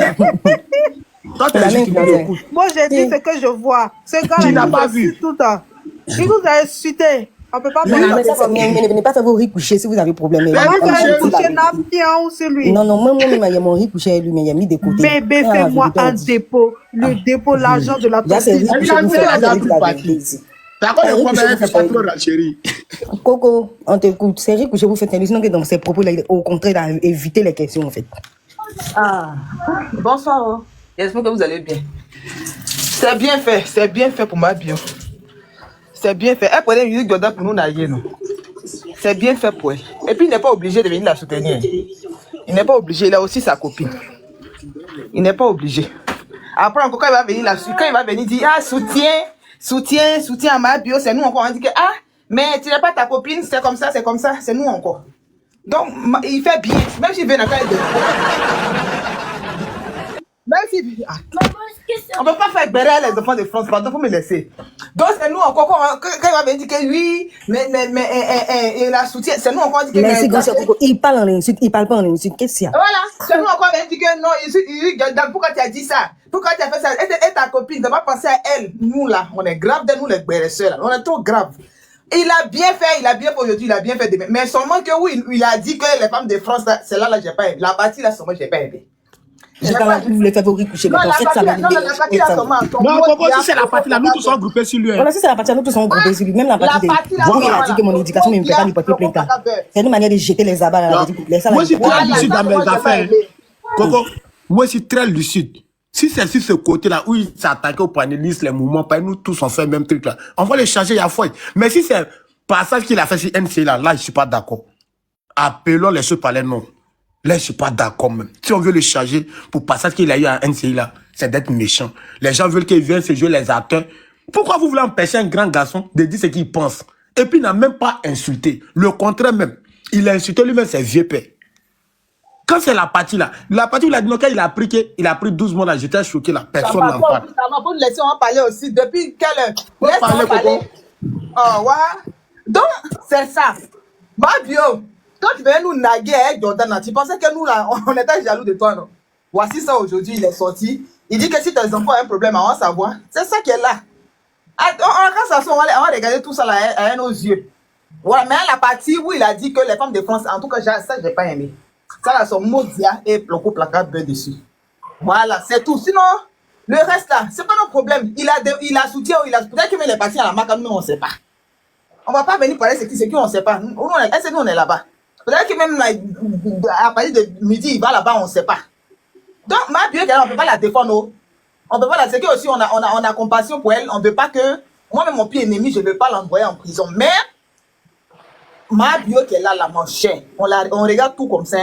Moi, j'ai dit ce que je vois. Ce gars-là, tu n'as pas vu tout le temps. Il vous a insulté. On ne peut pas mais ne venez pas faire vos riz coucher si vous avez problème. Vous avez couché bien ou c'est lui? Non, moi, il y a mon riz couché lui, mais il a mis des côtés. Bébé, fais-moi un dépôt. Le dépôt, l'argent de la toxine. Coco, on t'écoute. C'est riz couché, vous faites sinon que dans ces propos-là, au contraire, éviter les questions, en fait. Ah, bonsoir. J'espère que vous allez bien. C'est bien fait pour Mabio. C'est bien fait. Elle prenait une Jordan pour nous nailler, non? C'est bien fait pour elle. Et puis il n'est pas obligé de venir la soutenir. Il n'est pas obligé, il a aussi sa copine. Il n'est pas obligé. Après encore quand il va venir dire, ah, soutien à Mabio, c'est nous encore on dit que, ah, Mais tu n'es pas ta copine, c'est comme ça, c'est nous encore. Donc, il fait bien. Même s'il vient à faire même si... Ah. On ne peut pas faire bérer les enfants de France, pardon, faut me laisser. Donc, c'est nous encore, quand il va me dire que oui, mais et la soutien, c'est nous encore dit que... Merci, il parle en insulte, il parle pas en insulte, qu'est-ce qu'il y a? Voilà, c'est nous encore dit que non, pourquoi tu as dit ça? Pourquoi tu as fait ça? Et ta copine, tu n'as pas pensé à elle. Nous là, on est grave de nous les béresseurs là, on est trop grave. Il a bien fait aujourd'hui, il a bien fait demain. Mais seulement que oui, il a dit que les femmes de France, c'est là, j'ai pas aimé. La partie là, seulement, j'ai pas aimé. Vous les favoris coucher. Non, la partie là, seulement. Non, Coco, si c'est la partie là, nous tous sommes groupés sur lui. Voilà, si c'est la partie là, nous tous sommes groupés sur lui. Même la partie là, il a dit que mon éducation ne me fait pas lui porter plainte. C'est une manière de jeter les abats à la vie. Moi, je suis très lucide dans mes affaires. Coco, moi, je suis très lucide. Si c'est sur ce côté-là où il s'attaquait aux panélistes, les mouvements, nous tous on fait le même truc là. On va les changer à fois. Mais si c'est passage qu'il a fait sur NCI là, je suis pas d'accord. Appelons les choses par les noms. Là, je suis pas d'accord même. Si on veut le changer pour passage qu'il a eu à NCI là, c'est d'être méchant. Les gens veulent qu'il vienne se jouer les acteurs. Pourquoi vous voulez empêcher un grand garçon de dire ce qu'il pense? Et puis il n'a même pas insulté. Le contraire même. Il a insulté lui-même ses vieux pères. Quand c'est la partie là, où il a dit, quand il a pris 12 mois là, j'étais choqué là, personne n'en parle. Ça va pas nous laisser en parler aussi. Depuis quelle heure? Laisse-moi parler. Oh, ouais. Donc, c'est ça. Mabio, quand tu venais nous naguer avec Jordan, tu pensais que nous là, on était jaloux de toi, non? Voici ça aujourd'hui, il est sorti. Il dit que si tes enfants ont un problème, on va savoir. C'est ça qui est là. Quand ça sort, on va regarder tout ça là à nos yeux. Voilà, mais à la partie où il a dit que les femmes de France, en tout cas, ça, j'ai pas aimé. Ça là, son Modia et Ploko placard B dessus. Voilà, c'est tout. Sinon, le reste là, c'est pas notre problème. Il a soutien, peut-être qu'il est parti à la marque, nous on sait pas. On va pas venir parler de qui on sait pas. Nous on est là-bas. Peut-être que même là, à partir de midi, il va là-bas, on sait pas. Donc, ma bio, on peut pas la défendre. On peut pas la sécurité aussi, on a compassion pour elle. On veut pas que, moi-même, mon pire ennemi, je ne veux pas l'envoyer en prison. Mais, ma bio qui est là, mon cher, on regarde tout comme ça,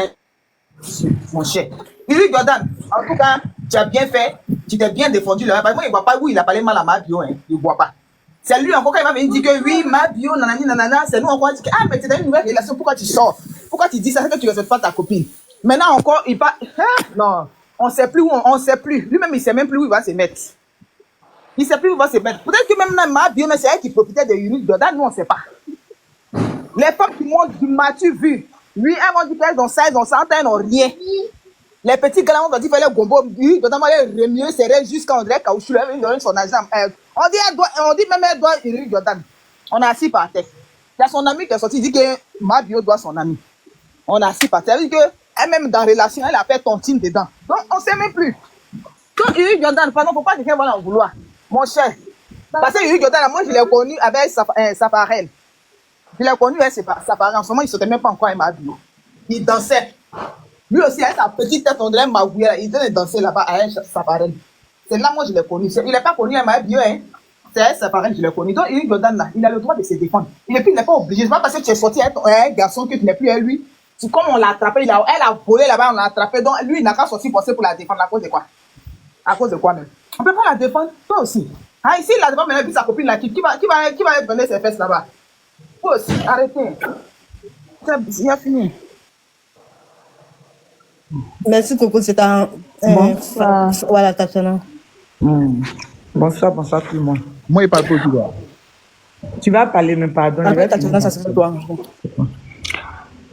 mon cher. Uri Jordan, en tout cas, tu as bien fait, tu t'es bien défendu là. Moi, il ne voit pas où il a parlé mal à ma bio, hein. Il ne voit pas. C'est lui encore quand il m'a venu dire que oui, ma bio, nanani, nanana, c'est nous encore dit que ah, mais tu as une nouvelle relation, pourquoi tu sors? Pourquoi tu dis ça? C'est que tu ne respectes pas ta copine. Maintenant encore, il parle. Non, on ne sait plus où on ne sait plus. Lui-même, il ne sait même plus où il va se mettre. Il ne sait plus où il va se mettre. Peut-être que même ma bio, mais c'est elle qui profitait de Uri Jordan, nous on ne sait pas. Les femmes qui montent du m'as-tu vu? Lui, elles vont dire qu'elles ont 16, ont 100 ans, elles n'ont rien. Les petits galants vont dire qu'il fait le gombo, notamment les mieux serré jusqu'à André Caoutchouc, ils donnent son argent. On dit même elle doit Uri Jordan. On a assis par terre. Il y a son ami qui est sorti, il dit que ma bio doit son ami. On a assis par terre. Il dit qu'elle-même dans la relation, elle a fait tontine dedans. Donc on ne sait même plus. Quand Uri Jordan, pardon, faut pas quelqu'un va en vouloir. Mon cher. Parce que Uri Jordan, moi je l'ai connu avec sa parraine. Je l'ai connu avec sa parraine. En ce moment, il ne sautait même pas encore ma bio. Il dansait. Lui aussi, avec sa petite tête, on dirait Magouya, il venait danser là-bas avec sa parraine. C'est là, moi, je l'ai connu. Il n'est pas connu à ma bio, hein. C'est avec sa parraine, je l'ai connu. Donc, Uri Jordan, là, il a le droit de se défendre. Et puis, il n'est pas obligé. C'est pas parce que tu es sorti avec un garçon que tu n'es plus avec lui. C'est comme on l'a attrapé, elle a volé là-bas, on l'a attrapé. Donc, lui, il n'a qu'à sortir forcer pour la défendre. À cause de quoi? À cause de quoi, même? On ne peut pas la défendre. Toi aussi. Ah, ici, il a défendu maintenant, puis sa copine là, qui va venir ses fesses là-bas? Toi aussi, arrêtez. Il a fini. Merci Coco, c'est un... Bonsoir. Voilà, Tatiana. Bonsoir tout le monde. Moi, il parle pour toi. Tu vas parler, mais pardon. Après, Tatiana, ça c'est toi.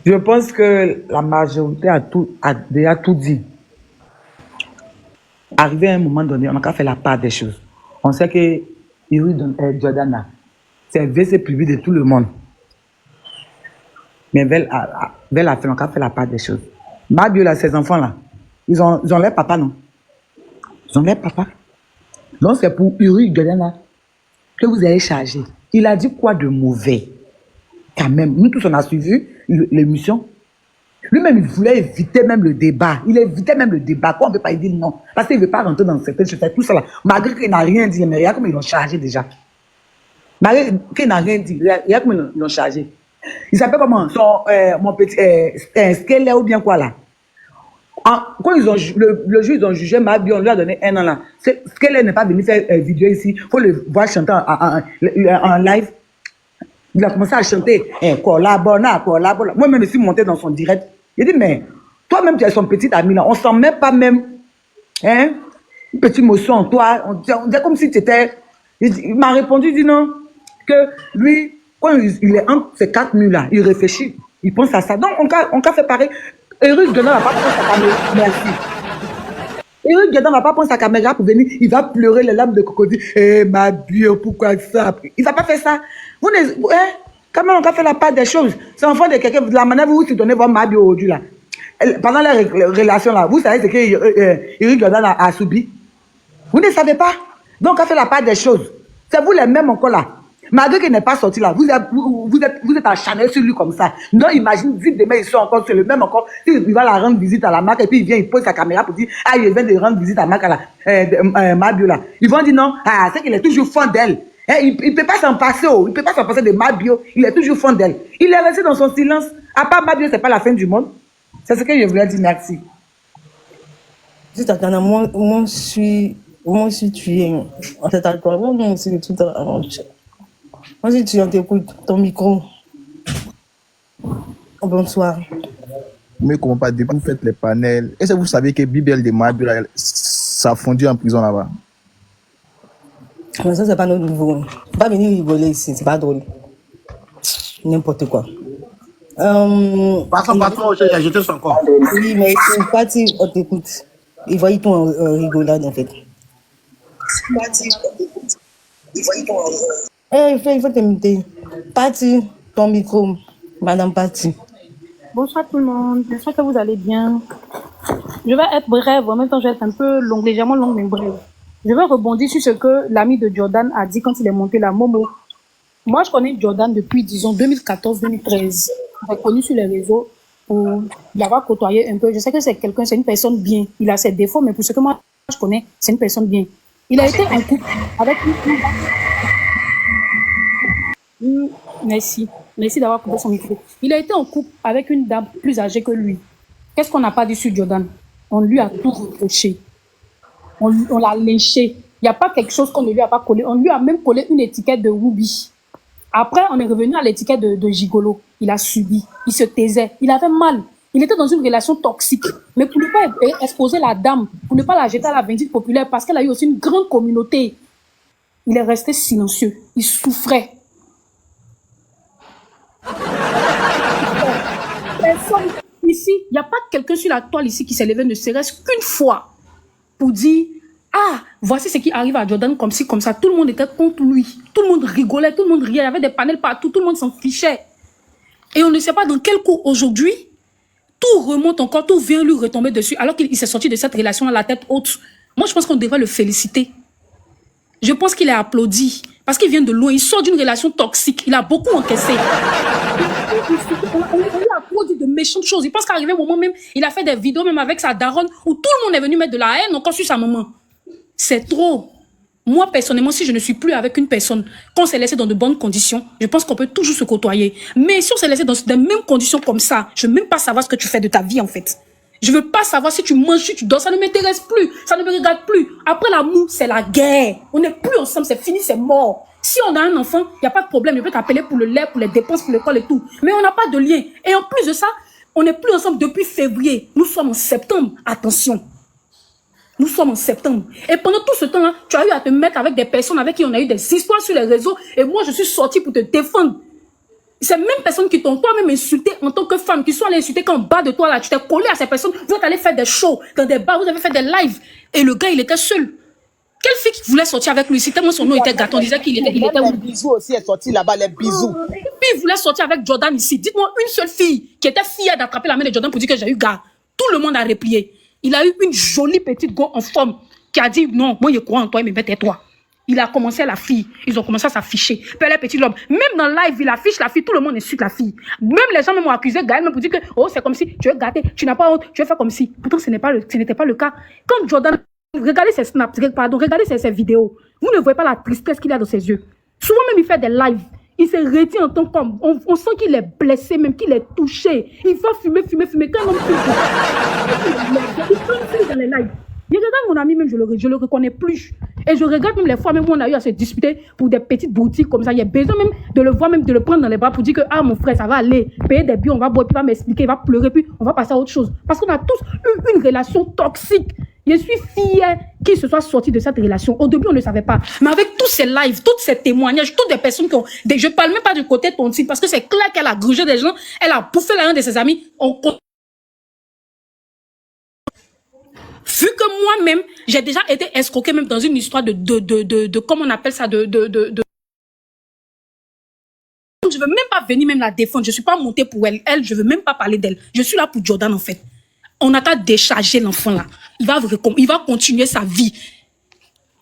Je pense que la majorité a déjà tout dit. Arrivé à un moment donné, on n'a qu'à faire la part des choses. On sait que Uri Jordan, c'est VC privé de tout le monde. Mais vers la fin, on n'a qu'à faire la part des choses. Mabio, là, ces enfants-là, ils ont leur papa, non? Ils ont leur papa. Donc, c'est pour Uri Jordan que vous allez charger. Il a dit quoi de mauvais? Quand même, nous tous, on a suivi l'émission. Lui-même, il voulait éviter même le débat. Il évitait même le débat. Quoi, on ne peut pas dire non. Parce qu'il ne veut pas rentrer dans certaines choses. Tout ça là. Malgré qu'il n'a rien dit, mais regarde comme ils l'ont chargé déjà. Malgré qu'il n'a rien dit, regarde comme ils l'ont chargé. Il s'appelle comment? Mon petit Skeller ou bien quoi là? Quand le juge, ils ont jugé Mabi, on lui a donné 1 an là. Skeller n'est pas venu faire vidéo ici. Il faut le voir chanter en live. Il a commencé à chanter, collabore. Moi-même, je suis monté dans son direct. Il dit, mais toi-même, tu es son petit ami là. On ne sent même pas même, hein, une petite émotion en toi. On dirait comme si tu étais. Il m'a répondu, il dit non, que lui, quand il est entre ces 4 murs là, il réfléchit, il pense à ça. Donc, on a fait pareil. Eric Jordan va pas prendre sa caméra. Merci. Eric Jordan va pas prendre sa caméra pour venir. Il va pleurer les larmes de crocodile. Eh, ma bio, pourquoi ça? Il va pas faire ça. Vous quand même, on a fait la part des choses. C'est enfant de quelqu'un. La manière où vous vous donnez votre ma bio aujourd'hui là. Pendant les relations là, vous savez ce que Eric Jordan a subi? Vous ne savez pas. Donc, on a fait la part des choses. C'est vous les mêmes encore là. Malgré qu'il n'est pas sorti là, vous êtes acharné sur lui comme ça. Non, imagine, vite demain, ils sont encore sur le même encore. Il va la rendre visite à la marque et puis il vient, il pose sa caméra pour dire, ah, il vient de rendre visite à la marque à Mabio là. Ils vont dire non, ah, c'est qu'il est toujours fan d'elle. Il ne peut pas s'en passer, il ne peut pas s'en passer de Mabio. Il est toujours fan d'elle. Il est resté dans son silence. À part Mabio, c'est pas la fin du monde. C'est ce que je voulais dire, merci. Moi, je suis tué. En fait, à toi, moi, c'est tout à Moi, si tu t'écoutes ton micro. Bonsoir. Mais comment pas, depuis que vous faites les panels, est-ce que vous savez que Bibel de Mabio, ça a fondu en prison là-bas? Mais ça, c'est pas notre niveau. Faut pas venir rigoler ici, c'est pas drôle. N'importe quoi. Passons, j'ai jeté son corps. Oui, mais c'est parti, on t'écoute. Ils voient tout en rigolade, en fait. C'est parti, on t'écoute. Ils voient tout en rigolade. Il faut t'imiter. Parti, ton micro, Madame Parti. Bonsoir tout le monde, j'espère que vous allez bien. Je vais être brève, en même temps je vais être un peu longue, légèrement longue mais brève. Je vais rebondir sur ce que l'ami de Jordan a dit quand il est monté la Momo. Moi je connais Jordan depuis, disons, 2014-2013. J'ai connu sur les réseaux pour l'avoir côtoyé un peu. Je sais que c'est quelqu'un, c'est une personne bien. Il a ses défauts, mais pour ce que moi je connais, c'est une personne bien. Il a été en couple avec Merci d'avoir coupé son micro. Il a été en couple avec une dame plus âgée que lui. Qu'est-ce qu'on n'a pas dit sur Jordan? On lui a tout reproché. On l'a lynché. Il n'y a pas quelque chose qu'on ne lui a pas collé. On lui a même collé une étiquette de Ruby. Après, on est revenu à l'étiquette de Gigolo. Il a subi. Il se taisait. Il avait mal. Il était dans une relation toxique. Mais pour ne pas exposer la dame, pour ne pas la jeter à la vindicte populaire, parce qu'elle a eu aussi une grande communauté, il est resté silencieux. Il souffrait. Personne ici, il n'y a pas quelqu'un sur la toile ici qui s'est levé ne serait-ce qu'une fois pour dire ah, voici ce qui arrive à Jordan comme ci, comme ça. Tout le monde était contre lui. Tout le monde rigolait, tout le monde riait. Il y avait des panels partout, tout le monde s'en fichait. Et on ne sait pas dans quel coup aujourd'hui, tout remonte encore, tout vient lui retomber dessus alors qu'il s'est sorti de cette relation à la tête haute. Moi, je pense qu'on devrait le féliciter. Je pense qu'il est applaudi parce qu'il vient de loin. Il sort d'une relation toxique. Il a beaucoup encaissé. On lui a produit de méchantes choses. Il pense qu'arrivé au moment même, il a fait des vidéos même avec sa daronne où tout le monde est venu mettre de la haine encore sur sa maman. C'est trop. Moi, personnellement, si je ne suis plus avec une personne, qu'on s'est laissé dans de bonnes conditions, je pense qu'on peut toujours se côtoyer. Mais si on s'est laissé dans des mêmes conditions comme ça, je ne veux même pas savoir ce que tu fais de ta vie, en fait. Je ne veux pas savoir si tu manges, si tu dors, ça ne m'intéresse plus, ça ne me regarde plus. Après l'amour, c'est la guerre. On n'est plus ensemble, c'est fini, c'est mort. Si on a un enfant, il n'y a pas de problème, je peux t'appeler pour le lait, pour les dépenses, pour l'école et tout. Mais on n'a pas de lien. Et en plus de ça, on n'est plus ensemble depuis février. Nous sommes en septembre. Attention. Nous sommes en septembre. Et pendant tout ce temps-là, tu as eu à te mettre avec des personnes avec qui on a eu des histoires sur les réseaux. Et moi, je suis sortie pour te défendre. Ces mêmes personnes qui t'ont toi-même insulté en tant que femme, qui sont allées insulter qu'en bas de toi, là, tu t'es collé à ces personnes, vous êtes allé faire des shows dans des bars, vous avez fait des lives. Et le gars, il était seul. Quelle fille qui voulait sortir avec lui? Si tellement son nom était gâteau, on disait qu'il était... Les bisous aussi est sorti là-bas, les bisous. Puis il voulait sortir avec Jordan ici. Dites-moi une seule fille qui était fière d'attraper la main de Jordan pour dire que j'ai eu gars. Tout le monde a replié. Il a eu une jolie petite go en forme qui a dit non, moi je crois en toi, mais tais-toi. Il a commencé la fille. Ils ont commencé à s'afficher. Puis elle est petit l'homme. Même dans le live, il affiche la fille. Tout le monde insulte la fille. Même les gens même ont accusé Gaël même pour dire que oh, c'est comme si tu es gâté, tu n'as pas honte, tu es fait comme si. Pourtant, ce n'était pas le cas. Quand Jordan, regardez ses snaps, regardez ses vidéos. Vous ne voyez pas la tristesse qu'il a dans ses yeux. Souvent même, il fait des lives. Il s'est retient en tant qu'homme. On sent qu'il est blessé, même qu'il est touché. Il va fumer. Quand un homme fume, il fume dans les lives. Je regarde mon ami, même je le reconnais plus. Et je regarde même les fois même où on a eu à se disputer pour des petites boutiques comme ça. Il y a besoin même de le voir, même de le prendre dans les bras pour dire que, ah, mon frère, ça va aller. Payer des billets, on va boire, puis il va m'expliquer, il va pleurer, puis on va passer à autre chose. Parce qu'on a tous eu une relation toxique. Je suis fière qu'il se soit sorti de cette relation. Au début, on ne le savait pas. Mais avec tous ces lives, tous ces témoignages, toutes les personnes qui ont... Je ne parle même pas du côté toxique, parce que c'est clair qu'elle a grugé des gens, elle a bouffé l'argent de ses amis. Vu que moi-même, j'ai déjà été escroquée même dans une histoire de comment on appelle ça, Je veux même pas venir même la défendre. Je suis pas montée pour elle. Elle, je veux même pas parler d'elle. Je suis là pour Jordan, en fait. On a qu'à décharger l'enfant là. Il va continuer sa vie.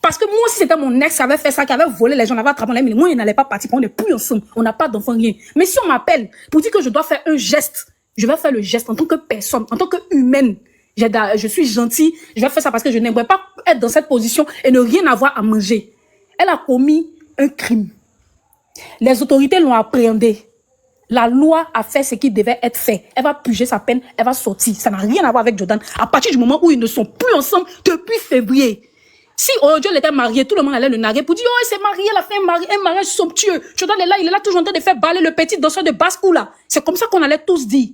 Parce que moi, si c'était mon ex qui avait fait ça, qui avait volé les gens, on avait attrapé, mais moi, il n'allait pas partir. On n'est plus ensemble. On n'a pas d'enfant, rien. Mais si on m'appelle pour dire que je dois faire un geste, je vais faire le geste en tant que personne, en tant qu'humaine. Je suis gentille, je vais faire ça parce que je n'aimerais pas être dans cette position et ne rien avoir à manger. Elle a commis un crime. Les autorités l'ont appréhendée. La loi a fait ce qui devait être fait. Elle va purger sa peine, elle va sortir. Ça n'a rien à voir avec Jordan. À partir du moment où ils ne sont plus ensemble depuis février. Si aujourd'hui elle était mariée, tout le monde allait le narguer pour dire « Oh, elle s'est mariée, elle a fait un mariage somptueux. Jordan est là, il est là toujours en train de faire baler le petit danseur de basse-cour là. » C'est comme ça qu'on allait tous dire.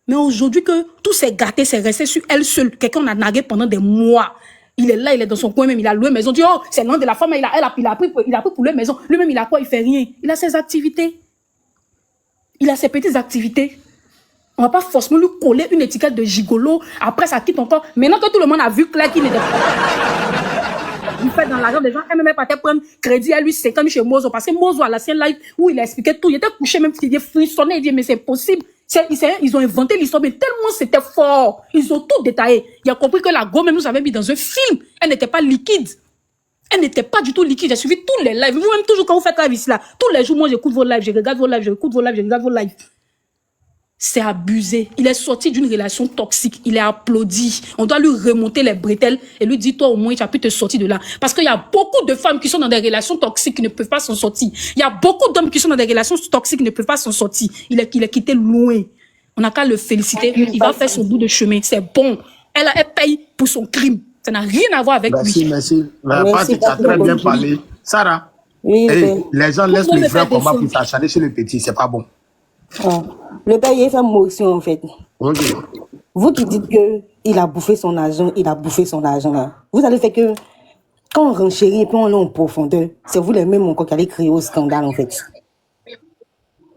Mais aujourd'hui que tout s'est gâté, c'est resté sur elle seule. Quelqu'un a nargué pendant des mois. Il est là, il est dans son coin même, il a loué maison. Il dit, oh, c'est le nom de la femme, il a pris pour louer maison. Lui-même, il a quoi? Il fait rien. Il a ses activités. Il a ses petites activités. On va pas forcément lui coller une étiquette de gigolo. Après, ça quitte encore. Maintenant que tout le monde a vu clair qu'il n'était pas... Il fait dans l'argent des gens. Elle même pas prendre crédit à lui 50 000 chez Mozo. Parce que Mozo, à la scène live, où il a expliqué tout, il était couché même, il frissonnait, il dit, mais c'est possible. Ils ont inventé l'histoire, mais tellement c'était fort. Ils ont tout détaillé. Il a compris que la go même nous avait mis dans un film. Elle n'était pas liquide. Elle n'était pas du tout liquide. J'ai suivi tous les lives. Vous-même, toujours quand vous faites live ici, là, tous les jours, moi, j'écoute vos lives, je regarde vos lives, j'écoute vos lives, je regarde vos lives. C'est abusé. Il est sorti d'une relation toxique. Il est applaudi. On doit lui remonter les bretelles et lui dire, toi, au moins, tu as pu te sortir de là. Parce qu'il y a beaucoup de femmes qui sont dans des relations toxiques qui ne peuvent pas s'en sortir. Il y a beaucoup d'hommes qui sont dans des relations toxiques qui ne peuvent pas s'en sortir. Il est quitté loin. On n'a qu'à le féliciter. Il va faire son bout de chemin. C'est bon. Elle paye pour son crime. Ça n'a rien à voir avec lui. Merci. Tu as très bien parlé. Sarah, les gens laissent le vrai combat pour s'acharner chez le petit. C'est pas bon. Oh. Le père, il a fait motion en fait. Okay. Vous qui dites qu'il a bouffé son argent, là. Vous allez faire que quand on renchérit et puis on l'a en profondeur, c'est vous les mêmes encore qui allez créer au scandale en fait.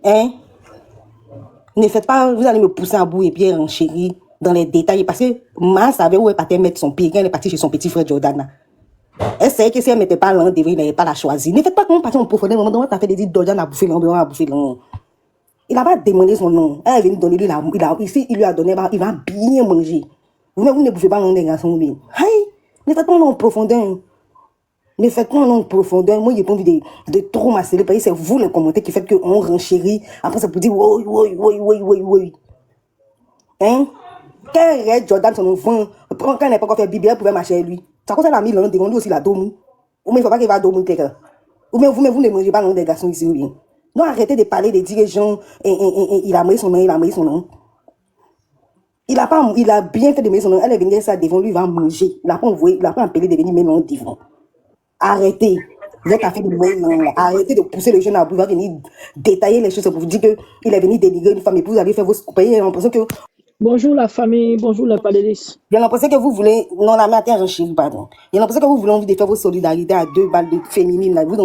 Hein? Ne faites pas, vous allez me pousser à bout et puis renchérir dans les détails parce que Ma savait où elle partait mettre son pied quand elle est partie chez son petit frère Jordan. Elle sait que si elle ne mettait pas l'un, il n'allait pas la choisir. Ne faites pas comme partir en profondeur, au moment où tu as fait des dit Jordan a bouffé l'un, a bouffé l'un. Il n'a pas demandé son nom. Elle est venue donner lui ici, il lui a donné, il va bien manger. Vous ne bouffez pas l'un des garçons. Ne faites pas en profondeur. Ne faites pas en profondeur. Moi, j'ai pas envie de trop masser parce que c'est vous les commentaires qui faites qu'on renchérit. Après, ça peut dire oui. Hein? Quand Jordan, son enfant, quand elle n'a pas encore fait Bible, elle pouvait marcher avec lui. Ça cause elle a mis l'un des lui aussi la domu. Ou mais il ne faut pas qu'il va dormir quelqu'un. Ou bien vous ne mangez pas l'un des garçons ici ou bien. Donc arrêtez de parler des dirigeants il a marié son nom, il a bien fait de marier son nom. Elle est venue ça devant lui, il va manger. Il n'a pas envoyé, il n'a pas appelé de venir mettre non devant. Arrêtez. Vous êtes affaire de moyen. Arrêtez de pousser le jeune à bout. Il va venir détailler les choses pour vous dire qu'il est venu dénigrer une femme et puis vous allez faire vos payer. J'ai l'impression que... Bonjour la famille, bonjour la panélis. J'ai l'impression que vous voulez... Non, la matin, pardon. J'ai l'impression que vous voulez envie de faire vos solidarités à 2 balles de féminines. Là. Vous voulez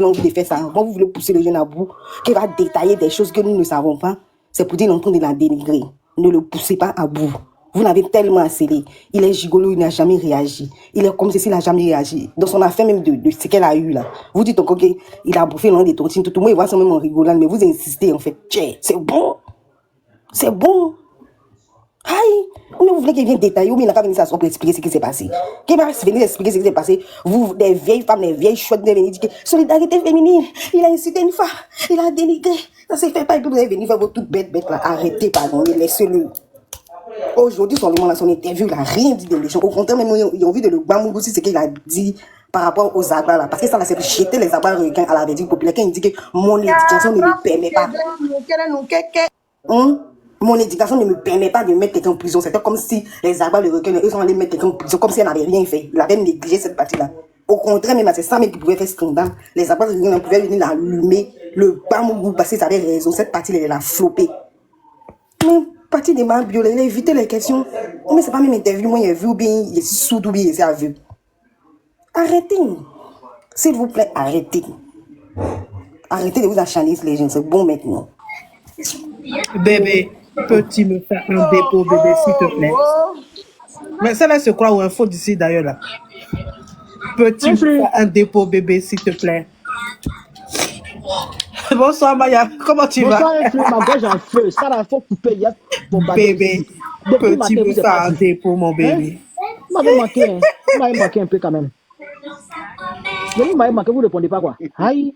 envie de faire ça. Quand vous voulez pousser le jeune à bout, qui va détailler des choses que nous ne savons pas, c'est pour dire l'entendre de la dénigrer. Ne le poussez pas à bout. Vous l'avez tellement accéléré. Il est gigolo, il n'a jamais réagi. Il est comme si il n'a jamais réagi. Dans son affaire même de ce qu'elle a eu là. Vous dites encore qu'il a bouffé l'un des tontines. Tout le monde voit ça même en rigolant. Mais vous insistez en fait. C'est bon. C'est bon. Aïe, mais vous voulez qu'il vienne détailler ou bien il n'a pas venu s'asseoir pour expliquer ce qui s'est passé. Qu'il va venir expliquer ce qui s'est passé. Vous, des vieilles femmes, des vieilles chouettes, vous venir dire que solidarité féminine, il a insulté une femme, il a dénigré. Ça se fait pas et puis vous allez venir faire vos toutes bêtes là. Arrêtez, pardon, laissez-le. Aujourd'hui, son interview, il n'a rien dit de méchant. Au contraire, même ils ont envie de le bamouiller aussi ce qu'il a dit par rapport aux agbas là. Parce que ça, là, c'est jeter les agbas requins à la verdict populaire. Quand il dit que mon éducation ne le permet pas. Mon éducation ne me permet pas de mettre quelqu'un en prison. C'était comme si les Arabes, les requins, eux sont allés mettre quelqu'un en prison, comme si elle n'avait rien fait. Il avait négligé cette partie-là. Au contraire, même c'est ça même qui pouvait faire scandale. Les Arabes, les requins pouvaient venir l'allumer, le bambou, parce qu'ils avaient raison. Cette partie-là, elle a floppé. Mais partie des Mabio, il a évité les questions. Oh, mais c'est pas même interview, moi, il a vu ou bien il est sous ou bien il est aveugle. Arrêtez. S'il vous plaît, arrêtez. Arrêtez de vous acharner les gens, c'est bon maintenant. Bébé, peux-tu me faire un dépôt, bébé, s'il te plaît? Mais ça là se croit ou un faux d'ici d'ailleurs là. Peux-tu me faire un dépôt, bébé, s'il te plaît? Bonsoir Maya, comment tu vas? Bonsoir, ma gorge en feu. Ça là, faut couper. Bébé, peux-tu me faire un dépôt, mon bébé? Vous m'avez manqué, hein. Vous m'avez manqué un peu quand même. Vous m'avez manqué, vous ne répondez pas quoi? Aïe.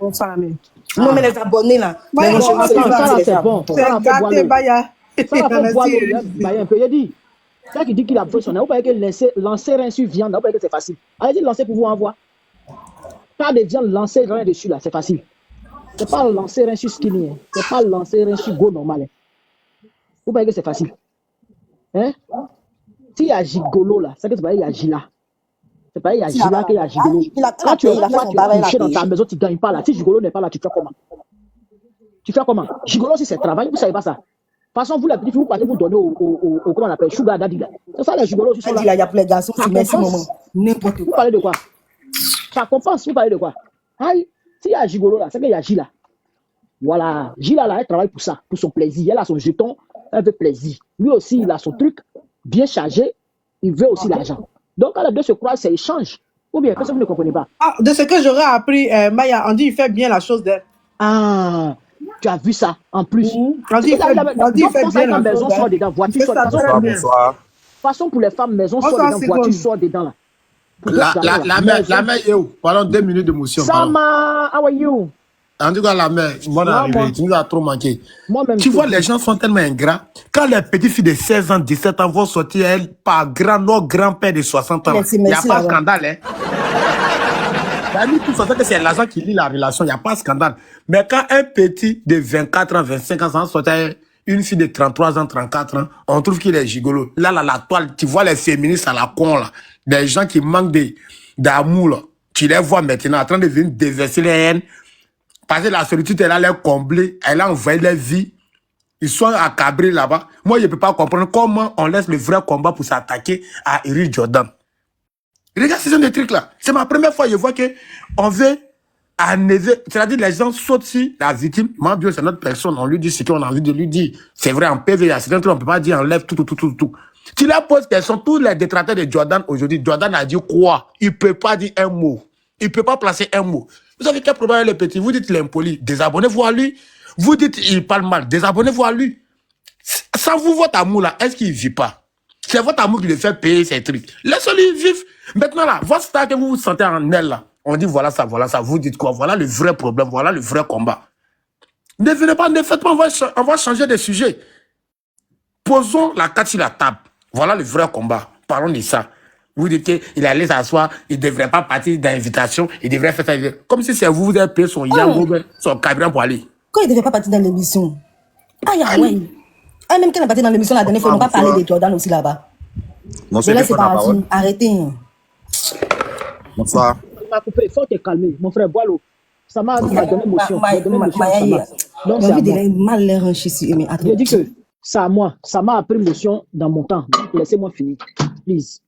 Bonsoir, mais. Non, mais les abonnés là. Ça là, c'est bon. C'est gâté, Maya. Ça là, faut boire l'eau. Maya un peu, il a dit. Ça qui dit qu'il a fait son. Vous voyez que lancer rien sur viande, vous voyez que c'est facile. Allez-y, lancer pour vous envoyer. Pas de viande, lancer rien dessus là, c'est facile. C'est pas lancer rien sur skinny, hein. C'est pas lancer rien sur go normal. Hein. Vous voyez que c'est facile. Hein? S'il y a gigolo là, c'est que c'est pas il y a gila. C'est pas il y a gila qu'il y a gigolo. Quand tu es couché dans ta maison, tu ne gagnes pas là. Si gigolo n'est pas là, tu fais comment? Tu fais comment? Gigolo, si c'est travail, vous ne savez pas ça. De toute façon, vous, la petite, vous partez vous donner au comment on appelle, sugar daddy là. C'est ça les gigolos. Il y a pour les garçons, c'est merci maman. N'importe quoi. Vous parlez de quoi? Ça compense, vous parlez de quoi? Aïe, s'il y a gigolo là, c'est qu'il y a Gila. Voilà, Gila là, elle travaille pour ça, pour son plaisir. Elle a son jeton, elle veut plaisir. Lui aussi, il a son truc bien chargé, il veut aussi l'argent. Donc, quand les deux se croisent, c'est échange. Ou bien, qu'est-ce que vous ne comprenez pas? Ah, de ce que j'aurais appris, Maya, on dit il fait bien la chose d'elle. Ah, tu as vu ça, en plus. On dit il fait bien la maison, sort dedans, voiture sort dedans. Bonsoir. Façon pour les femmes, maison sort dedans, voiture sort dedans là. La mère est où? Parlons 2 minutes d'émotion. Sama, how are you? En tout cas, la mère, bonne arrivée. Tu nous as trop manqué. Tu vois, les gens sont tellement ingrats. Quand les petites filles de 16 ans, 17 ans vont sortir, elles, par grand-père de 60 ans, il n'y a pas de scandale. Hein? Tout ça, que c'est l'argent qui lie la relation, il n'y a pas de scandale. Mais quand un petit de 24 ans, 25 ans sort une fille de 33 ans, 34 ans, on trouve qu'il est gigolo. Là, la toile, tu vois les féministes à la con, là. Des gens qui manquent d'amour, là. Tu les vois maintenant en train de venir déverser les haines. Parce que la solitude, elle a l'air comblée. Elle a envoyé leur vie. Ils sont accablés là-bas. Moi, je ne peux pas comprendre comment on laisse le vrai combat pour s'attaquer à Iris Jordan. Regarde ce genre de trucs là. C'est ma première fois que je vois qu'on veut enlever. C'est-à-dire les gens sautent sur la victime. Mabio, c'est notre personne. On lui dit ce qu'on a envie de lui dire. C'est vrai, en PV, c'est un truc, on ne peut pas dire enlève tout. Tu leur poses question, tous les détracteurs de Jordan aujourd'hui, Jordan a dit quoi? Il ne peut pas dire un mot. Il ne peut pas placer un mot. Vous savez quel problème les petits? Vous dites l'impoli, désabonnez-vous à lui. Vous dites il parle mal, désabonnez-vous à lui. Sans vous, votre amour là, est-ce qu'il ne vit pas? C'est votre amour qui le fait payer ces trucs. Laissez-lui vivre. Maintenant là, votre star que vous vous sentez en elle là, on dit voilà ça. Vous dites quoi? Voilà le vrai problème, voilà le vrai combat. Ne venez pas, ne faites pas, on va changer de sujet. Posons la carte sur la table. Voilà le vrai combat. Parlons de ça. Vous dites qu'il allait s'asseoir, il ne devrait pas partir d'invitation, il devrait faire ça. Comme si c'est vous avez payé son yango, son carburant pour aller. Quand il ne devait pas partir dans l'émission. Ouais. Même quand il est parti dans l'émission la dernière fois, on n'a pas parlé de Jordan aussi là-bas. Non, c'est pas parole. Arrêtez. Bonsoir. Il m'a coupé, il faut te calmer. Mon frère, bois l'eau. Ça m'a donné émotion. Donc, j'ai envie de mal les rancher sur eux. Je dis que ça m'a appris émotion dans mon temps. Donc, laissez-moi finir. Please.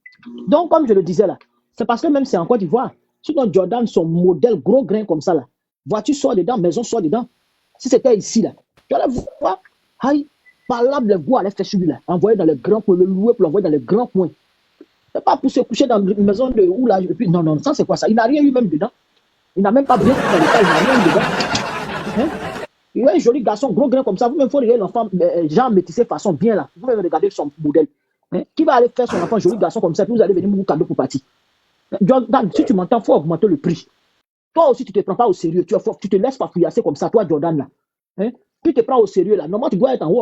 Donc, comme je le disais là, c'est parce que même c'est en Côte d'Ivoire. Sinon, Jordan, son modèle gros grain comme ça là, voiture sort dedans, maison sort dedans. Si c'était ici là, tu allais voir, aïe, par là, le goût allait faire sur lui là, envoyer dans le grand coin, le louer pour l'envoyer dans le grand coin. C'est pas pour se coucher dans une maison de où là, et puis, non, ça c'est quoi ça? Il n'a rien eu même dedans. Il n'a même pas bien fait dans le cas, il n'a rien eu dedans. Hein? Il est un joli garçon, gros grain comme ça. Vous-même, il faut regarder l'enfant, genre métissé façon bien là. Vous pouvez regarder son modèle. Hein? Qui va aller faire son enfant joli garçon comme ça, puis vous allez venir vous cadeau pour partir. Jordan, si tu m'entends, il faut augmenter le prix. Toi aussi, tu ne te prends pas au sérieux. Tu te laisses pas fouillasser comme ça, toi, Jordan là. Hein? Tu te prends au sérieux là. Normalement, tu dois être en haut.